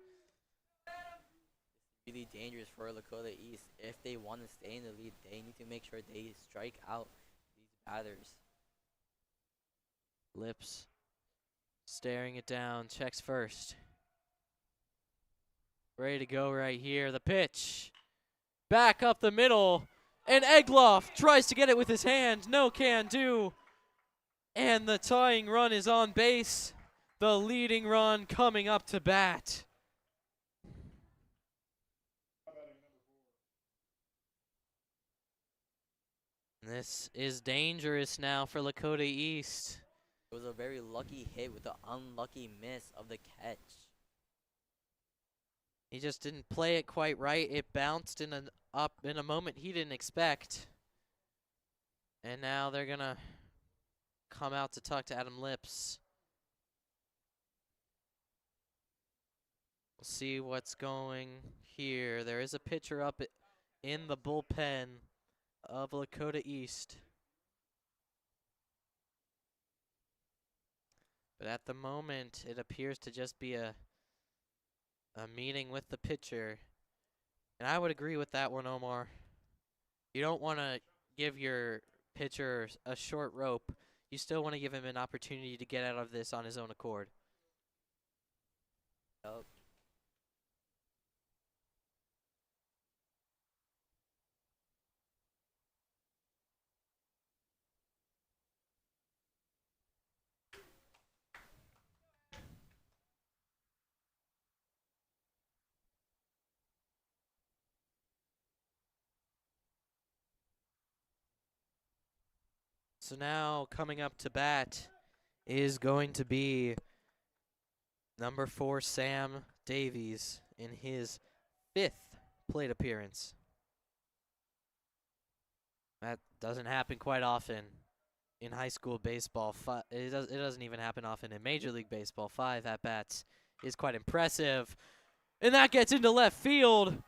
Really dangerous for Lakota East. If they want to stay in the lead, they need to make sure they strike out these batters. Lips staring it down, checks first. Ready to go right here. The pitch. Back up the middle. And Egloff tries to get it with his hand. No can do. And the tying run is on base. The leading run coming up to bat. This is dangerous now for Lakota East. It was a very lucky hit with the unlucky miss of the catch. He just didn't play it quite right. It bounced in a moment he didn't expect. And now they're gonna come out to talk to Adam Lips. We'll see what's going here. There is a pitcher up in the bullpen of Lakota East. But at the moment, it appears to just be a meeting with the pitcher. And I would agree with that one, Omar. You don't want to give your pitcher a short rope. You still want to give him an opportunity to get out of this on his own accord. Yup. So now coming up to bat is going to be number 4, Sam Davies, in his 5th plate appearance. That doesn't happen quite often in high school baseball. It doesn't even happen often in Major League Baseball. 5 at-bats is quite impressive. And that gets into left field.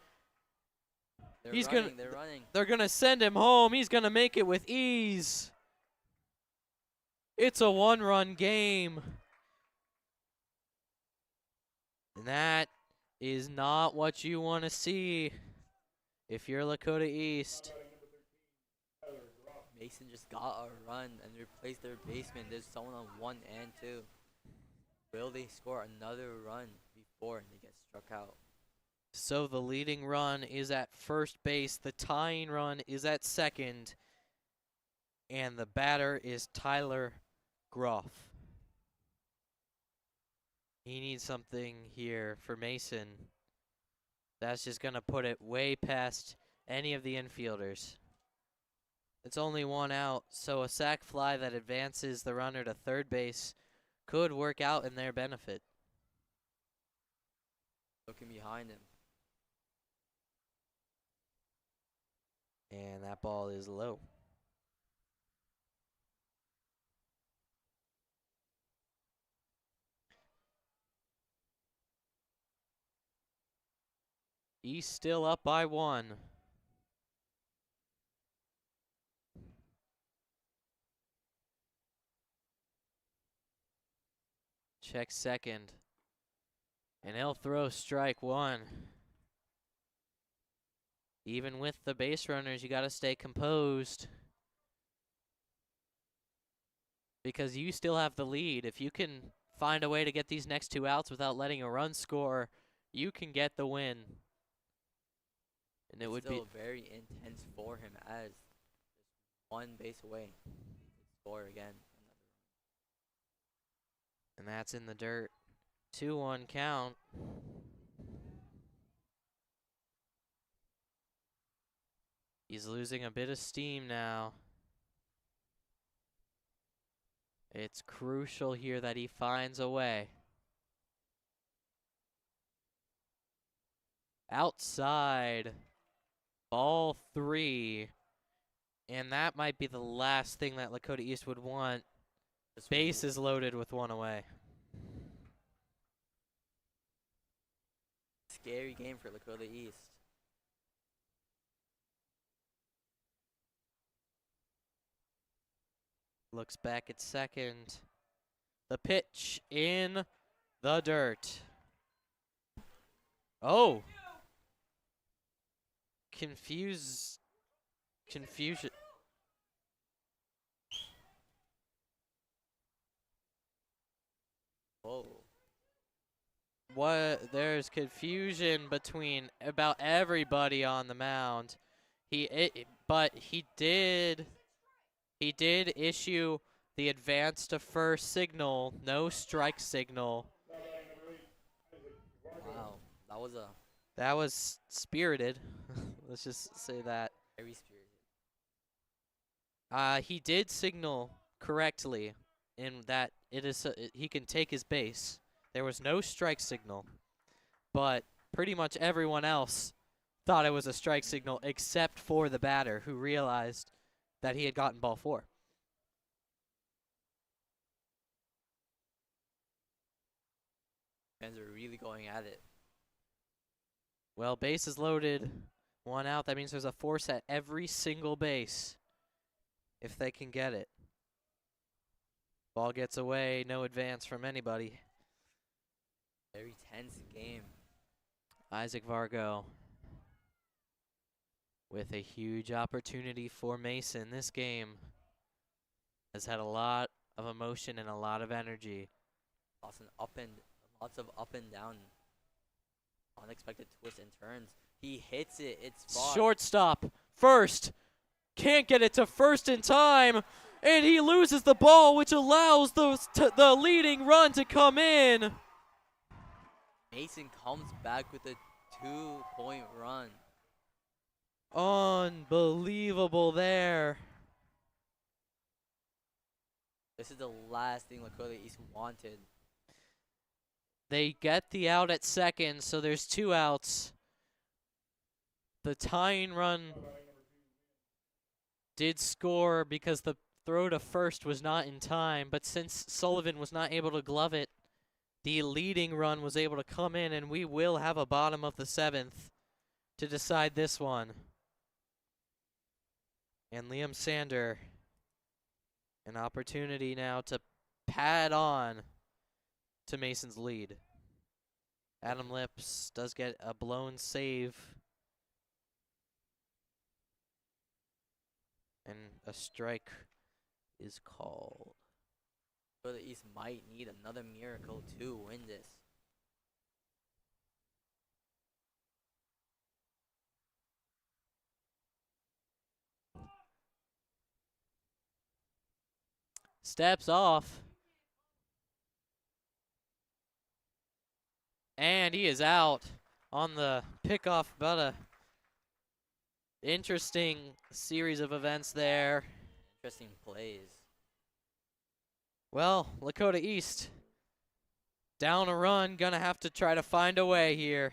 They're running. They're going to send him home. He's going to make it with ease. It's a 1-run game. And that is not what you want to see if you're Lakota East. Mason just got a run and replaced their baseman. There's someone on 1 and 2. Will they score another run before they get struck out? So the leading run is at first base. The tying run is at second. And the batter is Tyler Groff. He needs something here for Mason. That's just going to put it way past any of the infielders. It's only 1 out, so a sac fly that advances the runner to third base could work out in their benefit. Looking behind him. And that ball is low. East still up by 1. Check second. And he'll throw strike 1. Even with the base runners, you got to stay composed. Because you still have the lead. If you can find a way to get these next 2 outs without letting a run score, you can get the win. And it would be very intense for him as just 1 base away. He could score again. And that's in the dirt. 2-1 count. He's losing a bit of steam now. It's crucial here that he finds a way. Outside. Ball 3. And that might be the last thing that Lakota East would want. Base is loaded with 1 away. Scary game for Lakota East. Looks back at second. The pitch in the dirt. Oh. Confusion. Whoa. There's confusion between about everybody on the mound. But he did issue the advance to first signal, no strike signal. Wow. That was spirited. Let's just say that. Very spirited. He did signal correctly in that he can take his base. There was no strike signal, but pretty much everyone else thought it was a strike signal except for the batter, who realized that he had gotten ball 4. Fans are really going at it. Well, base is loaded. 1 out. That means there's a force at every single base if they can get it. Ball gets away. No advance from anybody. Very tense game. Isaac Vargo with a huge opportunity for Mason. This game has had a lot of emotion and a lot of energy. Lots of up and down, unexpected twists and turns. He hits it. It's far. Shortstop, first, can't get it to first in time, and he loses the ball, which allows the leading run to come in. Mason comes back with a 2-point run. Unbelievable there. This is the last thing Lakota East wanted. They get the out at second, so there's 2 outs. The tying run did score because the throw to first was not in time, but since Sullivan was not able to glove it, the leading run was able to come in, and we will have a bottom of the 7th to decide this one. And Liam Sander, an opportunity now to pad on to Mason's lead. Adam Lips does get a blown save. And a strike is called. Lakota East might need another miracle to win this. Steps off. And he is out on the pickoff. About a interesting series of events there. Interesting plays. Well, Lakota East down a run, gonna have to try to find a way here.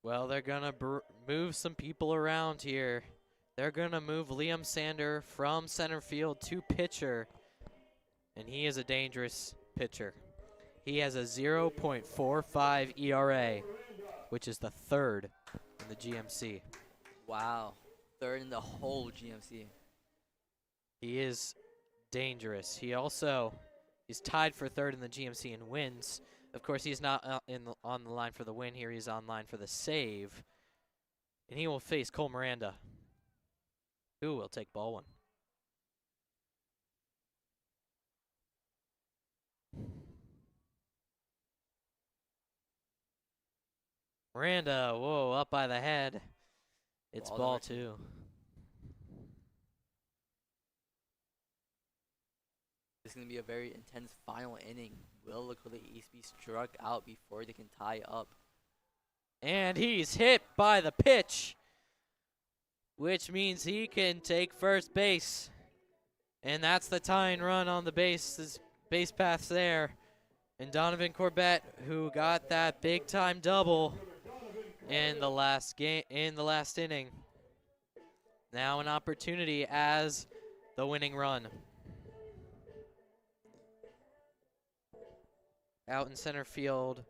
Well, they're gonna move some people around here. They're gonna move Liam Sander from center field to pitcher, and he is a dangerous pitcher. He has a 0.45 ERA, which is the 3rd in the GMC. Wow. 3rd in the whole GMC. He is dangerous. He also is tied for 3rd in the GMC in wins. Of course, he's not on the line for the win here. He's on line for the save. And he will face Cole Miranda, who will take ball one. Miranda, whoa, up by the head. It's Ball ball number 2. 2. This is going to be a very intense final inning. Will Lakota East be struck out before they can tie up? And he's hit by the pitch, which means he can take first base. And that's the tying run on the base paths there. And Donovan Corbett, who got that big time double in the last inning. Now an opportunity as the winning run. Out in center field,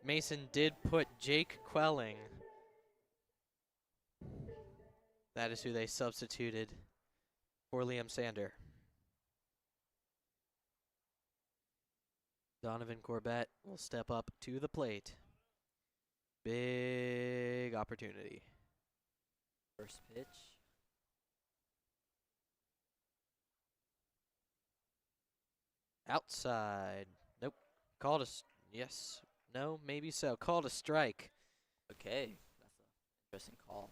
Mason did put Jake Quelling. That is who they substituted for Liam Sander. Donovan Corbett will step up to the plate. Big opportunity. First pitch. Outside. Nope. Called a yes. No, maybe so. Called a strike. Okay, that's an interesting call.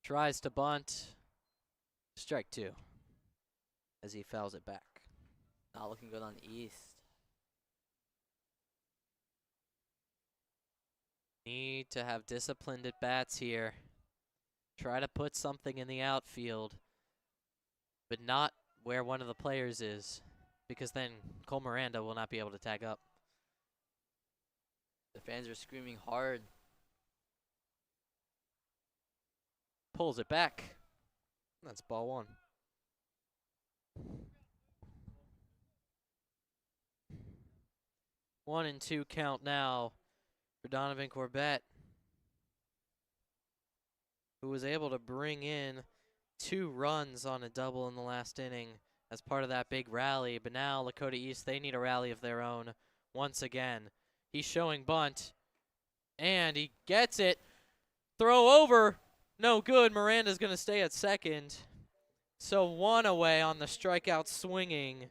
Tries to bunt. Strike 2 as he fouls it back. Not looking good on East. Need to have disciplined at bats here. Try to put something in the outfield, but not where one of the players is, because then Cole Miranda will not be able to tag up. The fans are screaming hard. Pulls it back. That's ball 1. One and 2 count now for Donovan Corbett, who was able to bring in 2 runs on a double in the last inning as part of that big rally. But now Lakota East, they need a rally of their own once again. He's showing bunt, and he gets it. Throw over. No good. Miranda's going to stay at second. So 1 away on the strikeout swinging.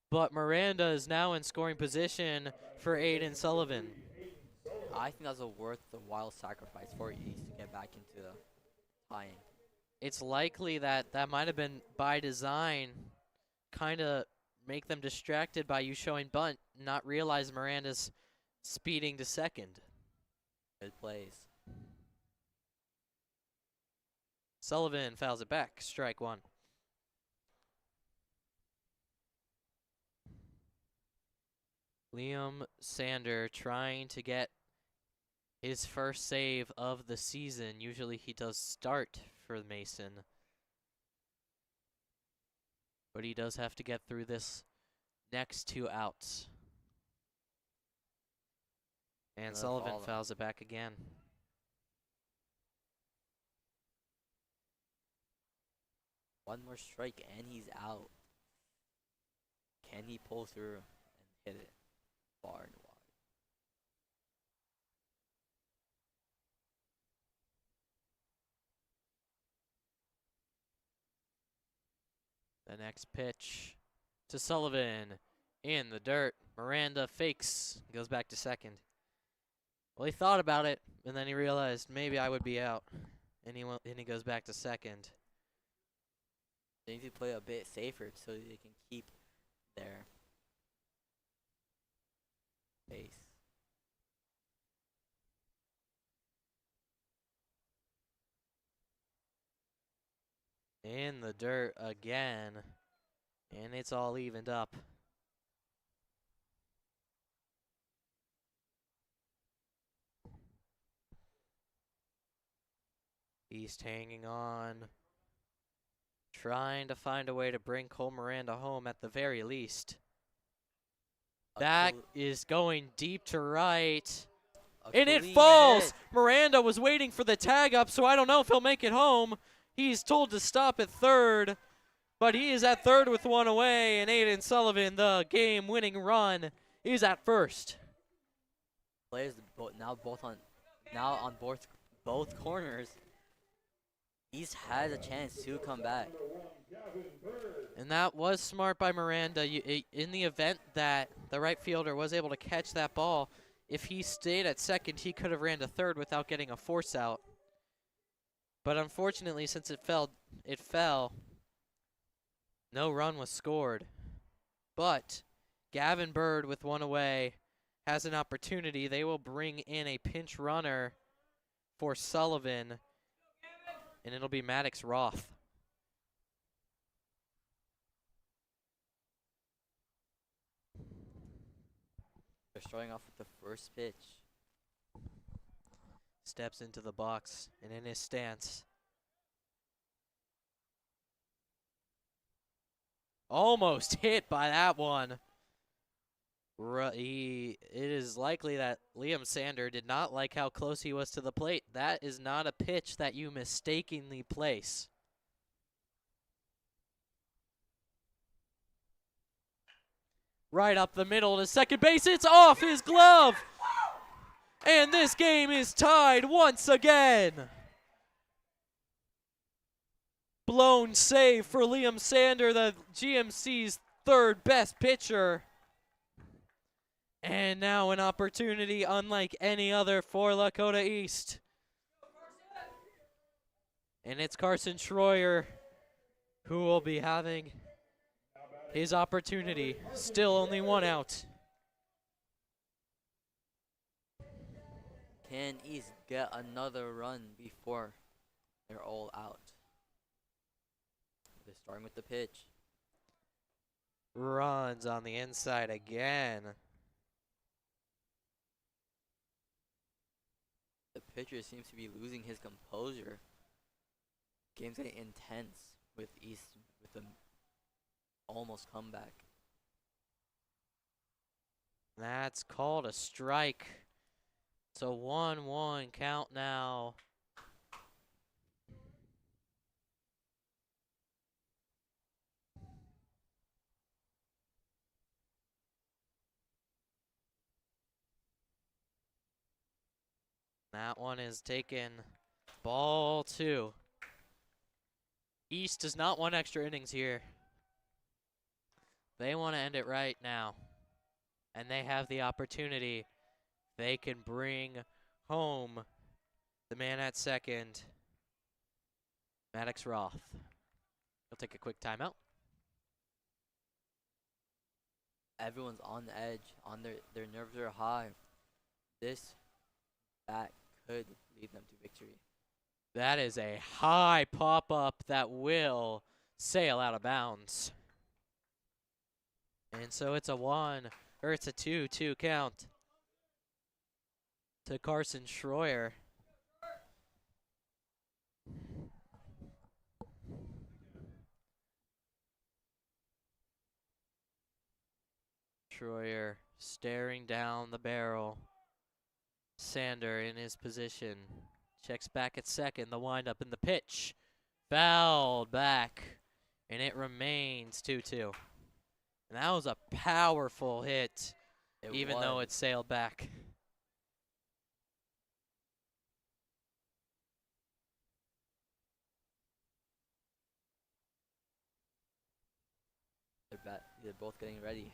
But Miranda is now in scoring position for Aiden Sullivan. I think that's a worth the while sacrifice for East to get back into the tying. It's likely that that might have been by design, kind of make them distracted by you showing bunt, not realize Miranda's speeding to second. Good plays. Sullivan fouls it back, strike 1. Liam Sander trying to get his first save of the season. Usually he does start for Mason, but he does have to get through this next 2 outs. And Another Sullivan follow. fouls it back again. One more strike and he's out. Can he pull through and hit it far and wide? The next pitch to Sullivan in the dirt. Miranda fakes, goes back to second. Well, he thought about it, and then he realized maybe I would be out, and he goes back to second. They need to play a bit safer so they can keep their base. In the dirt again, and it's all evened up. East hanging on, trying to find a way to bring Cole Miranda home at the very least. That is going deep to right, A and it clean falls. hit. Miranda was waiting for the tag up, so I don't know if he'll make it home. He's told to stop at third, but he is at third with one away, and Aiden Sullivan, the game-winning run, is at first. Players now on both corners. East has a chance to come back. And that was smart by Miranda. In the event that the right fielder was able to catch that ball, if he stayed at second, he could have ran to third without getting a force out. But unfortunately, since it fell. No run was scored. But Gavin Bird with one away has an opportunity. They will bring in a pinch runner for Sullivan, and it'll be Maddox Roth. They're starting off with the first pitch. Steps into the box and in his stance. Almost hit by that one. It is likely that Liam Sander did not like how close he was to the plate. That is not a pitch that you mistakenly place. Right up the middle to second base. It's off his glove. And this game is tied once again. Blown save for Liam Sander, the GMC's third best pitcher. And now an opportunity unlike any other for Lakota East. And it's Carson Schroyer who will be having his opportunity. Still only one out. Can East get another run before they're all out? They're starting with the pitch. Runs on the inside again. The pitcher seems to be losing his composure. Game's getting intense with East with an almost comeback. That's called a strike. It's a 1-1 count now. That one is taken. Ball 2. East does not want extra innings here. They want to end it right now. And they have the opportunity. They can bring home the man at second, Maddox Roth. He'll take a quick timeout. Everyone's on the edge, on their nerves are high. This bat could lead them to victory. That is a high pop-up that will sail out of bounds. And so it's a 2-2 count to Carson Schroyer. Schroyer staring down the barrel. Sander in his position. Checks back at second. The windup and the pitch. Fouled back. And it remains 2-2. And that was a powerful hit, even though it sailed back. They're both getting ready.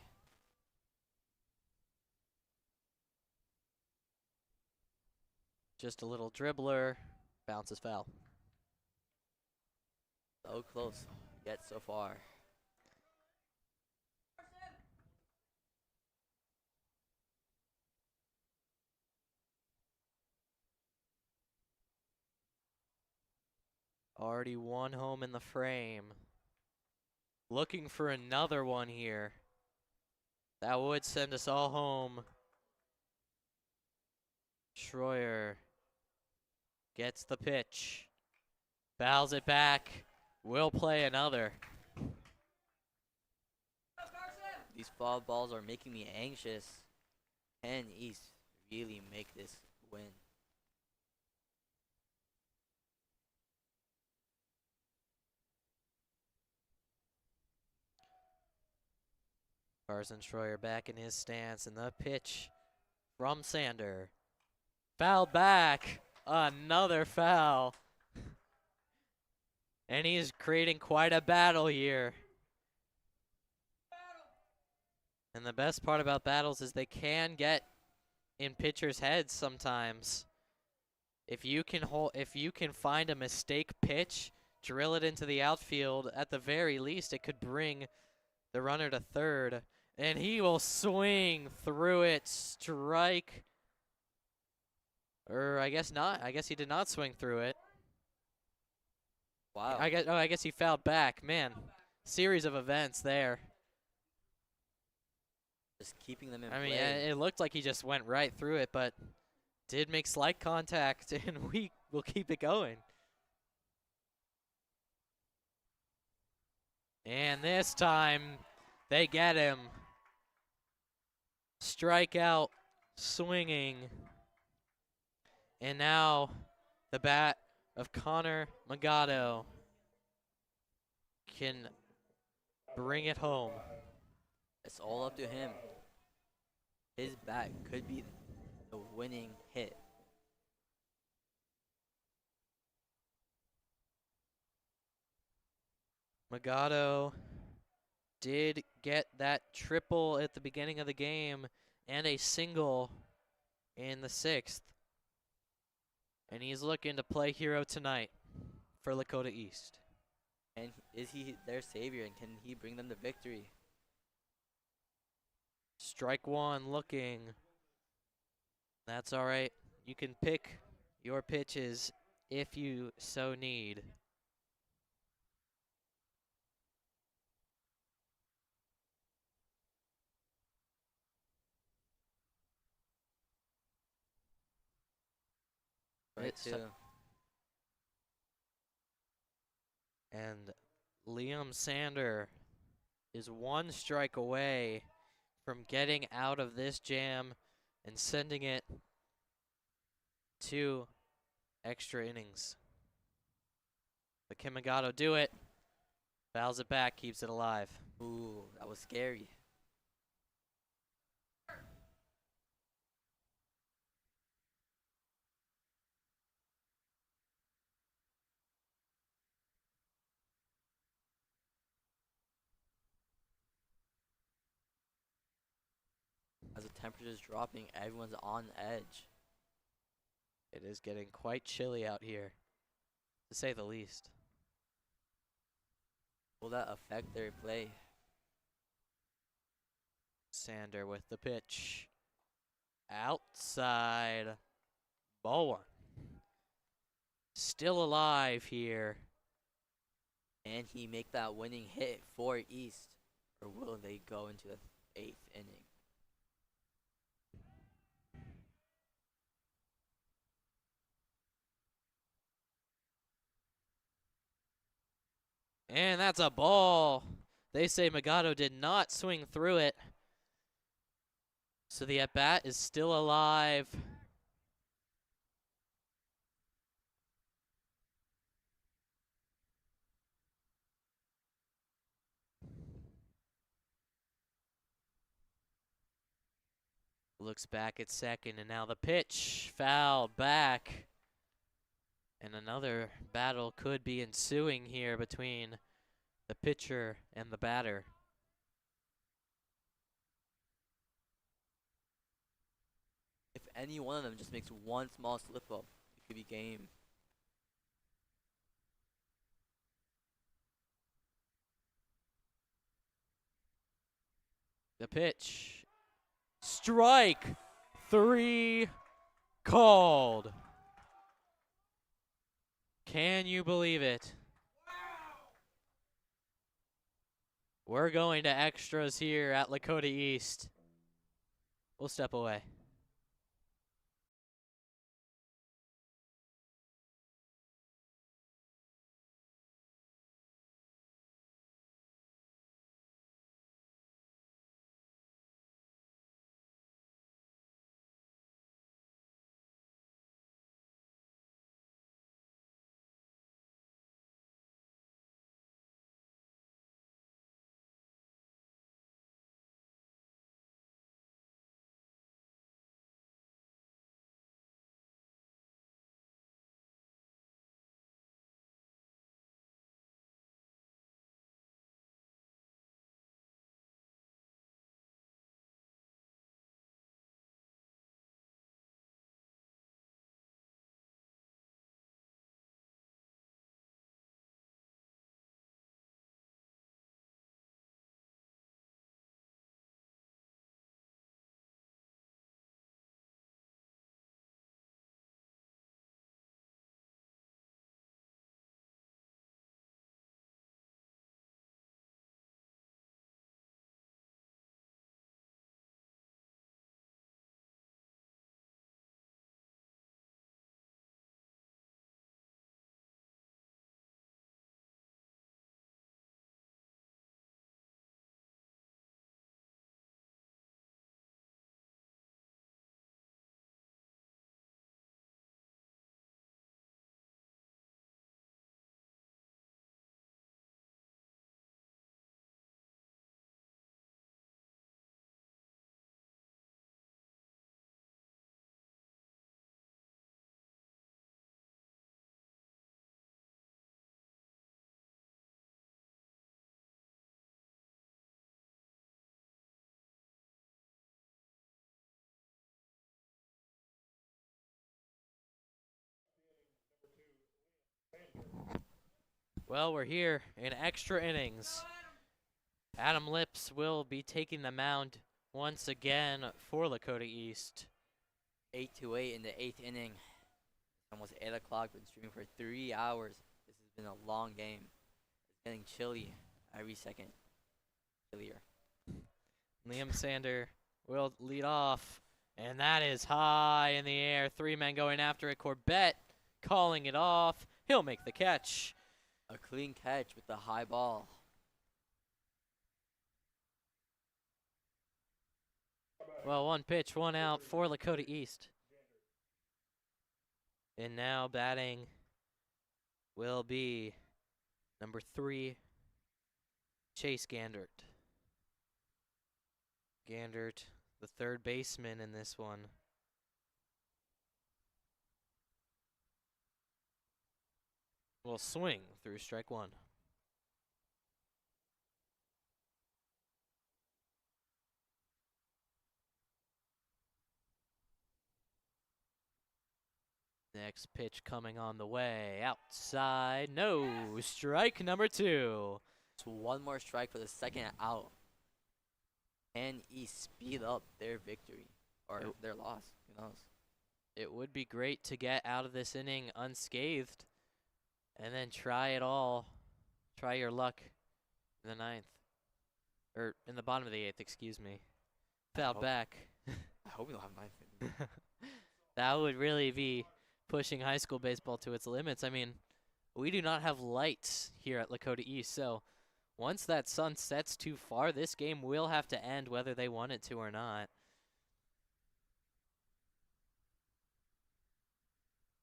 Just a little dribbler. Bounces foul. So close, yet so far. Already one home in the frame. Looking for another one here. That would send us all home. Schroyer gets the pitch. Fouls it back. Will play another. These foul balls are making me anxious. Can East really make this win? Carson Schroyer back in his stance, and the pitch from Sander. Fouled back. Another foul. And he's creating quite a battle here. And the best part about battles is they can get in pitchers' heads sometimes. If you can find a mistake pitch, drill it into the outfield, at the very least it could bring the runner to third. And he will swing through it, strike. Or I guess not. I guess he did not swing through it. Wow. I guess he fouled back. Man, series of events there. Just keeping them in I play. mean, it looked like he just went right through it, but did make slight contact, and we will keep it going. And this time, they get him. Strikeout, swinging. And now, the bat of Connor Magato can bring it home. It's all up to him. His bat could be the winning hit. Magato did get that triple at the beginning of the game and a single in the 6th. And he's looking to play hero tonight for Lakota East. And is he their savior, and can he bring them to victory? Strike one looking. That's all right. You can pick your pitches if you so need. Right It's- too. And Liam Sander is one strike away from getting out of this jam and sending it to extra innings. But can Magato do it? Fouls it back, keeps it alive. Ooh, that was scary. As the temperature's dropping, everyone's on edge. It is getting quite chilly out here, to say the least. Will that affect their play? Sander with the pitch. Outside. Ball one. Still alive here. Can he make that winning hit for East? Or will they go into the 8th inning? And that's a ball. They say Magato did not swing through it. So the at-bat is still alive. Looks back at second, and now the pitch fouled back. And another battle could be ensuing here between the pitcher and the batter. If any one of them just makes one small slip up, it could be game. The pitch. Strike 3 called. Can you believe it? We're going to extras here at Lakota East. We'll step away. Well, we're here in extra innings. Adam Lips will be taking the mound once again for Lakota East. 8-8 in the 8th inning. Almost 8 o'clock. Been streaming for 3 hours. This has been a long game. It's getting chilly every second. Chillier. Liam Sander will lead off, and that is high in the air. 3 men going after it. Corbett calling it off. He'll make the catch. A clean catch with the high ball. Well, 1 pitch, 1 out for Lakota East. And now batting will be number 3, Chase Gandert. Gandert, the third baseman in this one. Will swing through strike 1. Next pitch coming on the way. Outside. No. Strike number 2. So 1 more strike for the second out. Can East speed up their victory or their loss? Who knows? It would be great to get out of this inning unscathed and then try it all. Try your luck in the 9th. Or in the bottom of the 8th, excuse me. Fouled back. I hope we don't have 9th. That would really be pushing high school baseball to its limits. I mean, we do not have lights here at Lakota East, so once that sun sets too far, this game will have to end whether they want it to or not.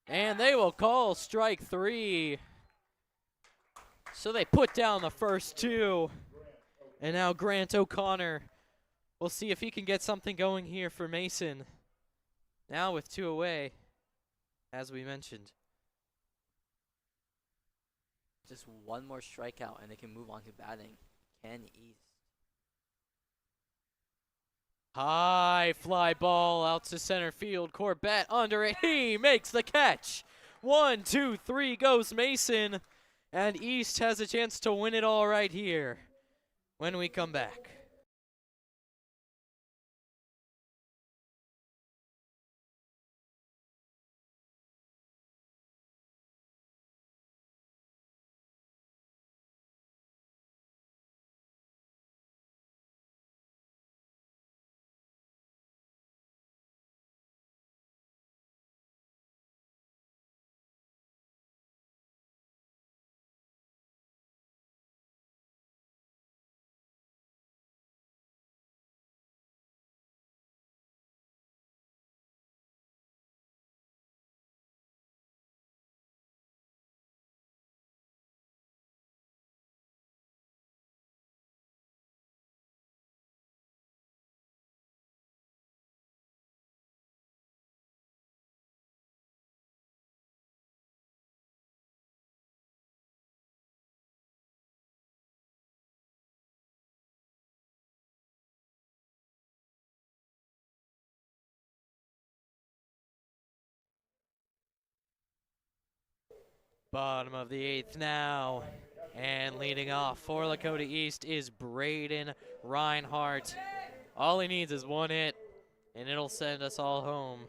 And they will call strike 3. So they put down the first 2. And now Grant O'Connor. We'll see if he can get something going here for Mason. Now with 2 away, as we mentioned. Just 1 more strikeout and they can move on to batting. Can East. High fly ball out to center field. Corbett under it. He makes the catch. 1, 2, 3 goes Mason. And East has a chance to win it all right here when we come back. Bottom of the 8th now. And leading off for Lakota East is Braden Reinhardt. All he needs is 1 hit, and it'll send us all home.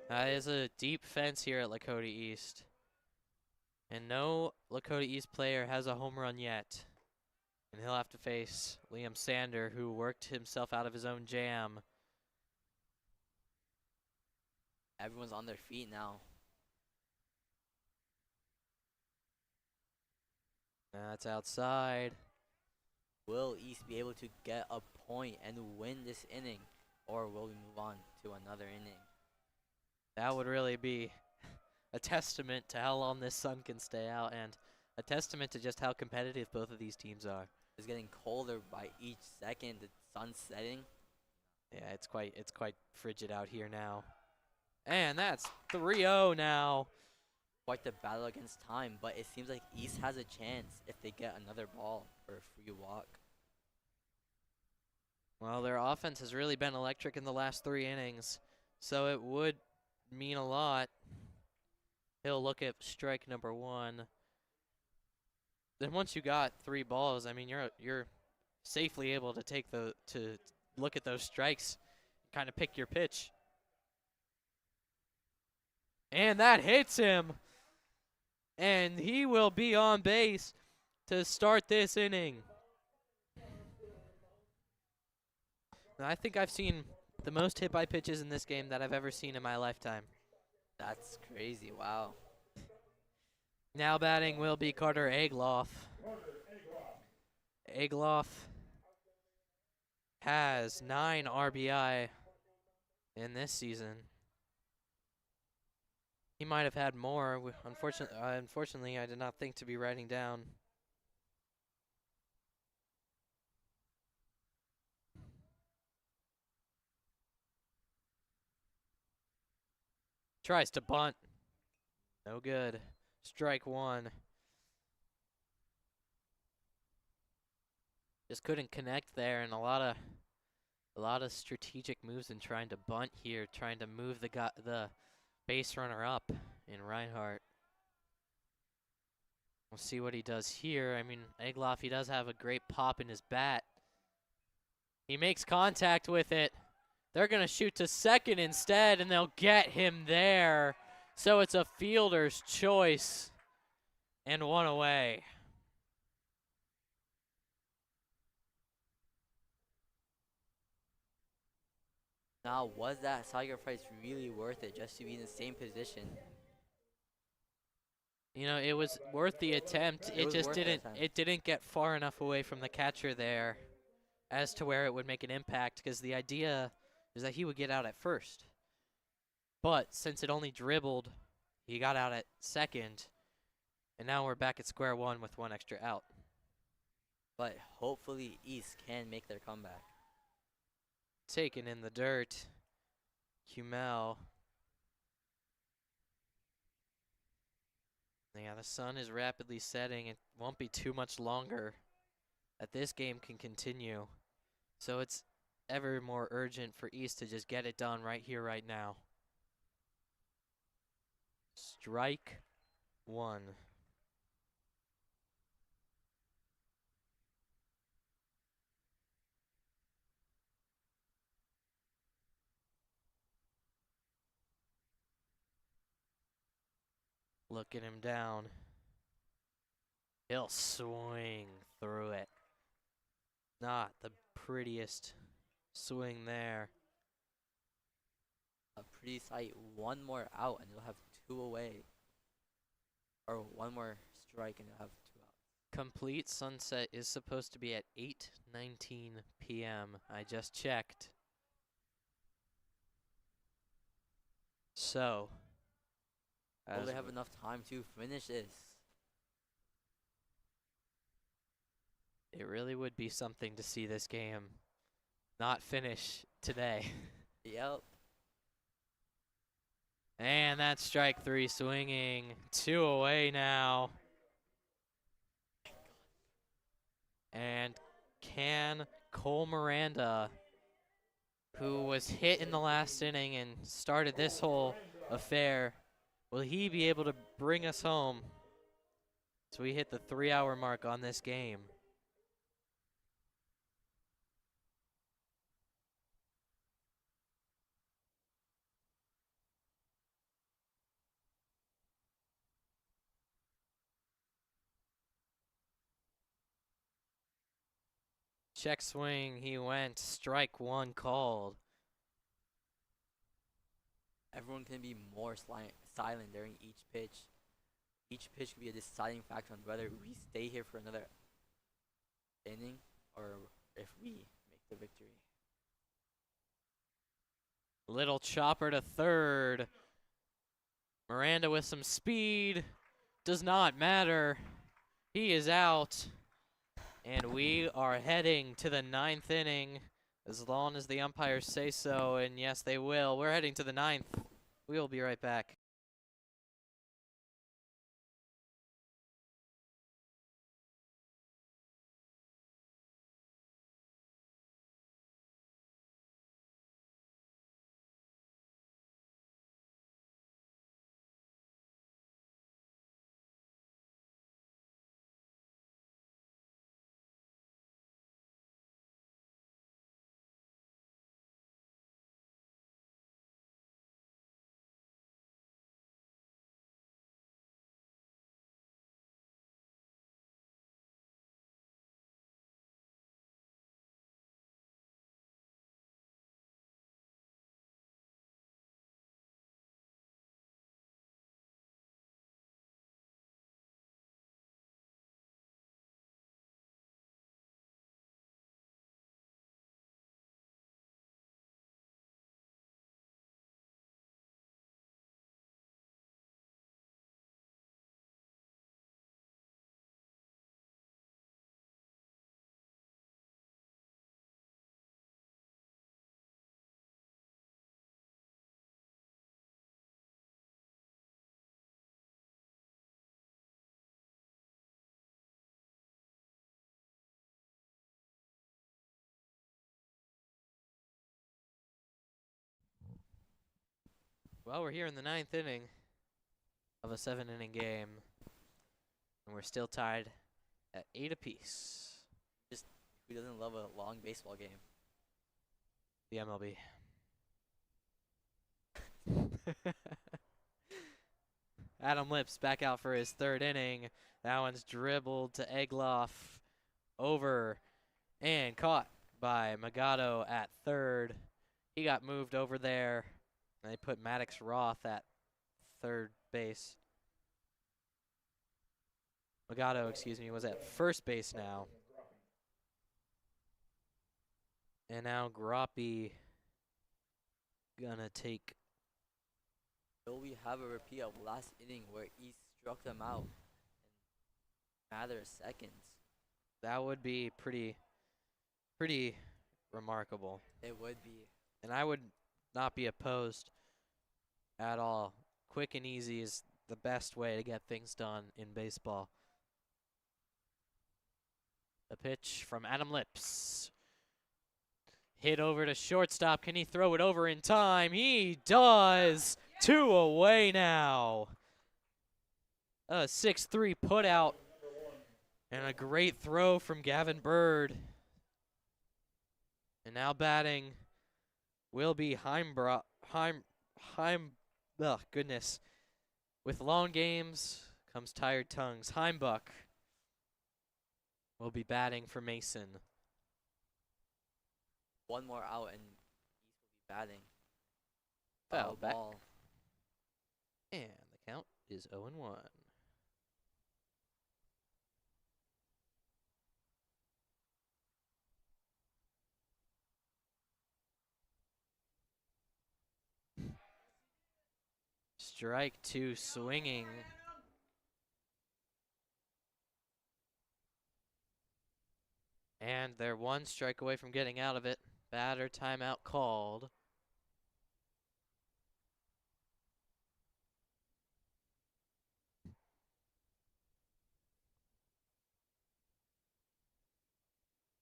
That is a deep fence here at Lakota East. And no Lakota East player has a home run yet. And he'll have to face Liam Sander, who worked himself out of his own jam. Everyone's on their feet now. That's outside. Will East be able to get a point and win this inning? Or will we move on to another inning? That would really be a testament to how long this sun can stay out and a testament to just how competitive both of these teams are. It's getting colder by each second. The sun's setting. Yeah, it's quite frigid out here now. And that's 3-0 now. Quite the battle against time, but it seems like East has a chance if they get another ball for a free walk. Well, their offense has really been electric in the last 3 innings, so it would mean a lot. He'll look at strike number 1. then once you got 3 balls, I mean, you're safely able to to look at those strikes, kind of pick your pitch. And that hits him. And he will be on base to start this inning. Now, I think I've seen the most hit by pitches in this game that I've ever seen in my lifetime. That's crazy. Wow. Now batting will be Carter Egloff. Egloff has 9 RBI in this season. He might have had more. Unfortunately, I did not think to be writing down. Tries to bunt. No good. Strike 1. Just couldn't connect there, and a lot of strategic moves in trying to bunt here, trying to move the base runner up in Reinhardt. We'll see what he does here. I mean, Egloff, he does have a great pop in his bat. He makes contact with it. They're going to shoot to second instead, and they'll get him there. So it's a fielder's choice, and 1 away. Now, was that sacrifice really worth it just to be in the same position? You know, it was worth the attempt. It just didn't. It didn't get far enough away from the catcher there, as to where it would make an impact. Because the idea is that he would get out at first, but since it only dribbled, he got out at second, and now we're back at square one with 1 extra out. But hopefully East can make their comeback. Taken in the dirt, Humel. Yeah, the sun is rapidly setting. It won't be too much longer that this game can continue. So it's ever more urgent for East to just get it done right here, right now. Strike 1. Looking him down. He'll swing through it. Not the prettiest swing there. A pretty sight. 1 more out, and you'll have 2 away. Or 1 more strike, and you'll have 2 out. Complete sunset is supposed to be at 8:19 p.m. I just checked. So, Will they have enough time to finish this? It really would be something to see this game not finish today. Yep. And that's strike 3 swinging. 2 away now. And can Cole Miranda, who was hit in the last inning and started this whole affair, will he be able to bring us home? So we hit the 3-hour mark on this game. Check swing, he went. Strike 1 called. Everyone can be more silent during each pitch. Each pitch could be a deciding factor on whether we stay here for another inning or if we make the victory. Little chopper to third. Miranda with some speed. Does not matter. He is out. And we are heading to the 9th inning, as long as the umpires say so, and yes, they will. We're heading to the 9th. We will be right back. Well, we're here in the 9th inning of a 7-inning game, and we're still tied at 8 apiece. Who doesn't love a long baseball game? The MLB. Adam Lips back out for his 3rd inning. That one's dribbled to Egloff, over, and caught by Magado at 3rd. He got moved over there, and they put Maddox Roth at 3rd base. Magado, excuse me, was at 1st base now. And now Groppy gonna take. Will we have a repeat of last inning where he struck them out in a matter of seconds? That would be pretty remarkable. It would be. And I would not be opposed at all. Quick and easy is the best way to get things done in baseball. The pitch from Adam Lips. Hit over to shortstop. Can he throw it over in time? He does. 2 away now. A 6-3 put out. And a great throw from Gavin Bird. And now batting will be goodness. With long games comes tired tongues. Heimbuck will be batting for Mason. One more out and East will be batting. Foul back. Ball. And the count is 0-1. Strike 2 swinging. And they're 1 strike away from getting out of it. Batter timeout called.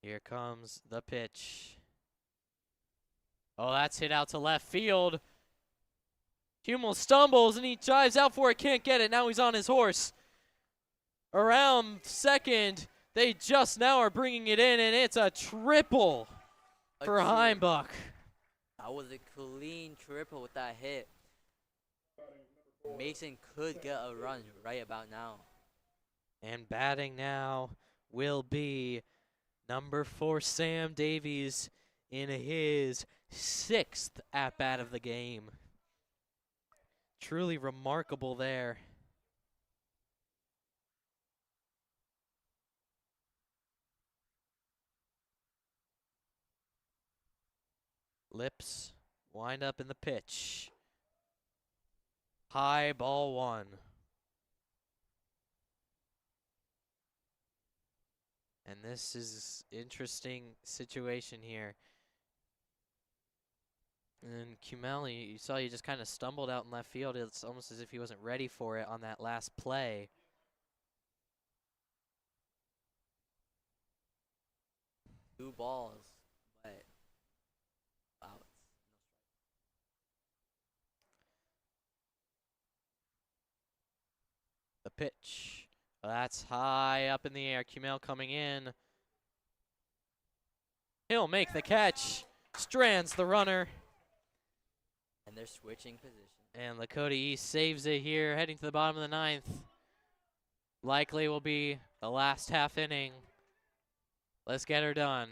Here comes the pitch. Oh, that's hit out to left field. Hummel stumbles and he drives out for it, can't get it. Now he's on his horse. Around second, they just now are bringing it in, and it's a triple for Heimbuck. That was a clean triple with that hit. Mason could get a run right about now. And batting now will be number 4, Sam Davies, in his 6th at-bat of the game. Truly remarkable there. Lips wind up in the pitch. High ball 1. And this is interesting situation here. And Kumeli, you saw he just kind of stumbled out in left field. It's almost as if he wasn't ready for it on that last play. Two balls, but outs. The pitch. That's high up in the air. Kumel coming in. He'll make the catch. Strands the runner. And they're switching position. And Lakota East saves it here, heading to the bottom of the 9th. Likely will be the last half inning. Let's get her done.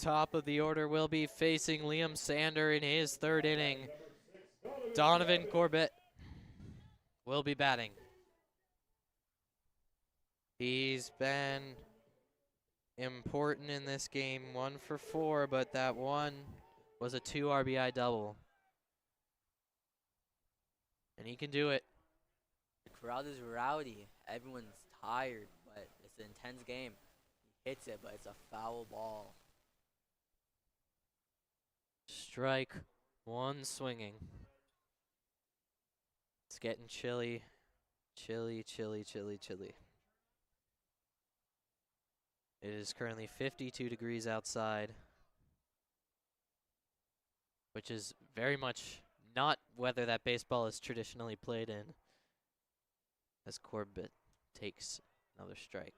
top of the order will be facing Liam Sander in his third inning. Donovan Corbett will be batting. He's been important in this game, 1 for 4, but that one was a 2 RBI double. And he can do it. The crowd is rowdy. Everyone's tired, but it's an intense game. He hits it, but it's a foul ball. Strike 1 swinging. It's getting chilly. Chilly, chilly, chilly, chilly. It is currently 52 degrees outside, which is very much not weather that baseball is traditionally played in, as Corbett takes another strike.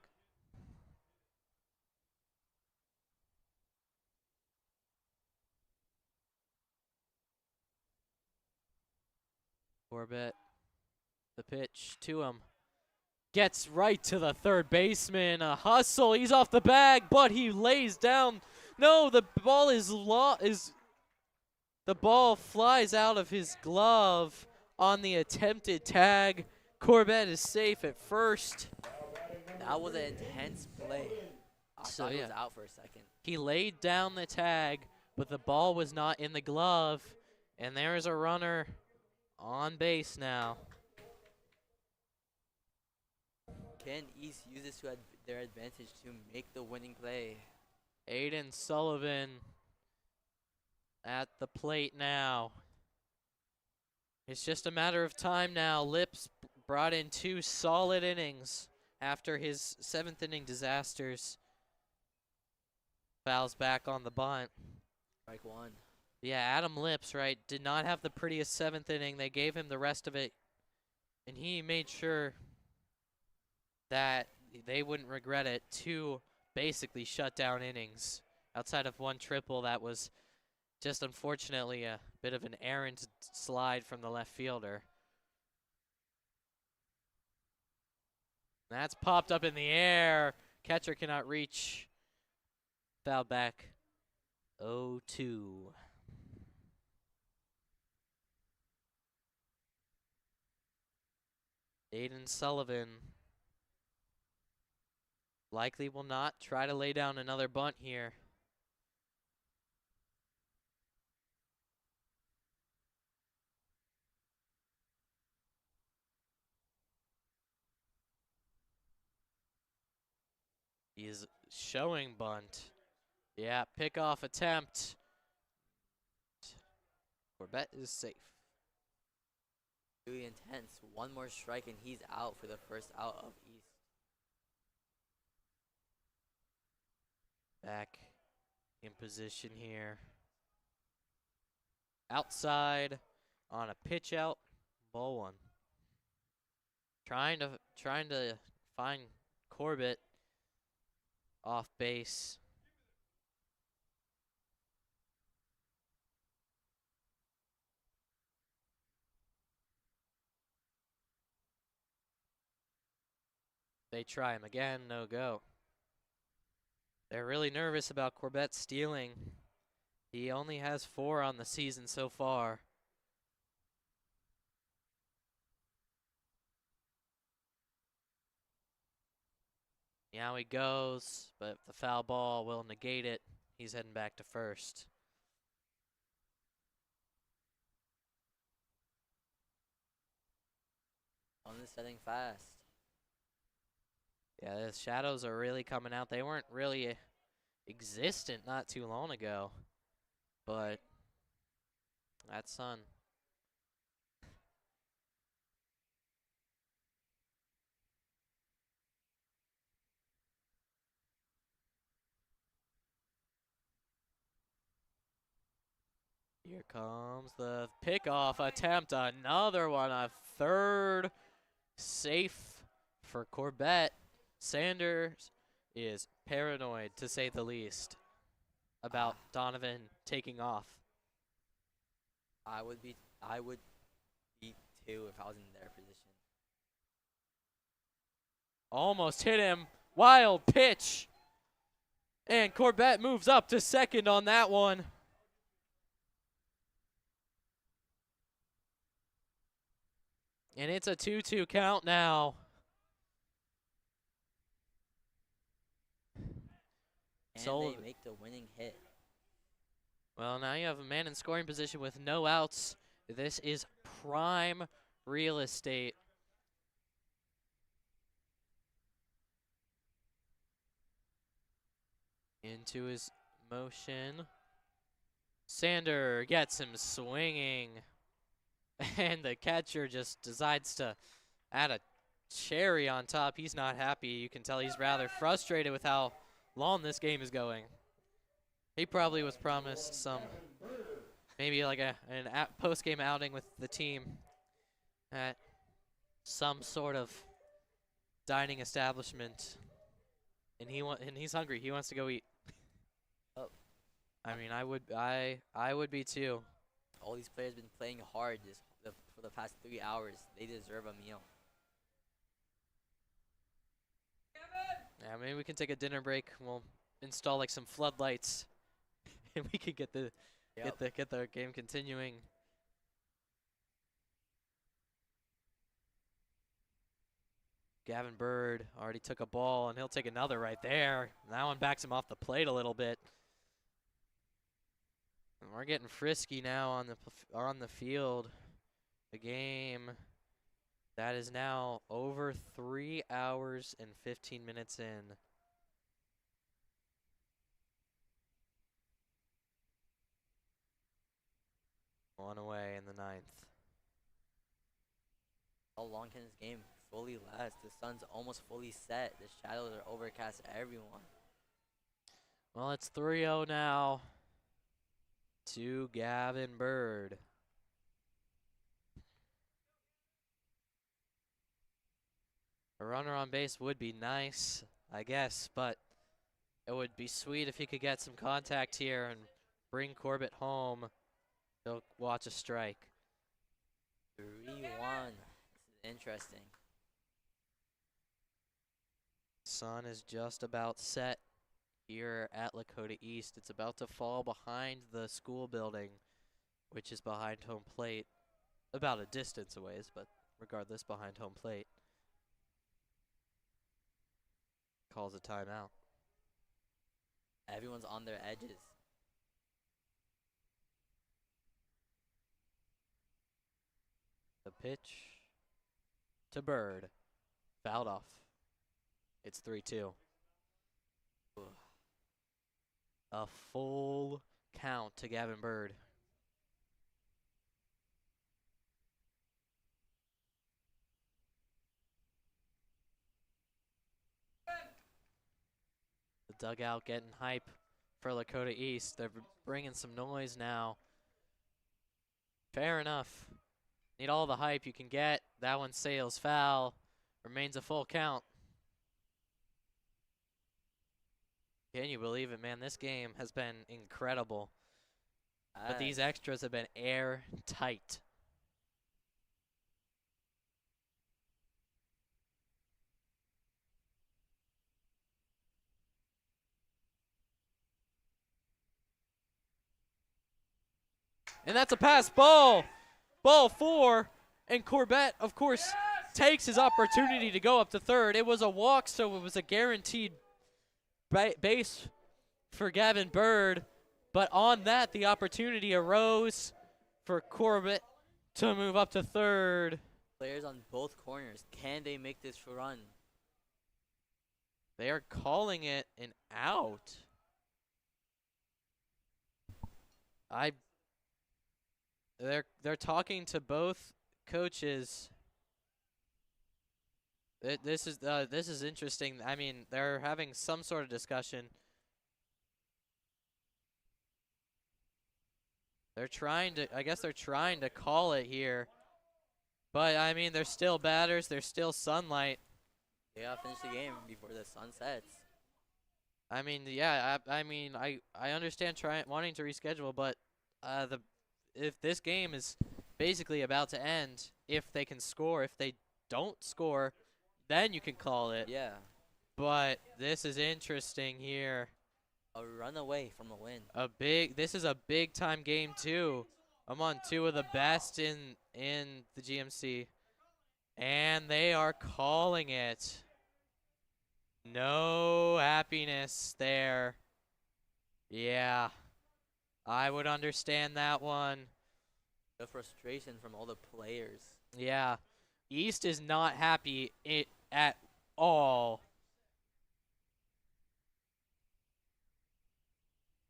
Corbett, the pitch to him. Gets right to the third baseman. A hustle. He's off the bag, but he lays down. No, the ball the ball flies out of his glove on the attempted tag. Corbett is safe at first. That was an intense play. I thought he was out for a second. He laid down the tag, but the ball was not in the glove. And there is a runner on base now. Can East use this to their advantage to make the winning play? Aiden Sullivan at the plate now. It's just a matter of time now. Lips brought in 2 solid innings after his 7th inning disasters. Fouls back on the bunt. Strike 1. Yeah, Adam Lips, right, did not have the prettiest 7th inning. They gave him the rest of it, and he made sure that they wouldn't regret it. 2 basically shutdown innings outside of 1 triple that was just unfortunately a bit of an errant slide from the left fielder. That's popped up in the air. Catcher cannot reach. Foul back. 0-2. Aiden Sullivan likely will not try to lay down another bunt here. He is showing bunt. Yeah, pickoff attempt. Corbett is safe. Really intense. 1 more strike and he's out for the first out of East. Back in position here. Outside on a pitch out. Ball 1. Trying to find Corbett off base. They try him again, no go. They're really nervous about Corbett stealing. He only has 4 on the season so far. Now he goes, but the foul ball will negate it. He's heading back to first. Sun is setting fast. Yeah, the shadows are really coming out. They weren't really existent not too long ago, but that sun. Here comes the pickoff attempt. Another one, a third safe for Corbett. Sanders is paranoid, to say the least, about Donovan taking off. I would be too if I was in their position. Almost hit him. Wild pitch. And Corbett moves up to second on that one. And it's a 2-2 count now. And So, they make the winning hit. well, now you have a man in scoring position with no outs. This is prime real estate. Into his motion. Sander gets him swinging. And the catcher just decides to add a cherry on top. He's not happy. You can tell he's rather frustrated with how long this game is going. He probably was promised some, maybe like an post-game outing with the team at some sort of dining establishment, and he's hungry. He wants to go eat. Oh. I mean, I would be too. All these players been playing hard for the past 3 hours. They deserve a meal. Yeah, maybe we can take a dinner break. We'll install like some floodlights, and we could get the game continuing. Gavin Bird already took a ball, and he'll take another right there. That one backs him off the plate a little bit. And we're getting frisky now on the field. The game that is now over 3 hours and 15 minutes in. One away in the ninth. How long can this game fully last? The sun's almost fully set. The shadows are overcast everyone. Well, it's 3-0 now to Gavin Bird. A runner on base would be nice, I guess, but it would be sweet if he could get some contact here and bring Corbett home. He'll watch a strike. 3-1. This is interesting. Sun is just about set here at Lakota East. It's about to fall behind the school building, which is behind home plate. About a distance away, but regardless, behind home plate. Calls a timeout. Everyone's on their edges. The pitch to Bird. Fouled off. It's 3-2. A full count to Gavin Bird. The dugout getting hype for Lakota East. They're bringing some noise now. Fair enough. Need all the hype you can get. That one sails foul. Remains a full count. Can you believe it, man? This game has been incredible. But these extras have been airtight. And that's a pass ball. Ball 4. And Corbett, of course, takes his opportunity to go up to third. It was a walk, so it was a guaranteed base for Gavin Bird. But on that, the opportunity arose for Corbett to move up to third. Players on both corners. Can they make this run? They are calling it an out. They're talking to both coaches. This is interesting. I mean, they're having some sort of discussion. I guess they're trying to call it here. But I mean, they're still batters, there's still sunlight. They gotta finish the game before the sun sets. I mean, yeah, I understand wanting to reschedule, but if this game is basically about to end, if they can score, if they don't score, then you can call it. Yeah. But this is interesting here. A run away from a win. This is a big time game too. I'm on two of the best in the GMC. And they are calling it. No happiness there. Yeah. I would understand that one. The frustration from all the players. Yeah. East is not happy at all.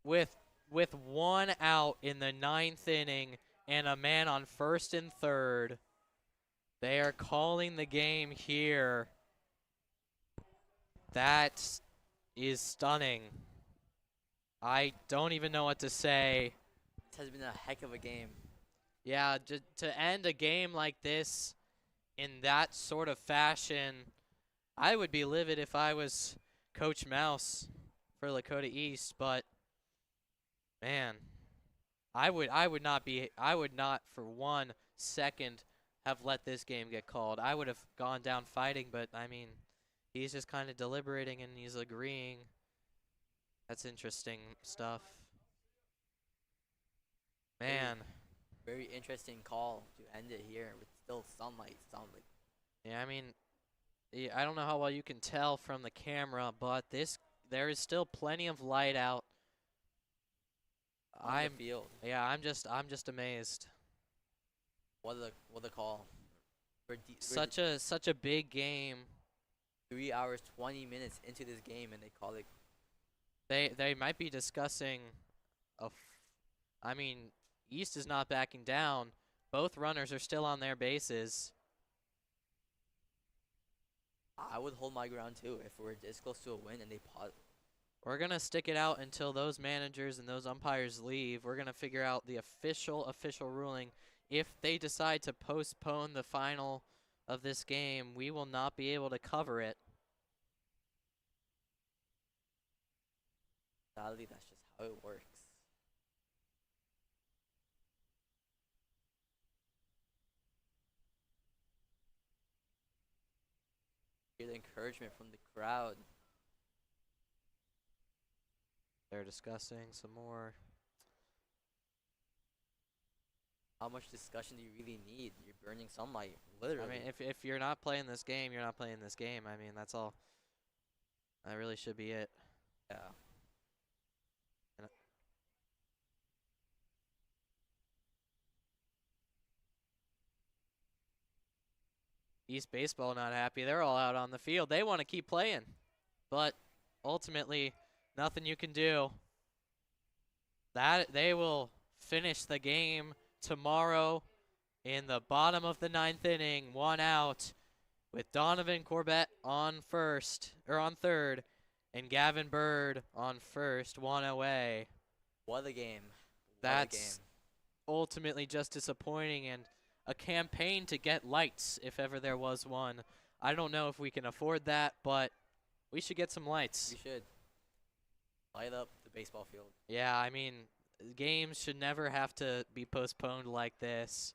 With one out in the 9th inning and a man on first and third, they are calling the game here. That is stunning. I don't even know what to say. This has been a heck of a game. Yeah, to end a game like this in that sort of fashion, I would be livid if I was Coach Mouse for Lakota East, but man, I would not for 1 second have let this game get called. I would have gone down fighting, but I mean, he's just kind of deliberating and he's agreeing. That's interesting stuff. Man. Very interesting call to end it here with still sunlight. Yeah, I mean, I don't know how well you can tell from the camera, but there is still plenty of light out. On the field. Yeah, I'm just amazed. What a call. Such a big game. 3 hours 20 minutes into this game and they call it. They might be discussing I mean, East is not backing down. Both runners are still on their bases. I would hold my ground too if we're this close to a win and they pause. We're going to stick it out until those managers and those umpires leave. We're going to figure out the official ruling. If they decide to postpone the final of this game, we will not be able to cover it. Sadly, that's just how it works. Hear the encouragement from the crowd. They're discussing some more. How much discussion do you really need? You're burning sunlight, literally. I mean, if you're not playing this game, you're not playing this game. I mean, that's all. That really should be it. Yeah. East Baseball not happy. They're all out on the field. They want to keep playing. But ultimately, nothing you can do. They will finish the game tomorrow in the bottom of the 9th inning, 1 out, with Donovan Corbett on third, and Gavin Bird on first, 1 away. What a game. That's ultimately just disappointing and a campaign to get lights if ever there was one. I don't know if we can afford that, but we should get some lights. We should light up the baseball field. Yeah, I mean, games should never have to be postponed like this.